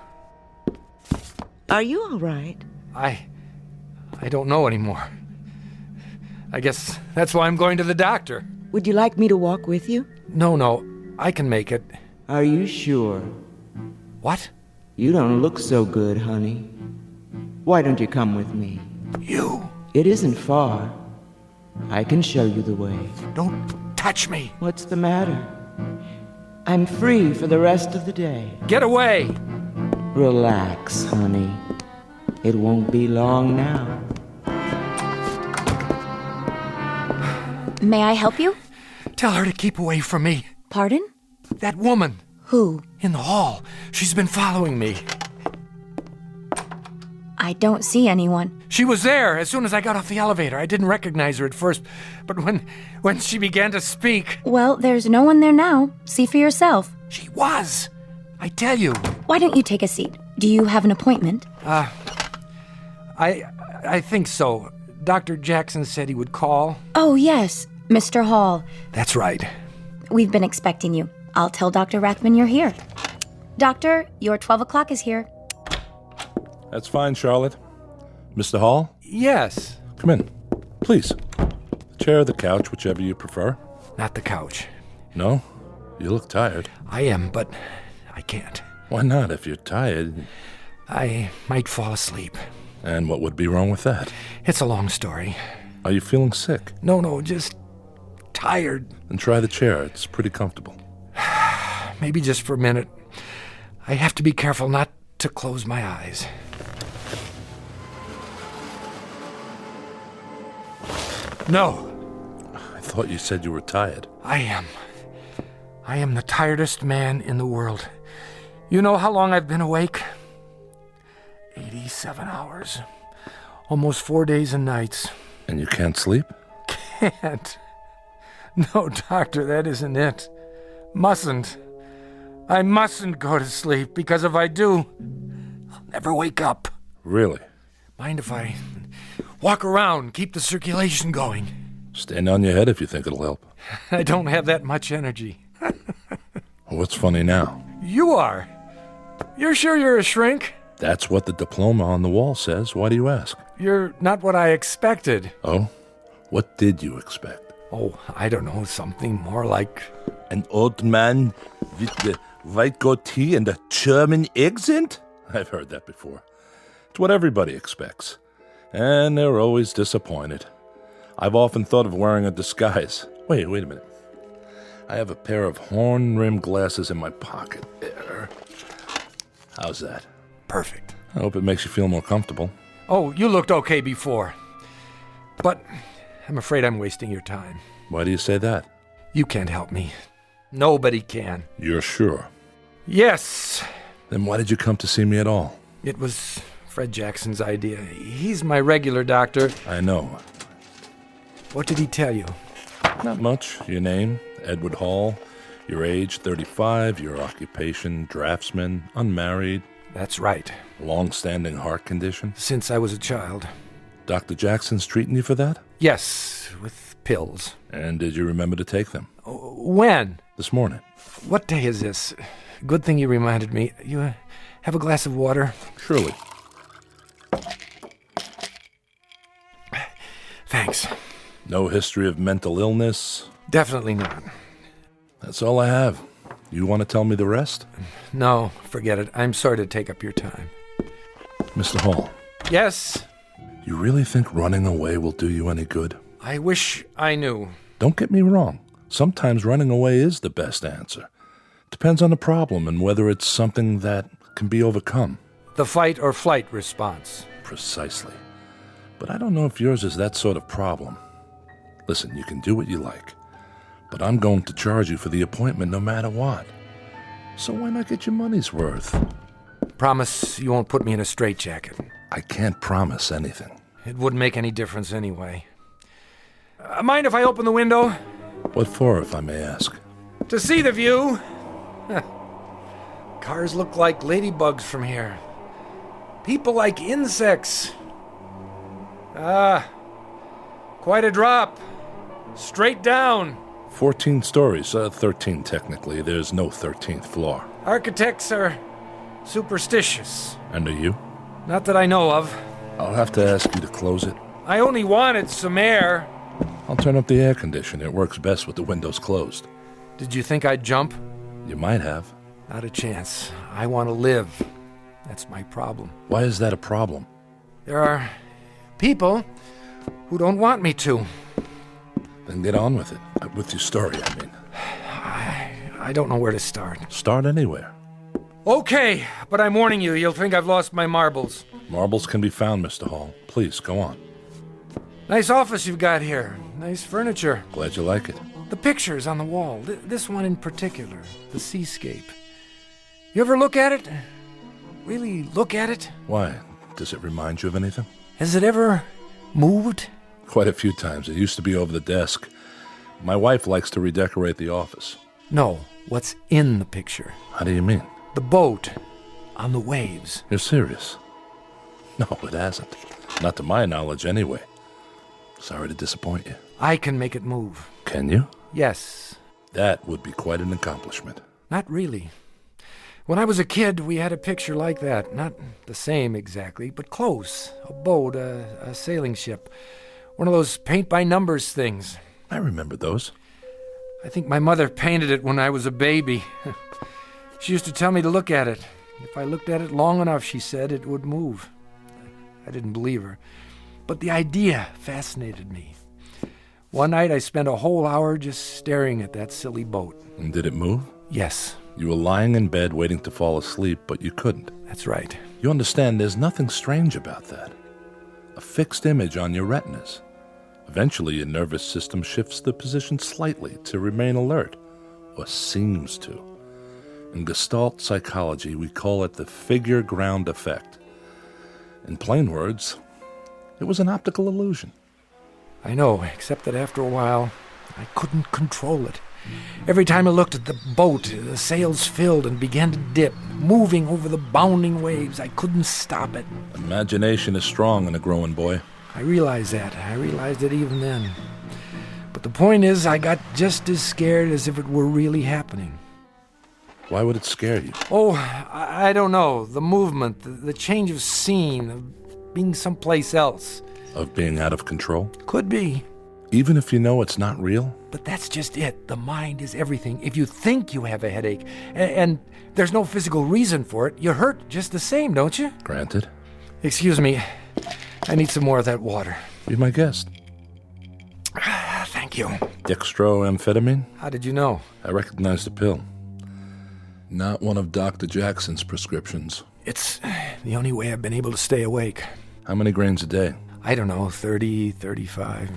Are you all right? I don't know anymore. I guess that's why I'm going to the doctor. Would you like me to walk with you? No, I can make it. Are you sure? What? You don't look so good, honey. Why don't you come with me? You? It isn't far. I can show you the way. Don't touch me. What's the matter? I'm free for the rest of the day. Get away! Relax, honey. It won't be long now. May I help you? Tell her to keep away from me. Pardon? That woman. Who? In the hall. She's been following me. I don't see anyone. She was there as soon as I got off the elevator. I didn't recognize her at first, but when she began to speak... Well, there's no one there now. See for yourself. She was. I tell you. Why don't you take a seat? Do you have an appointment? I think so. Dr. Jackson said he would call. Oh, yes. Mr. Hall. That's right. We've been expecting you. I'll tell Dr. Rathman you're here. Doctor, your 12 o'clock is here. That's fine, Charlotte. Mr. Hall? Yes. Come in. Please. The chair or the couch, whichever you prefer. Not the couch. No? You look tired. I am, but I can't. Why not? If you're tired... I might fall asleep. And what would be wrong with that? It's a long story. Are you feeling sick? No, just tired. Then try the chair. It's pretty comfortable. Maybe just for a minute. I have to be careful not to close my eyes. No. I thought you said you were tired. I am. I am the tiredest man in the world. You know how long I've been awake? 87 hours. Almost 4 days and nights. And you can't sleep? Can't. No, doctor, that isn't it. Mustn't. I mustn't go to sleep, because if I do, I'll never wake up. Really? Mind if I walk around, keep the circulation going? Stand on your head if you think it'll help. I don't have that much energy. What's funny now? You are. You're sure you're a shrink? That's what the diploma on the wall says. Why do you ask? You're not what I expected. Oh? What did you expect? Oh, I don't know, something more like... An old man with the white goatee and a German accent? I've heard that before. It's what everybody expects. And they're always disappointed. I've often thought of wearing a disguise. Wait a minute. I have a pair of horn-rimmed glasses in my pocket there. How's that? Perfect. I hope it makes you feel more comfortable. Oh, you looked okay before. But I'm afraid I'm wasting your time. Why do you say that? You can't help me. Nobody can. You're sure? Yes. Then why did you come to see me at all? It was Fred Jackson's idea. He's my regular doctor. I know. What did he tell you? Not much. Your name, Edward Hall. Your age, 35. Your occupation, draftsman. Unmarried. That's right. Long-standing heart condition? Since I was a child. Dr. Jackson's treating you for that? Yes, with pills. And did you remember to take them? When? This morning. What day is this? Good thing you reminded me. You have a glass of water? Surely. Thanks. No history of mental illness? Definitely not. That's all I have. You want to tell me the rest? No, forget it. I'm sorry to take up your time. Mr. Hall. Yes? You really think running away will do you any good? I wish I knew. Don't get me wrong. Sometimes running away is the best answer. Depends on the problem and whether it's something that can be overcome. The fight or flight response. Precisely. But I don't know if yours is that sort of problem. Listen, you can do what you like, but I'm going to charge you for the appointment no matter what. So why not get your money's worth? Promise you won't put me in a straitjacket. I can't promise anything. It wouldn't make any difference anyway. Mind if I open the window? What for, if I may ask? To see the view. Cars look like ladybugs from here. People like insects. Quite a drop. Straight down. 14 stories, 13 technically. There's no 13th floor. Architects are superstitious. And are you? Not that I know of. I'll have to ask you to close it. I only wanted some air. I'll turn up the air conditioner. It works best with the windows closed. Did you think I'd jump? You might have. Not a chance. I want to live. That's my problem. Why is that a problem? There are people who don't want me to. Then get on with it. With your story, I mean. I don't know where to start. Start anywhere. Okay, but I'm warning you, you'll think I've lost my marbles. Marbles can be found, Mr. Hall. Please, go on. Nice office you've got here. Nice furniture. Glad you like it. The pictures on the wall. This one in particular. The seascape. You ever look at it? Really look at it? Why? Does it remind you of anything? Has it ever moved? Quite a few times. It used to be over the desk. My wife likes to redecorate the office. No, what's in the picture? How do you mean? The boat on the waves. You're serious? No, it hasn't. Not to my knowledge, anyway. Sorry to disappoint you. I can make it move. Can you? Yes. That would be quite an accomplishment. Not really. When I was a kid, we had a picture like that. Not the same exactly, but close. A boat, a sailing ship. One of those paint-by-numbers things. I remember those. I think my mother painted it when I was a baby. She used to tell me to look at it. If I looked at it long enough, she said, it would move. I didn't believe her. But the idea fascinated me. One night I spent a whole hour just staring at that silly boat. And did it move? Yes. You were lying in bed waiting to fall asleep, but you couldn't. That's right. You understand there's nothing strange about that. A fixed image on your retinas. Eventually your nervous system shifts the position slightly to remain alert, or seems to. In Gestalt psychology, we call it the figure ground effect. In plain words, it was an optical illusion. I know, except that after a while, I couldn't control it. Every time I looked at the boat, the sails filled and began to dip, moving over the bounding waves. I couldn't stop it. Imagination is strong in a growing boy. I realized that. I realized it even then. But the point is, I got just as scared as if it were really happening. Why would it scare you? Oh, I don't know. The movement, the change of scene, of being someplace else. Of being out of control? Could be. Even if you know it's not real? But that's just it. The mind is everything. If you think you have a headache, and there's no physical reason for it, you hurt just the same, don't you? Granted. Excuse me. I need some more of that water. Be my guest. Thank you. Dextroamphetamine? How did you know? I recognize the pill. Not one of Dr. Jackson's prescriptions. It's the only way I've been able to stay awake. How many grains a day? I don't know, 30, 35.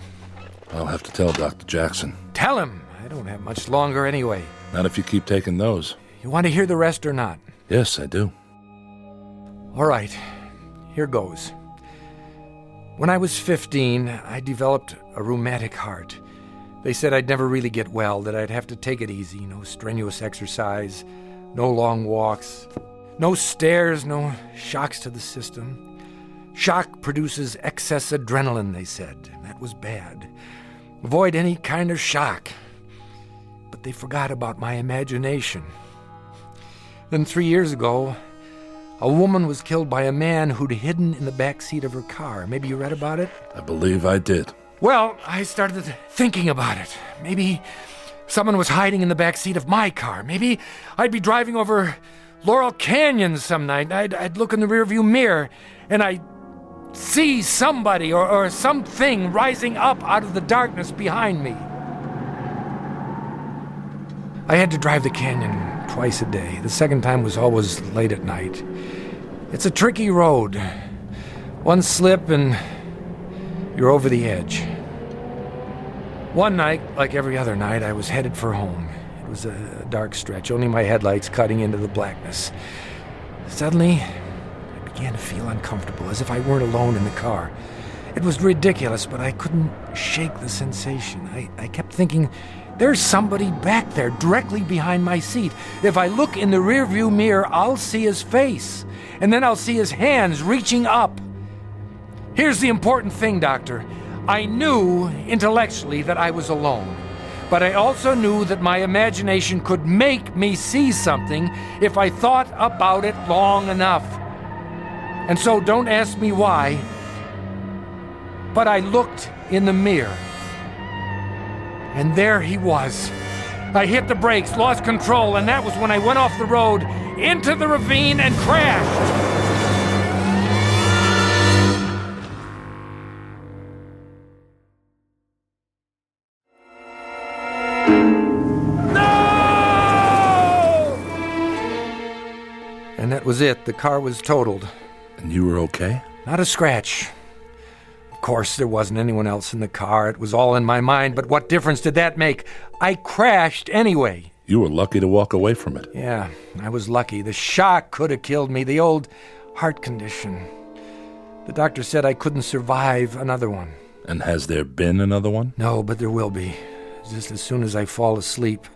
I'll have to tell Dr. Jackson. Tell him! I don't have much longer anyway. Not if you keep taking those. You want to hear the rest or not? Yes, I do. All right, here goes. When I was 15, I developed a rheumatic heart. They said I'd never really get well, that I'd have to take it easy. No strenuous exercise, no long walks, no stairs, no shocks to the system. Shock produces excess adrenaline, they said. That was bad. Avoid any kind of shock. But they forgot about my imagination. Then 3 years ago, a woman was killed by a man who'd hidden in the back seat of her car. Maybe you read about it? I believe I did. Well, I started thinking about it. Maybe someone was hiding in the back seat of my car. Maybe I'd be driving over Laurel Canyon some night. I'd look in the rearview mirror, and I'd see somebody or something rising up out of the darkness behind me. I had to drive the canyon twice a day. The second time was always late at night. It's a tricky road. One slip and you're over the edge. One night, like every other night, I was headed for home. It was a dark stretch, only my headlights cutting into the blackness. Suddenly, I began to feel uncomfortable, as if I weren't alone in the car. It was ridiculous, but I couldn't shake the sensation. I kept thinking, there's somebody back there, directly behind my seat. If I look in the rearview mirror, I'll see his face, and then I'll see his hands reaching up. Here's the important thing, Doctor. I knew intellectually that I was alone, but I also knew that my imagination could make me see something if I thought about it long enough. And so don't ask me why, but I looked in the mirror. And there he was. I hit the brakes, lost control, and that was when I went off the road into the ravine and crashed. And that was it. The car was totaled. And you were okay? Not a scratch. Of course, there wasn't anyone else in the car. It was all in my mind, but what difference did that make? I crashed anyway. You were lucky to walk away from it. Yeah, I was lucky. The shock could have killed me, the old heart condition. The doctor said I couldn't survive another one. And has there been another one? No, but there will be. Just as soon as I fall asleep.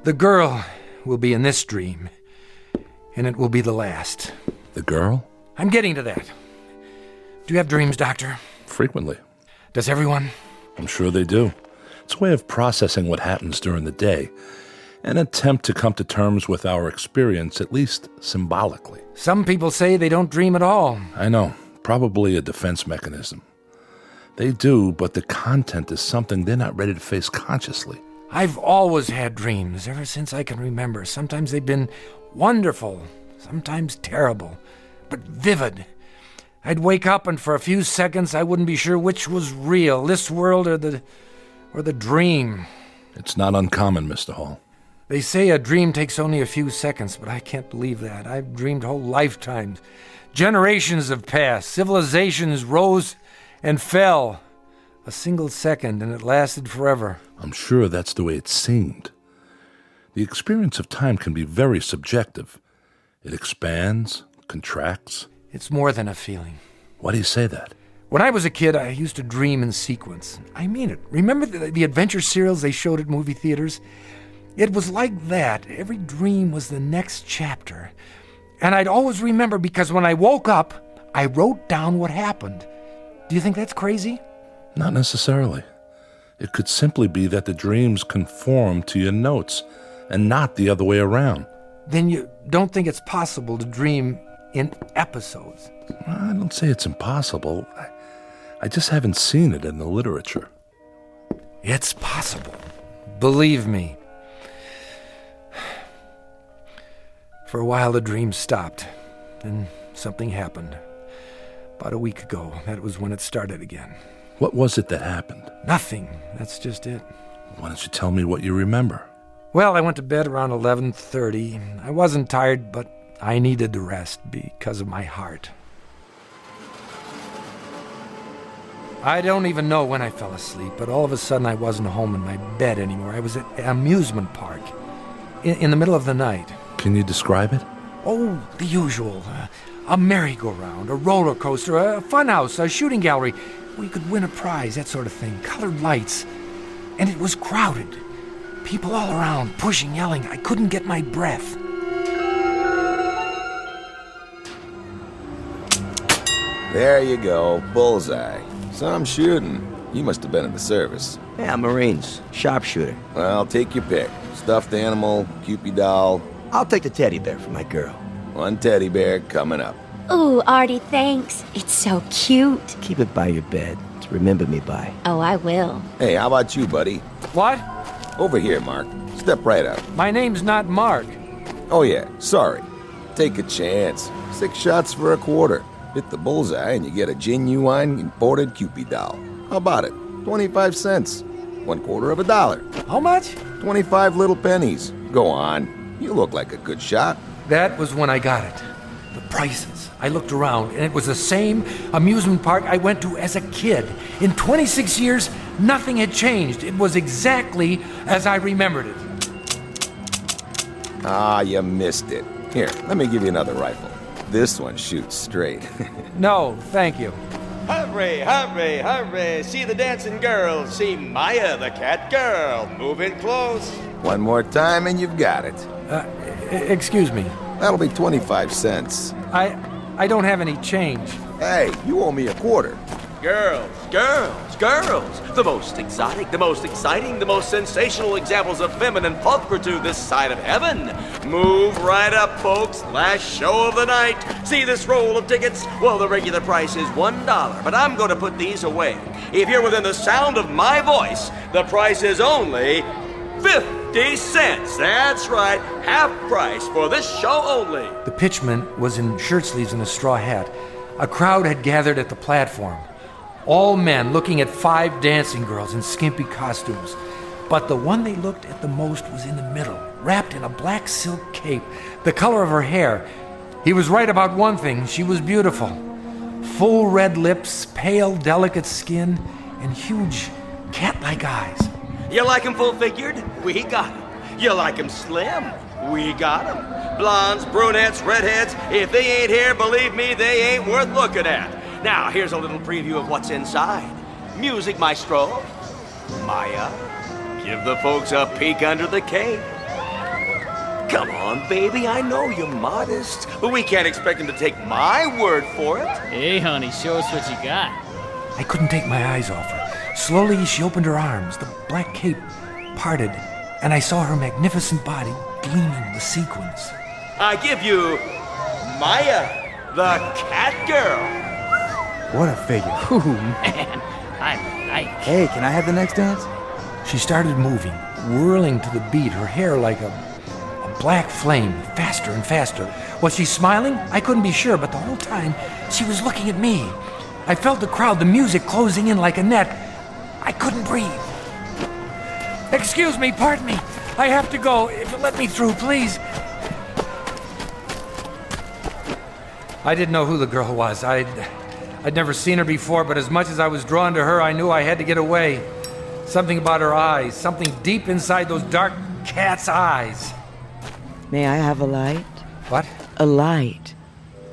The girl will be in this dream, and it will be the last. The girl? I'm getting to that. Do you have dreams, Doctor? Frequently. Does everyone? I'm sure they do. It's a way of processing what happens during the day, an attempt to come to terms with our experience, at least symbolically. Some people say they don't dream at all. I know. Probably a defense mechanism. They do, but the content is something they're not ready to face consciously. I've always had dreams, ever since I can remember. Sometimes they've been wonderful, sometimes terrible, but vivid. I'd wake up, and for a few seconds I wouldn't be sure which was real, this world or the dream. It's not uncommon, Mr. Hall. They say a dream takes only a few seconds, but I can't believe that. I've dreamed whole lifetimes. Generations have passed. Civilizations rose and fell. A single second, and it lasted forever. I'm sure that's the way it seemed. The experience of time can be very subjective. It expands, contracts. It's more than a feeling. Why do you say that? When I was a kid, I used to dream in sequence. I mean it. Remember the adventure serials they showed at movie theaters? It was like that. Every dream was the next chapter. And I'd always remember because when I woke up, I wrote down what happened. Do you think that's crazy? Not necessarily. It could simply be that the dreams conform to your notes and not the other way around. Then you don't think it's possible to dream in episodes? I don't say it's impossible. I just haven't seen it in the literature. It's possible. Believe me. For a while, the dream stopped. Then something happened. About a week ago, that was when it started again. What was it that happened? Nothing. That's just it. Why don't you tell me what you remember? Well, I went to bed around 11:30. I wasn't tired, but I needed the rest because of my heart. I don't even know when I fell asleep, but all of a sudden I wasn't home in my bed anymore. I was at an amusement park in the middle of the night. Can you describe it? Oh, the usual. A merry-go-round, a roller coaster, a funhouse, a shooting gallery. We could win a prize, that sort of thing. Colored lights. And it was crowded. People all around, pushing, yelling. I couldn't get my breath. There you go, bullseye. Some shooting. You must have been in the service. Yeah, Marines. Sharpshooter. Well, take your pick. Stuffed animal, Cupid doll. I'll take the teddy bear for my girl. One teddy bear coming up. Ooh, Artie, thanks. It's so cute. Keep it by your bed to remember me by. Oh, I will. Hey, how about you, buddy? What? Over here, Mark. Step right up. My name's not Mark. Oh, yeah, sorry. Take a chance. 6 shots for a quarter. Hit the bullseye and you get a genuine imported Cupid doll. How about it? 25 cents. 1/4 of a dollar. How much? 25 little pennies. Go on. You look like a good shot. That was when I got it. The prices. I looked around, and it was the same amusement park I went to as a kid. In 26 years, nothing had changed. It was exactly as I remembered it. Ah, you missed it. Here, let me give you another rifle. This one shoots straight. No, thank you. Hurry, hurry, hurry. See the dancing girls. See Maya, the cat girl. Move in close. One more time and you've got it. Excuse me. That'll be 25 cents. I don't have any change. Hey, you owe me a quarter. Girls, girls, girls. The most exotic, the most exciting, the most sensational examples of feminine pulchritude this side of heaven. Move right up, folks. Last show of the night. See this roll of tickets? Well, the regular price is $1, but I'm going to put these away. If you're within the sound of my voice, the price is only 50 cents. That's right, half price for this show only. The pitchman was in shirt sleeves and a straw hat. A crowd had gathered at the platform. All men looking at 5 dancing girls in skimpy costumes. But the one they looked at the most was in the middle, wrapped in a black silk cape, the color of her hair. He was right about one thing. She was beautiful. Full red lips, pale, delicate skin, and huge cat-like eyes. You like 'em full-figured? We got 'em. You like 'em slim? We got 'em. Blondes, brunettes, redheads, if they ain't here, believe me, they ain't worth looking at. Now, here's a little preview of what's inside. Music maestro, Maya, give the folks a peek under the cape. Come on, baby, I know you're modest, but we can't expect them to take my word for it. Hey, honey, show us what you got. I couldn't take my eyes off her. Slowly, she opened her arms. The black cape parted, and I saw her magnificent body gleaming with sequins. I give you Maya, the cat girl. What a figure. Ooh, man, I like. Hey, can I have the next dance? She started moving, whirling to the beat, her hair like a black flame, faster and faster. Was she smiling? I couldn't be sure, but the whole time she was looking at me. I felt the crowd, the music closing in like a net. I couldn't breathe. Excuse me, pardon me. I have to go. If you'll let me through, please. I didn't know who the girl was. I'd never seen her before, but as much as I was drawn to her, I knew I had to get away. Something about her eyes, something deep inside those dark cat's eyes. May I have a light? What? A light.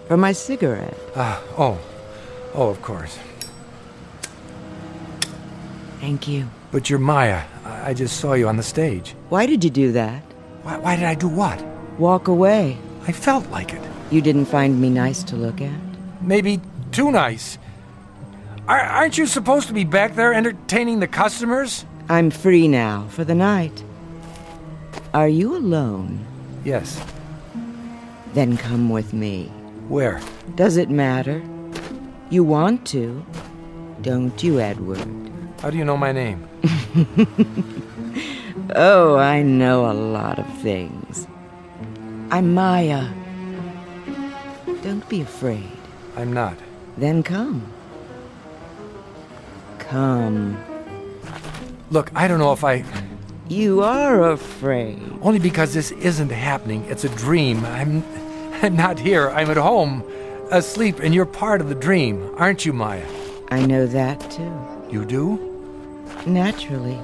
For my cigarette. Oh, of course. Thank you. But you're Maya. I just saw you on the stage. Why did you do that? Why did I do what? Walk away. I felt like it. You didn't find me nice to look at? Maybe too nice. Aren't you supposed to be back there entertaining the customers? I'm free now for the night. Are you alone? Yes. Then come with me. Where? Does it matter? You want to, don't you, Edward? How do you know my name? Oh, I know a lot of things. I'm Maya. Don't be afraid. I'm not. Then come. Come. Look, I don't know if I... You are afraid. Only because this isn't happening. It's a dream. I'm not here. I'm at home, asleep, and you're part of the dream, aren't you, Maya? I know that, too. You do? Naturally.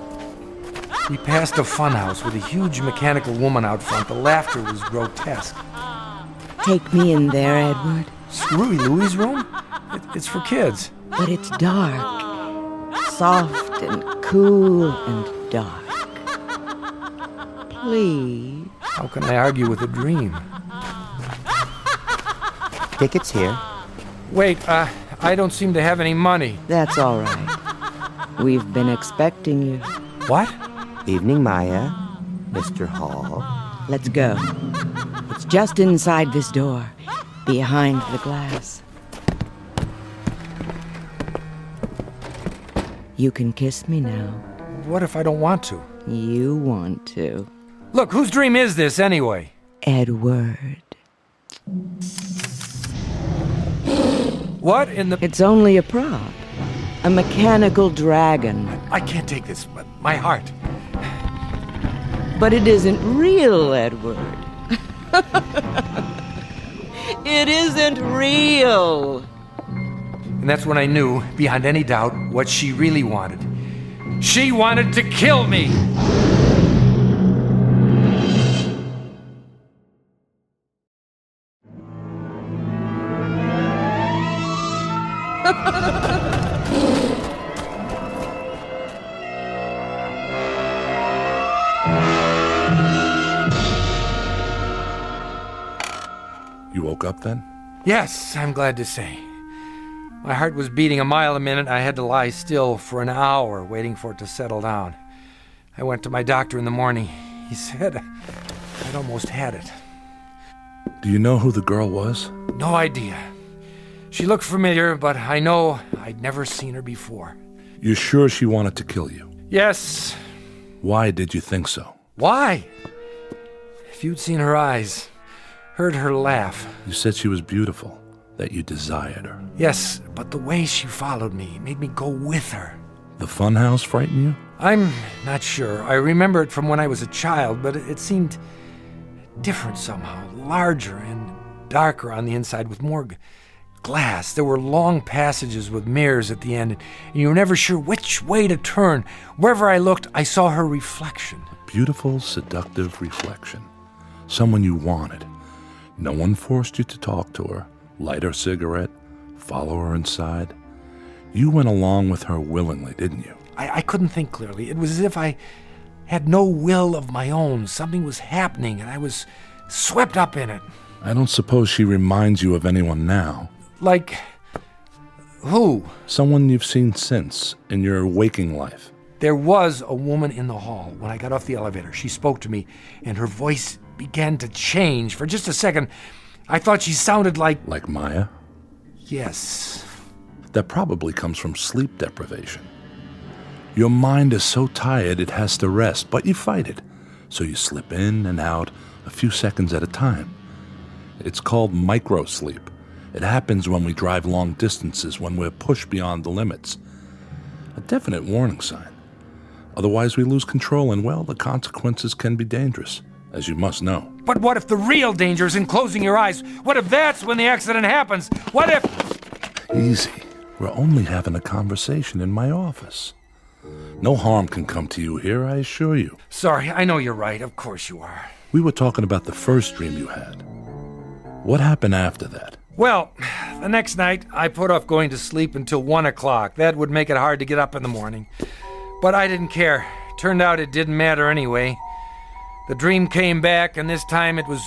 We passed a funhouse with a huge mechanical woman out front. The laughter was grotesque. Take me in there, Edward. Screwy Louie's room? It's for kids. But it's dark. Soft and cool and dark. Please. How can I argue with a dream? Tickets here. Wait, I don't seem to have any money. That's all right. We've been expecting you. What? Evening, Maya. Mr. Hall. Let's go. It's just inside this door. behind the glass. You can kiss me now. What if I don't want to? You want to. Look, whose dream is this anyway? Edward. What in the... It's only a prop. A mechanical dragon. I can't take this, but my heart. But it isn't real, Edward. It isn't real. And that's when I knew, beyond any doubt, what she really wanted. She wanted to kill me! You woke up then? Yes, I'm glad to say. My heart was beating a mile a minute. I had to lie still for an hour, waiting for it to settle down. I went to my doctor in the morning. He said I'd almost had it. Do you know who the girl was? No idea. She looked familiar, but I know I'd never seen her before. You're sure she wanted to kill you? Yes. Why did you think so? Why? If you'd seen her eyes, heard her laugh. You said she was beautiful, that you desired her. Yes, but the way she followed me made me go with her. The funhouse frightened you? I'm not sure. I remember it from when I was a child, but it seemed different somehow, larger and darker on the inside with more glass. There were long passages with mirrors at the end, and you were never sure which way to turn. Wherever I looked, I saw her reflection. A beautiful, seductive reflection. Someone you wanted. No one forced you to talk to her, light her cigarette, follow her inside. You went along with her willingly, didn't you? I couldn't think clearly. It was as if I had no will of my own. Something was happening, and I was swept up in it. I don't suppose she reminds you of anyone now. Like who? Someone you've seen since, in your waking life. There was a woman in the hall when I got off the elevator. She spoke to me, and her voice began to change. For just a second, I thought she sounded like... Like Maya? Yes. That probably comes from sleep deprivation. Your mind is so tired it has to rest, but you fight it. So you slip in and out a few seconds at a time. It's called microsleep. It happens when we drive long distances, when we're pushed beyond the limits. A definite warning sign. Otherwise we lose control and, well, the consequences can be dangerous, as you must know. But what if the real danger is in closing your eyes? What if that's when the accident happens? What if... Easy. We're only having a conversation in my office. No harm can come to you here, I assure you. Sorry, I know you're right. Of course you are. We were talking about the first dream you had. What happened after that? Well, the next night, I put off going to sleep until 1 o'clock. That would make it hard to get up in the morning. But I didn't care. Turned out it didn't matter anyway. The dream came back, and this time it was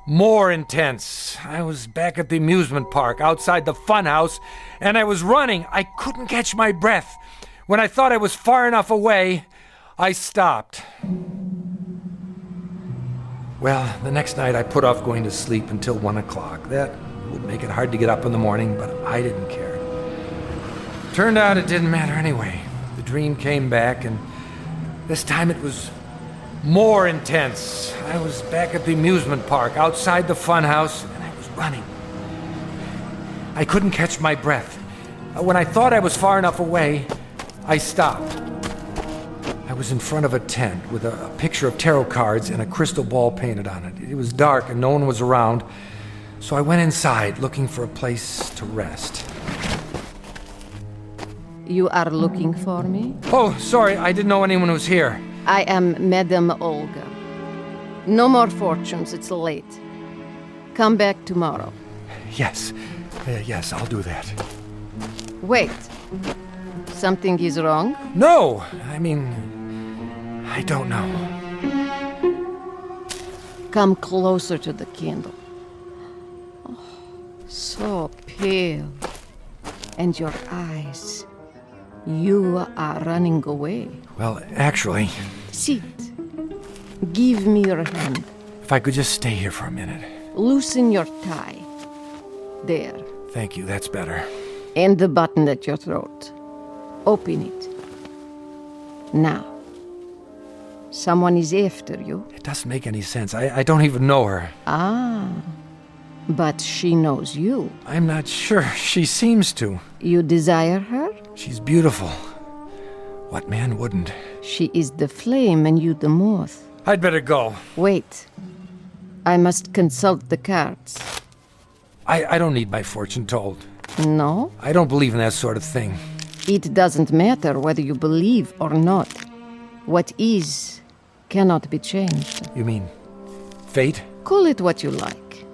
more intense. I was back at the amusement park outside the funhouse, and I was running. I couldn't catch my breath. When I thought I was far enough away, I stopped. Well, the next night I put off going to sleep until 1 o'clock. That would make it hard to get up in the morning, but I didn't care. Turned out it didn't matter anyway. The dream came back, and this time it was more intense. I was back at the amusement park outside the funhouse, and I was running. I couldn't catch my breath. When I thought I was far enough away, I stopped. I was in front of a tent with a picture of tarot cards and a crystal ball painted on it. It was dark and no one was around, so I went inside looking for a place to rest. You are looking for me? Oh, sorry, I didn't know anyone was here. I am Madame Olga. No more fortunes, it's late. Come back tomorrow. Yes, yes, I'll do that. Wait. Something is wrong? No, I mean, I don't know. Come closer to the candle. Oh, so pale. And your eyes. You are running away. Well, actually... Sit. Give me your hand. If I could just stay here for a minute. Loosen your tie. There. Thank you, that's better. And the button at your throat. Open it. Now. Someone is after you. It doesn't make any sense. I don't even know her. Ah. But she knows you. I'm not sure. She seems to. You desire her? She's beautiful. What man wouldn't? She is the flame and you the moth. I'd better go. Wait. I must consult the cards. I don't need my fortune told. No? I don't believe in that sort of thing. It doesn't matter whether you believe or not. What is cannot be changed. You mean fate? Call it what you like.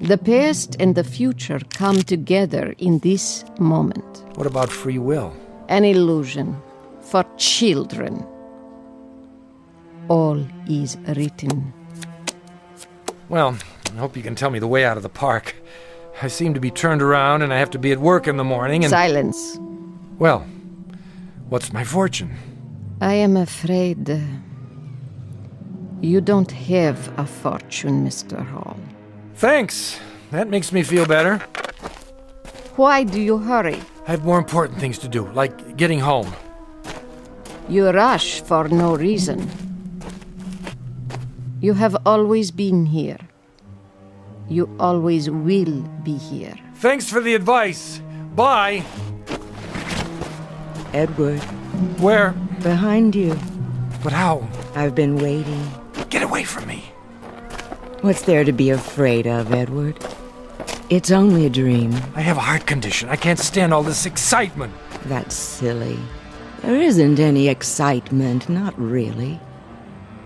The past and the future come together in this moment. What about free will? An illusion for children. All is written. Well, I hope you can tell me the way out of the park. I seem to be turned around and I have to be at work in the morning and... Silence. Well, what's my fortune? I am afraid you don't have a fortune, Mr. Hall. Thanks. That makes me feel better. Why do you hurry? I have more important things to do, like getting home. You rush for no reason. You have always been here. You always will be here. Thanks for the advice. Bye. Edward. Where? Behind you. But how? I've been waiting. Get away from me. What's there to be afraid of, Edward? It's only a dream. I have a heart condition. I can't stand all this excitement. That's silly. There isn't any excitement, not really.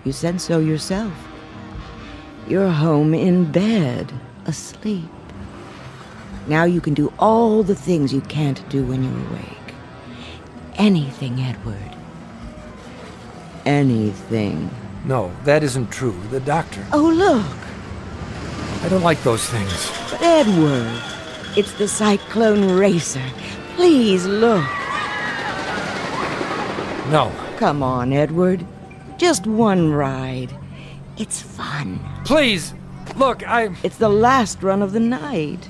You said so yourself. You're home in bed, asleep. Now you can do all the things you can't do when you're awake. Anything, Edward. Anything. No, that isn't true. The doctor... Oh, look! I don't like those things. But Edward, it's the Cyclone Racer. Please look. No. Come on, Edward. Just one ride. It's fun. Please! Look, It's the last run of the night.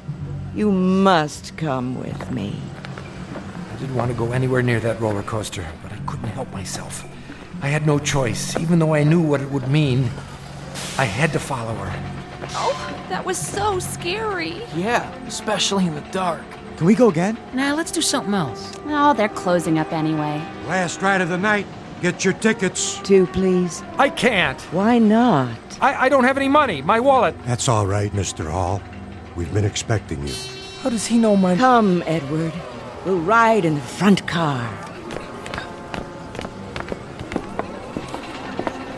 You must come with me. I didn't want to go anywhere near that roller coaster, but I couldn't help myself. I had no choice, even though I knew what it would mean. I had to follow her. Oh, that was so scary. Yeah, especially in the dark. Can we go again? Nah, let's do something else. Oh, they're closing up anyway. Last ride of the night. Get your tickets. 2, please. I can't. Why not? I don't have any money. My wallet. That's all right, Mr. Hall. We've been expecting you. How does he know my... Come, Edward. We'll ride in the front car.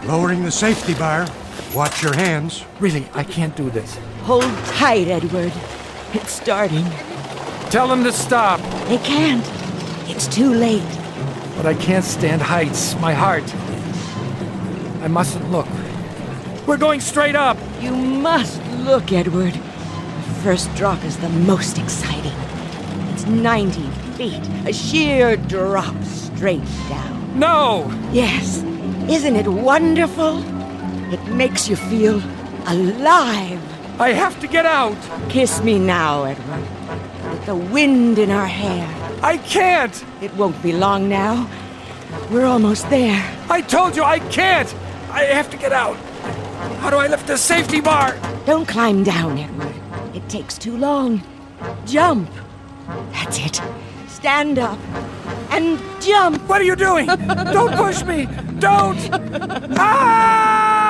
Lowering the safety bar. Watch your hands. Really, I can't do this. Hold tight, Edward. It's starting. Tell them to stop. They can't. It's too late. But I can't stand heights. My heart. I mustn't look. We're going straight up. You must look, Edward. The first drop is the most exciting. It's 90 feet. A sheer drop straight down. No! Yes. Isn't it wonderful? It makes you feel alive. I have to get out. Kiss me now, Edward. With the wind in our hair. I can't. It won't be long now. We're almost there. I told you I can't. I have to get out. How do I lift the safety bar? Don't climb down, Edward. It takes too long. Jump. That's it. Stand up and jump. What are you doing? Don't push me. Don't. Ah!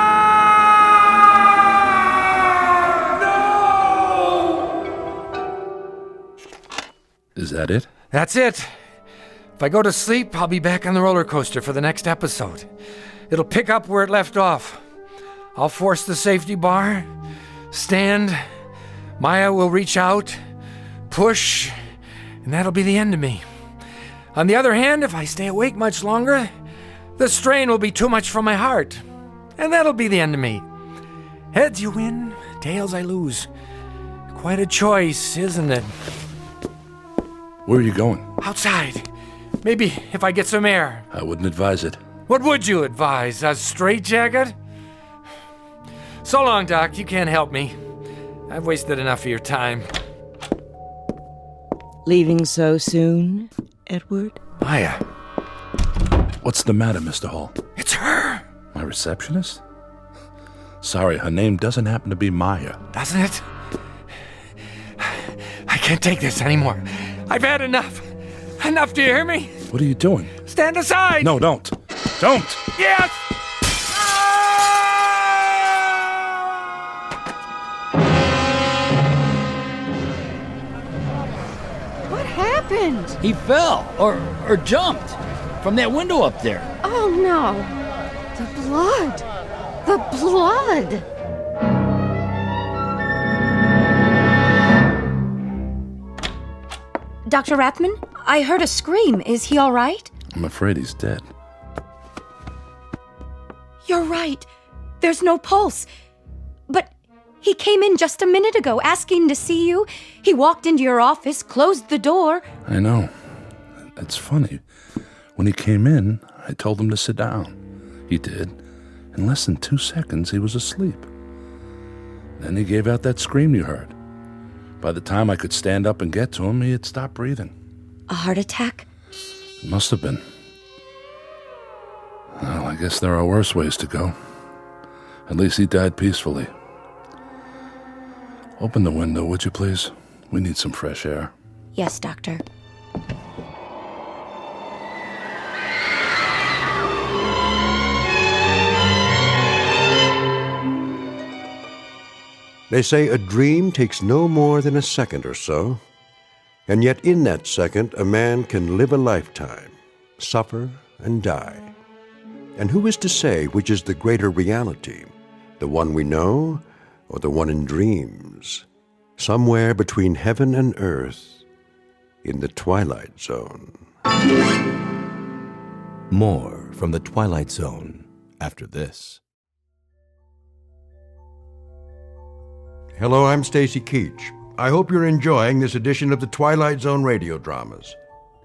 Is that it? That's it. If I go to sleep, I'll be back on the roller coaster for the next episode. It'll pick up where it left off. I'll force the safety bar, stand, Maya will reach out, push, and that'll be the end of me. On the other hand, if I stay awake much longer, the strain will be too much for my heart, and that'll be the end of me. Heads you win, tails I lose. Quite a choice, isn't it? Where are you going? Outside. Maybe if I get some air. I wouldn't advise it. What would you advise? A straitjacket? So long, Doc. You can't help me. I've wasted enough of your time. Leaving so soon, Edward? Maya. What's the matter, Mr. Hall? It's her! My receptionist? Sorry, her name doesn't happen to be Maya. Doesn't it? I can't take this anymore. I've had enough. Enough, do you hear me? What are you doing? Stand aside! No, don't. Don't! Yes! What happened? He fell or jumped from that window up there. Oh no! The blood! The blood! Dr. Rathman, I heard a scream. Is he all right? I'm afraid he's dead. You're right. There's no pulse. But he came in just a minute ago asking to see you. He walked into your office, closed the door. I know. It's funny. When he came in, I told him to sit down. He did. In less than 2 seconds, he was asleep. Then he gave out that scream you heard. By the time I could stand up and get to him, he had stopped breathing. A heart attack? It must have been. Well, I guess there are worse ways to go. At least he died peacefully. Open the window, would you please? We need some fresh air. Yes, Doctor. They say a dream takes no more than a second or so, and yet in that second a man can live a lifetime, suffer and die. And who is to say which is the greater reality, the one we know or the one in dreams, somewhere between heaven and earth, in the Twilight Zone? More from the Twilight Zone after this. Hello, I'm Stacy Keach. I hope you're enjoying this edition of the Twilight Zone radio dramas.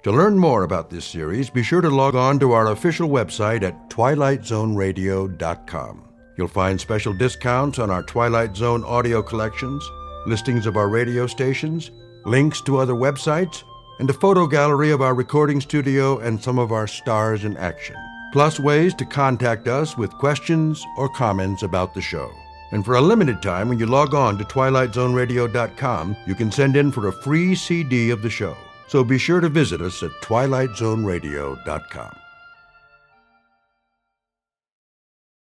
To learn more about this series, be sure to log on to our official website at twilightzoneradio.com. You'll find special discounts on our Twilight Zone audio collections, listings of our radio stations, links to other websites, and a photo gallery of our recording studio and some of our stars in action, plus ways to contact us with questions or comments about the show. And for a limited time, when you log on to twilightzoneradio.com, you can send in for a free CD of the show. So be sure to visit us at twilightzoneradio.com.